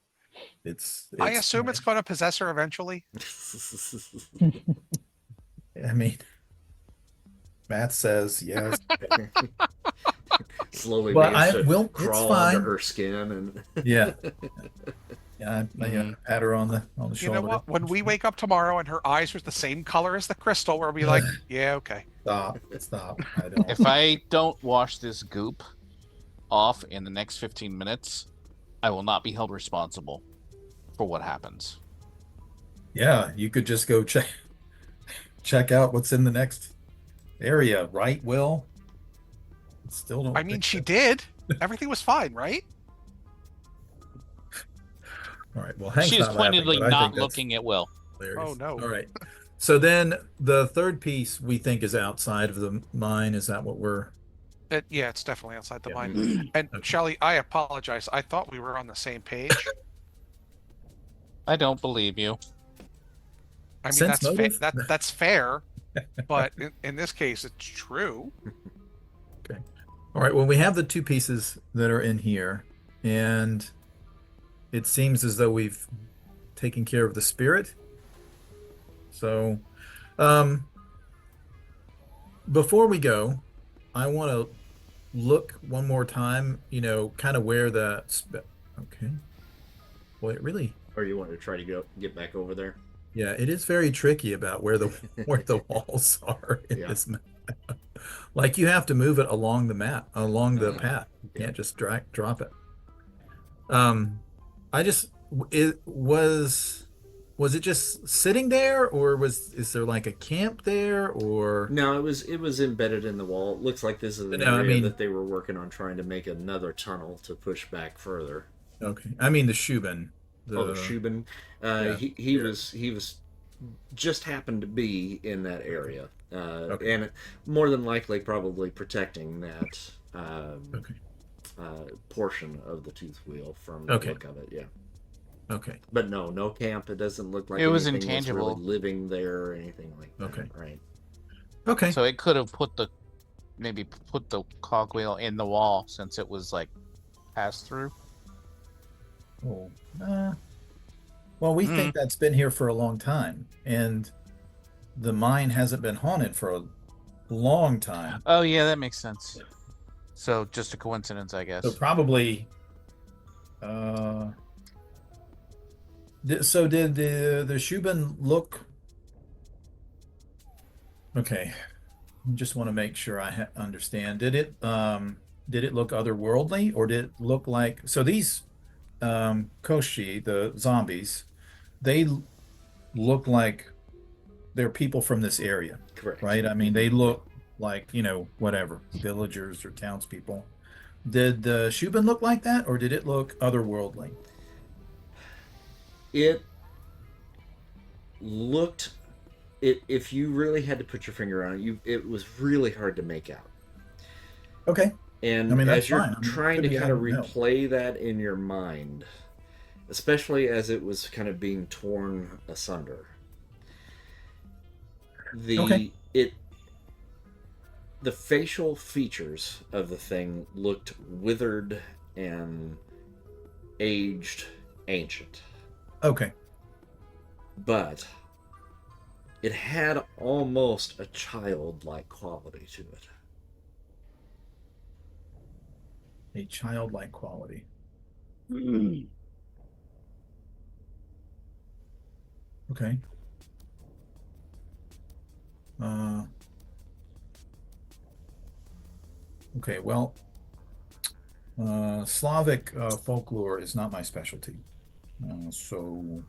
I assume it's going to possess her eventually. I mean, math says yes. Slowly, but will crawl under her skin and yeah. Yeah, I pat her on the shoulder. You know what? When we wake up tomorrow and her eyes are the same color as the crystal, we'll be like, yeah, okay. Stop. If I don't wash this goop off in the next 15 minutes, I will not be held responsible for what happens. Yeah, you could just go check out what's in the next area, right, Will? Still don't. I mean, she did. Everything was fine, right? All right. Well, Hank's she's not pointedly laughing, not looking at Will. Hilarious. Oh no. All right. So then the third piece we think is outside of the mine. Is that what we're Yeah, it's definitely outside the Yeah. mine. And Okay. Shelly, I apologize. I thought we were on the same page. I don't believe you. I mean, Sense that's motive? that's fair, but in this case, it's true. Okay. All right. Well, we have the two pieces that are in here, and it seems as though we've taken care of the spirit. So, before we go, I want to look one more time, kind of where the okay. Well, it really, Or you want to try to get back over there? yeah, it is very tricky about where the where the walls are in Yeah. this map. Like you have to move it along the map, along the path. You yeah. can't just drop it. Was it just sitting there, or is there like a camp there, or No, it was embedded in the wall. It looks like this is an No, I area mean- that they were working on trying to make another tunnel to push back further. okay? I mean the Shubin. The Shubin, yeah, he was just happened to be in that area, Okay. and more than likely probably protecting that Okay. portion of the tooth wheel from Okay. the look of it. Yeah, Okay. but no camp. It doesn't look like It was anything that's intangible. really living there or anything like that. Okay. Right. Okay. So it could have put the cogwheel in the wall since it was like passed through. Oh, well, we think that's been here for a long time, and the mine hasn't been haunted for a long time. Oh yeah, that makes sense. So just a coincidence, I guess. So probably. So did the Shubin look? Okay, I just want to make sure I understand. Did it look otherworldly, or did it look like these Koschi, the zombies, they look like they're people from this area, Correct. right? I mean, they look like, whatever, villagers or townspeople. Did the Shubin look like that, or did it look otherworldly? It looked. If you really had to put your finger on it, it was really hard to make out. Okay. And I mean, that's as you're fine. I mean, trying could to be, kind I of don't know. replay that in your mind, especially as it was kind of being torn asunder, Okay. the facial features of the thing looked withered and aged, ancient, Okay. but it had almost a childlike quality to it. A childlike quality. Okay. Okay, well, Slavic folklore is not my specialty. So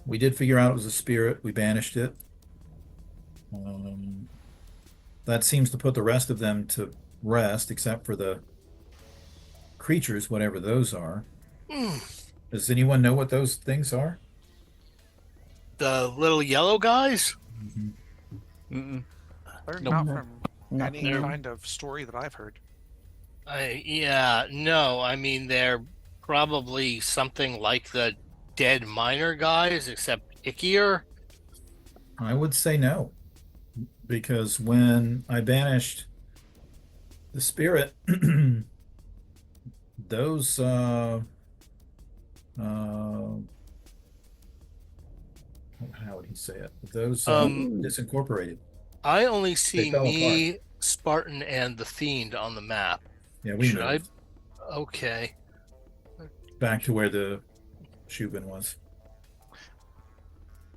we did figure out it was a spirit. We banished it. That seems to put the rest of them to rest, except for the creatures, whatever those are. Does anyone know what those things are? The little yellow guys? Mm-mm. They're Nope. not from Nothing. any kind of story that I've heard. No, I mean, they're probably something like the dead miner guys, except ickier. I would say no, because when I banished the spirit, those how would he say it? Those disincorporated. I only see fell me, Spartan, and the Fiend on the map. Yeah, we Should I? moved Okay. back to where the Shubin was.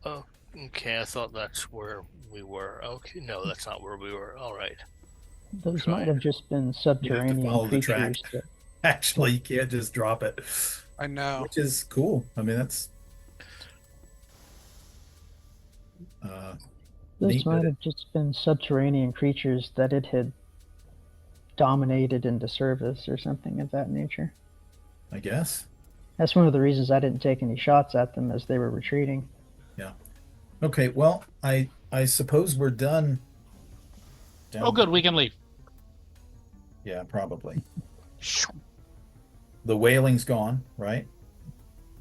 Oh, okay. I thought that's where we were. Okay, no, that's not where we were. All right. Those Right. might have just been You have to subterranean follow the track. creatures. Actually, you can't just drop it, I know. which is cool. I mean, that's Those neat, might but have just been subterranean creatures that it had dominated into service or something of that nature. I guess. That's one of the reasons I didn't take any shots at them as they were retreating. Okay, well, I suppose we're done. Oh, good. We can leave. Yeah, probably. The whaling's gone, right?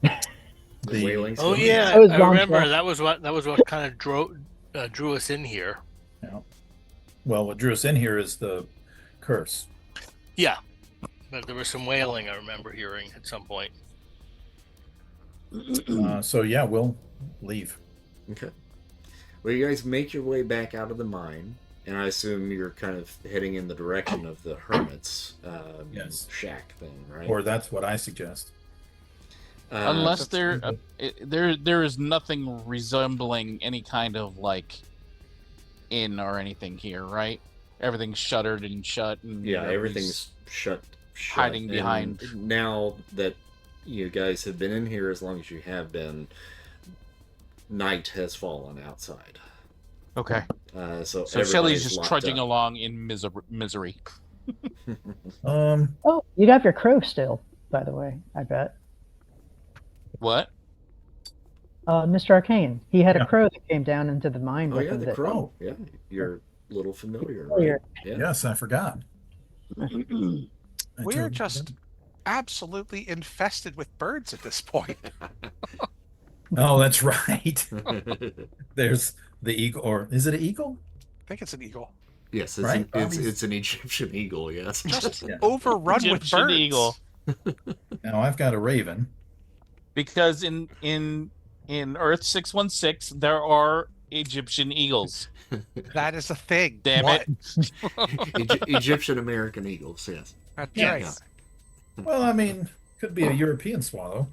The whaling's Oh gone. yeah, That was I long remember shot. that was what kind of drew us in here. Yeah. Well, what drew us in here is the curse. Yeah, but there was some wailing I remember hearing at some point. So yeah, we'll leave. Okay. Well, you guys make your way back out of the mine, and I assume you're kind of heading in the direction of the hermit's Yes. shack thing, right? Or that's what I suggest. Unless there is nothing resembling any kind of like inn or anything here, right? Everything's shuttered and shut, and yeah, everything's shut. hiding and behind. Now that you guys have been in here as long as you have been, night has fallen outside. Okay. So Shelly's just locked trudging up. along in misery. Oh, you got your crow still, by the way, I bet. What? Mr. Arcane. He had Yeah. a crow that came down into the mine Oh with yeah, him. the that- crow. Yeah, you're a little familiar. Oh, Right? you're- Yeah. Yes, I forgot. I We're totally just absolutely infested with birds at this point. Oh, that's right. There's the eagle, or is it an eagle? I think it's an eagle. Yes, it's, Right? it's an Egyptian eagle. Yes. Just Yeah. overrun with Egyptian birds. eagle. Now I've got a raven. Because in Earth 616 there are Egyptian eagles. That is a thing. Damn What? it. Egyptian American eagles. Yes. That's Yes. right. Well, I mean, could be a European swallow.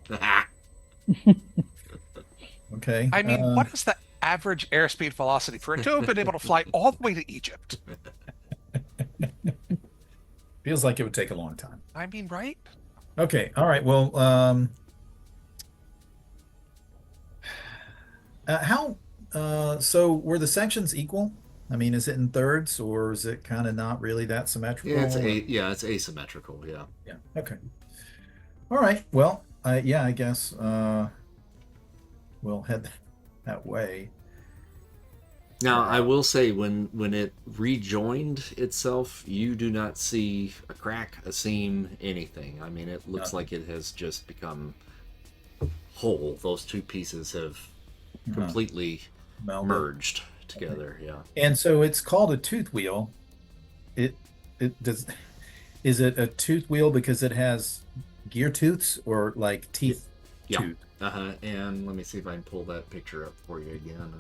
Okay. I mean, what is the average airspeed velocity for it to have been able to fly all the way to Egypt? Feels like it would take a long time. I mean, right? Okay. All right. Well, so were the sections equal? I mean, is it in thirds, or is it kind of not really that symmetrical? It's asymmetrical. Yeah. Yeah. Okay. All right. Well, I guess we'll head that way. Now, I will say, when it rejoined itself, you do not see a crack, a seam, anything. I mean, it looks like it has just become whole. Those two pieces have completely Melded. merged together. Yeah. And so it's called a tooth wheel. It does. Is it a tooth wheel because it has gear tooths or like teeth? Yeah. Tooth? And let me see if I can pull that picture up for you again.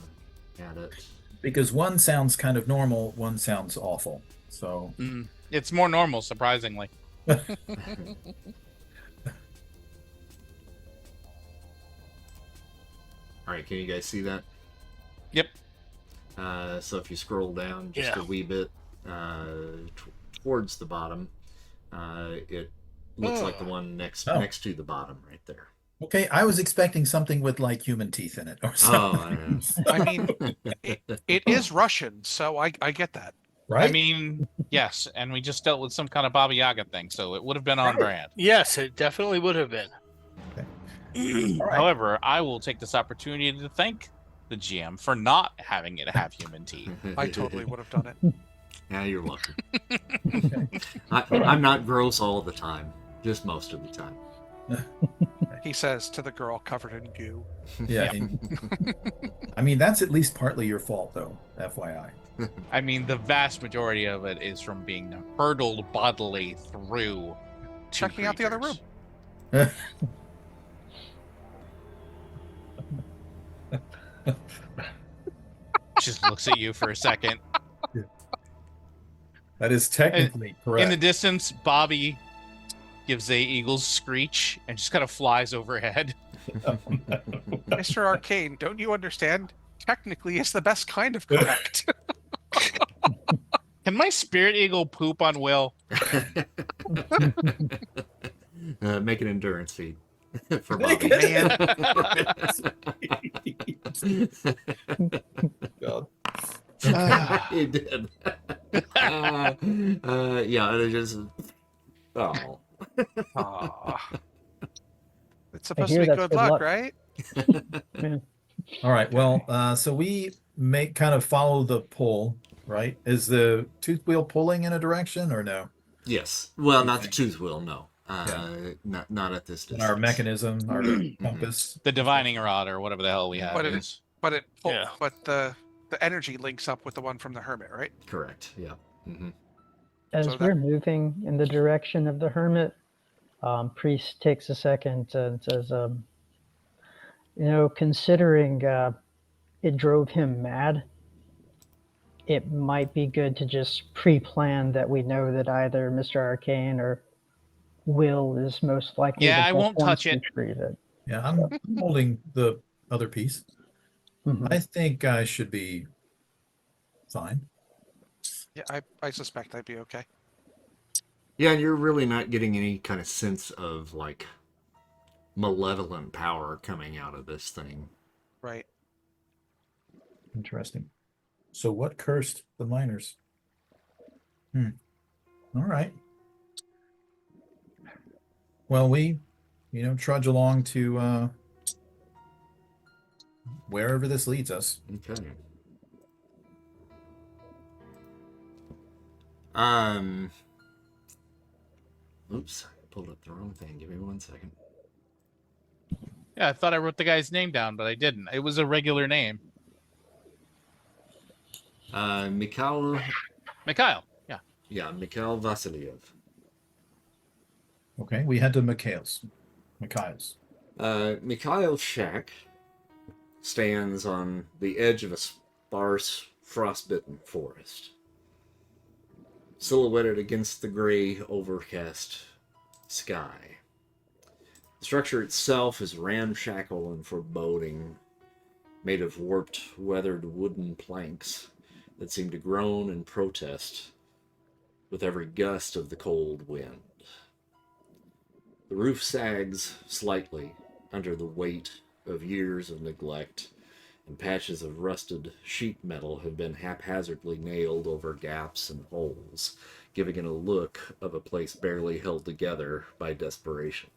Add it. Because one sounds kind of normal, one sounds awful. So It's more normal, surprisingly. All right, can you guys see that? Yep. So if you scroll down just Yeah. a wee bit towards the bottom, it looks like the one next to the bottom right there. okay, I was expecting something with like human teeth in it or something. Oh, I mean, it is Russian, so I get that. Right? I mean, yes, and we just dealt with some kind of Baba Yaga thing, so it would have been on brand. Yes, it definitely would have been. All right. However, I will take this opportunity to thank the GM for not having it have human teeth. I totally would have done it. Yeah, you're welcome. I'm not gross all the time, just most of the time. He says to the girl covered in goo. Yeah. I mean, that's at least partly your fault, though, FYI. I mean, the vast majority of it is from being hurtled bodily through. Check me out the other room. Just looks at you for a second. That is technically correct. In the distance, Bobby gives a eagle's screech and just kind of flies overhead. Mr. Arcane, don't you understand? Technically, it's the best kind of correct. Can my spirit eagle poop on Will? Make an endurance feed for Bobby. God. He did. Yeah, it just. Oh. Aw. It's supposed hear to be that's good good luck, luck. right? All right. Well, so we kind of follow the pull, right? Is the tooth wheel pulling in a direction or no? Yes. Well, You not the think? tooth will, no. Yeah. Not at this And distance. our mechanism, our compass. The divining rod or whatever the hell we have But is. Yeah. But the energy links up with the one from the hermit, right? Correct. Yeah. Mm-hmm. As So that- we're moving in the direction of the hermit, Priest takes a second and says, considering it drove him mad, it might be good to just pre-plan that we know that either Mr. Arcane or Will is most likely Yeah, the I best won't ones touch to it. retrieve it. Yeah, I'm holding the other piece. Mhm. I think I should be fine. Yeah, I suspect I'd be okay. Yeah, and you're really not getting any kind of sense of like malevolent power coming out of this thing. Right. Interesting. So what cursed the miners? All right. Well, we, trudge along to wherever this leads us. Okay. Oops, I pulled up the wrong thing. Give me 1 second. Yeah, I thought I wrote the guy's name down, but I didn't. It was a regular name. Mikhail. Mikhail. Yeah. Yeah, Mikhail Vasiliev. Okay, we head to Mikhail's. Mikhail's shack stands on the edge of a sparse, frostbitten forest, silhouetted against the gray, overcast sky. The structure itself is ramshackle and foreboding, made of warped, weathered wooden planks that seem to groan and protest with every gust of the cold wind. The roof sags slightly under the weight of years of neglect, and patches of rusted sheet metal have been haphazardly nailed over gaps and holes, giving it a look of a place barely held together by desperation.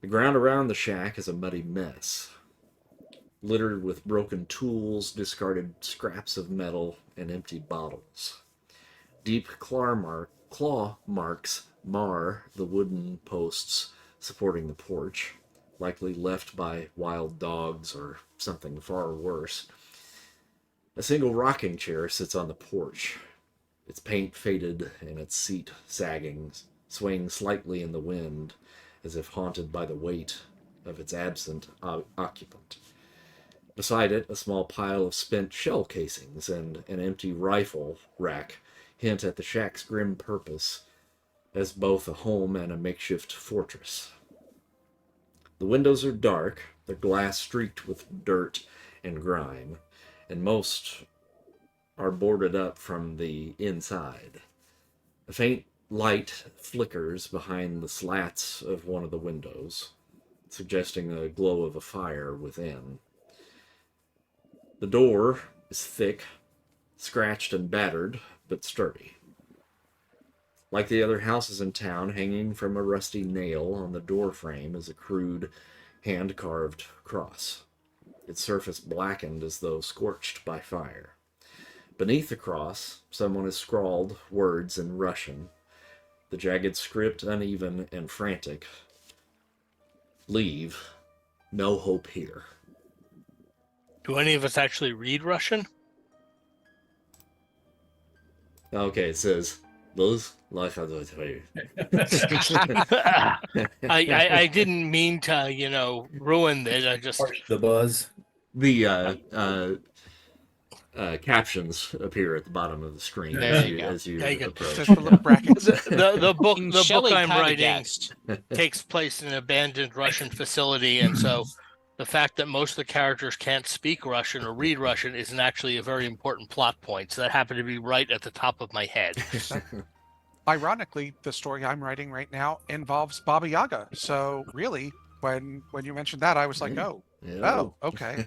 The ground around the shack is a muddy mess, littered with broken tools, discarded scraps of metal, and empty bottles. Deep claw marks mar the wooden posts supporting the porch, likely left by wild dogs or something far worse. A single rocking chair sits on the porch, its paint faded and its seat sagging, swaying slightly in the wind, as if haunted by the weight of its absent occupant. Beside it, a small pile of spent shell casings and an empty rifle rack hint at the shack's grim purpose as both a home and a makeshift fortress. The windows are dark, their glass streaked with dirt and grime, and most are boarded up from the inside. A faint light flickers behind the slats of one of the windows, suggesting the glow of a fire within. The door is thick, scratched and battered, but sturdy. Like the other houses in town, hanging from a rusty nail on the door frame is a crude, hand-carved cross, its surface blackened as though scorched by fire. Beneath the cross, someone has scrawled words in Russian, the jagged script uneven and frantic. Leave. No hope here. Do any of us actually read Russian? Okay, it says, Those like I I didn't mean to, ruin it. I just The buzz. The captions appear at the bottom of the screen There as you you, go. as you There you go. approach. Just the little brackets. the book I'm kinda writing guessed. takes place in an abandoned Russian facility, and so the fact that most of the characters can't speak Russian or read Russian isn't actually a very important plot point. So that happened to be right at the top of my head. Ironically, the story I'm writing right now involves Baba Yaga. So really, when you mentioned that, I was like, oh, okay.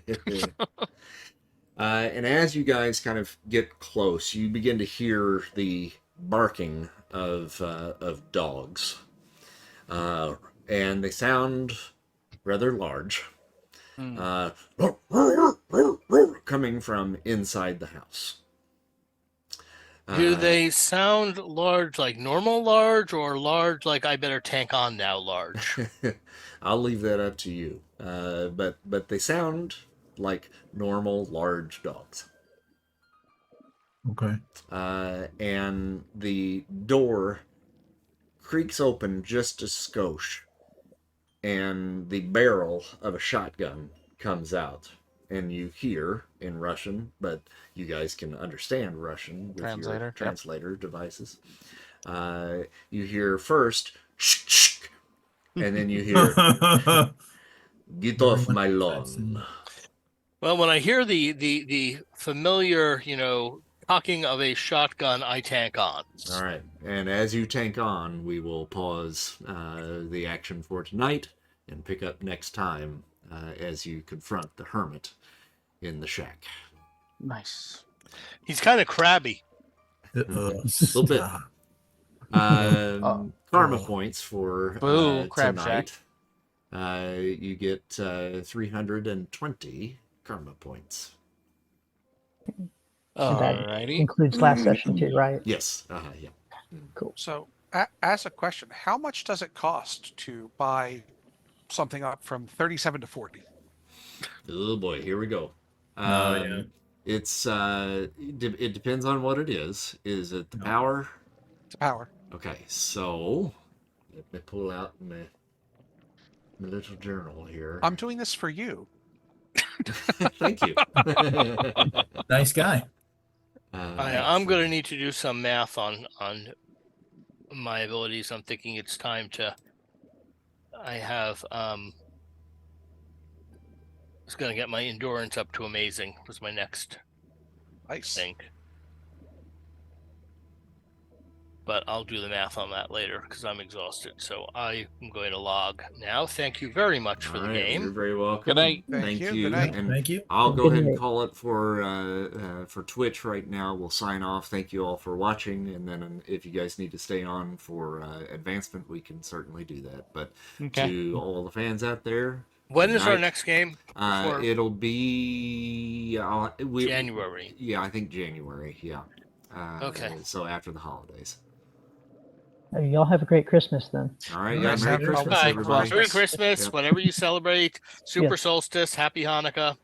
And as you guys kind of get close, you begin to hear the barking of dogs, and they sound rather large, coming from inside the house. Do they sound large like normal large or large like I better tank on now large? I'll leave that up to you. But they sound like normal large dogs. Okay. And the door creaks open just a skosh, and the barrel of a shotgun comes out. And you hear in Russian, but you guys can understand Russian with Translator, your yep. translator devices. You hear first, shh, shh, and then you hear, get off my lawn. Well, when I hear the familiar, cocking of a shotgun, I tank on. All right. And as you tank on, we will pause the action for tonight and pick up next time as you confront the hermit in the shack. Nice. He's kind of crabby. A little bit. Karma points for Boo, Crab tonight. You get 320 karma points. Alrighty. Includes last session too, right? Yes. Yeah. Cool. So, as a question, how much does it cost to buy something up from 37 to 40? Oh boy, here we go. Yeah. It's it depends on what it is. Is it the power? It's power. Okay, so let me pull out my little journal here. I'm doing this for you. Thank you. Nice guy. I'm going to need to do some math on my abilities. I'm thinking it's time to. I have it's going to get my endurance up to amazing. Was my next Nice. thing. But I'll do the math on that later because I'm exhausted. So I am going to log now. Thank you very much for the game. You're very welcome. Good night. Thank you. Good night. And Thank you. I'll go Good ahead and night. call it for Twitch right now. We'll sign off. Thank you all for watching. And then if you guys need to stay on for advancement, we can certainly do that. But Okay. to all the fans out there, When good is our night. next game? For It'll be January. Yeah, I think January. Yeah. Okay. So after the holidays. Y'all have a great Christmas then. All right. Nice. Yeah. Merry Happy Christmas, Okay. everybody. Merry Christmas, Yep. whatever you celebrate. Super Yeah. Solstice, Happy Hanukkah.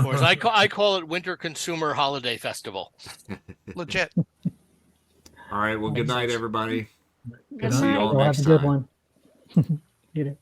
Or as I call it, Winter Consumer Holiday Festival. Legit. All right. Well, good night, everybody. Good See you night. all Y'all have next a good time. one. Get it.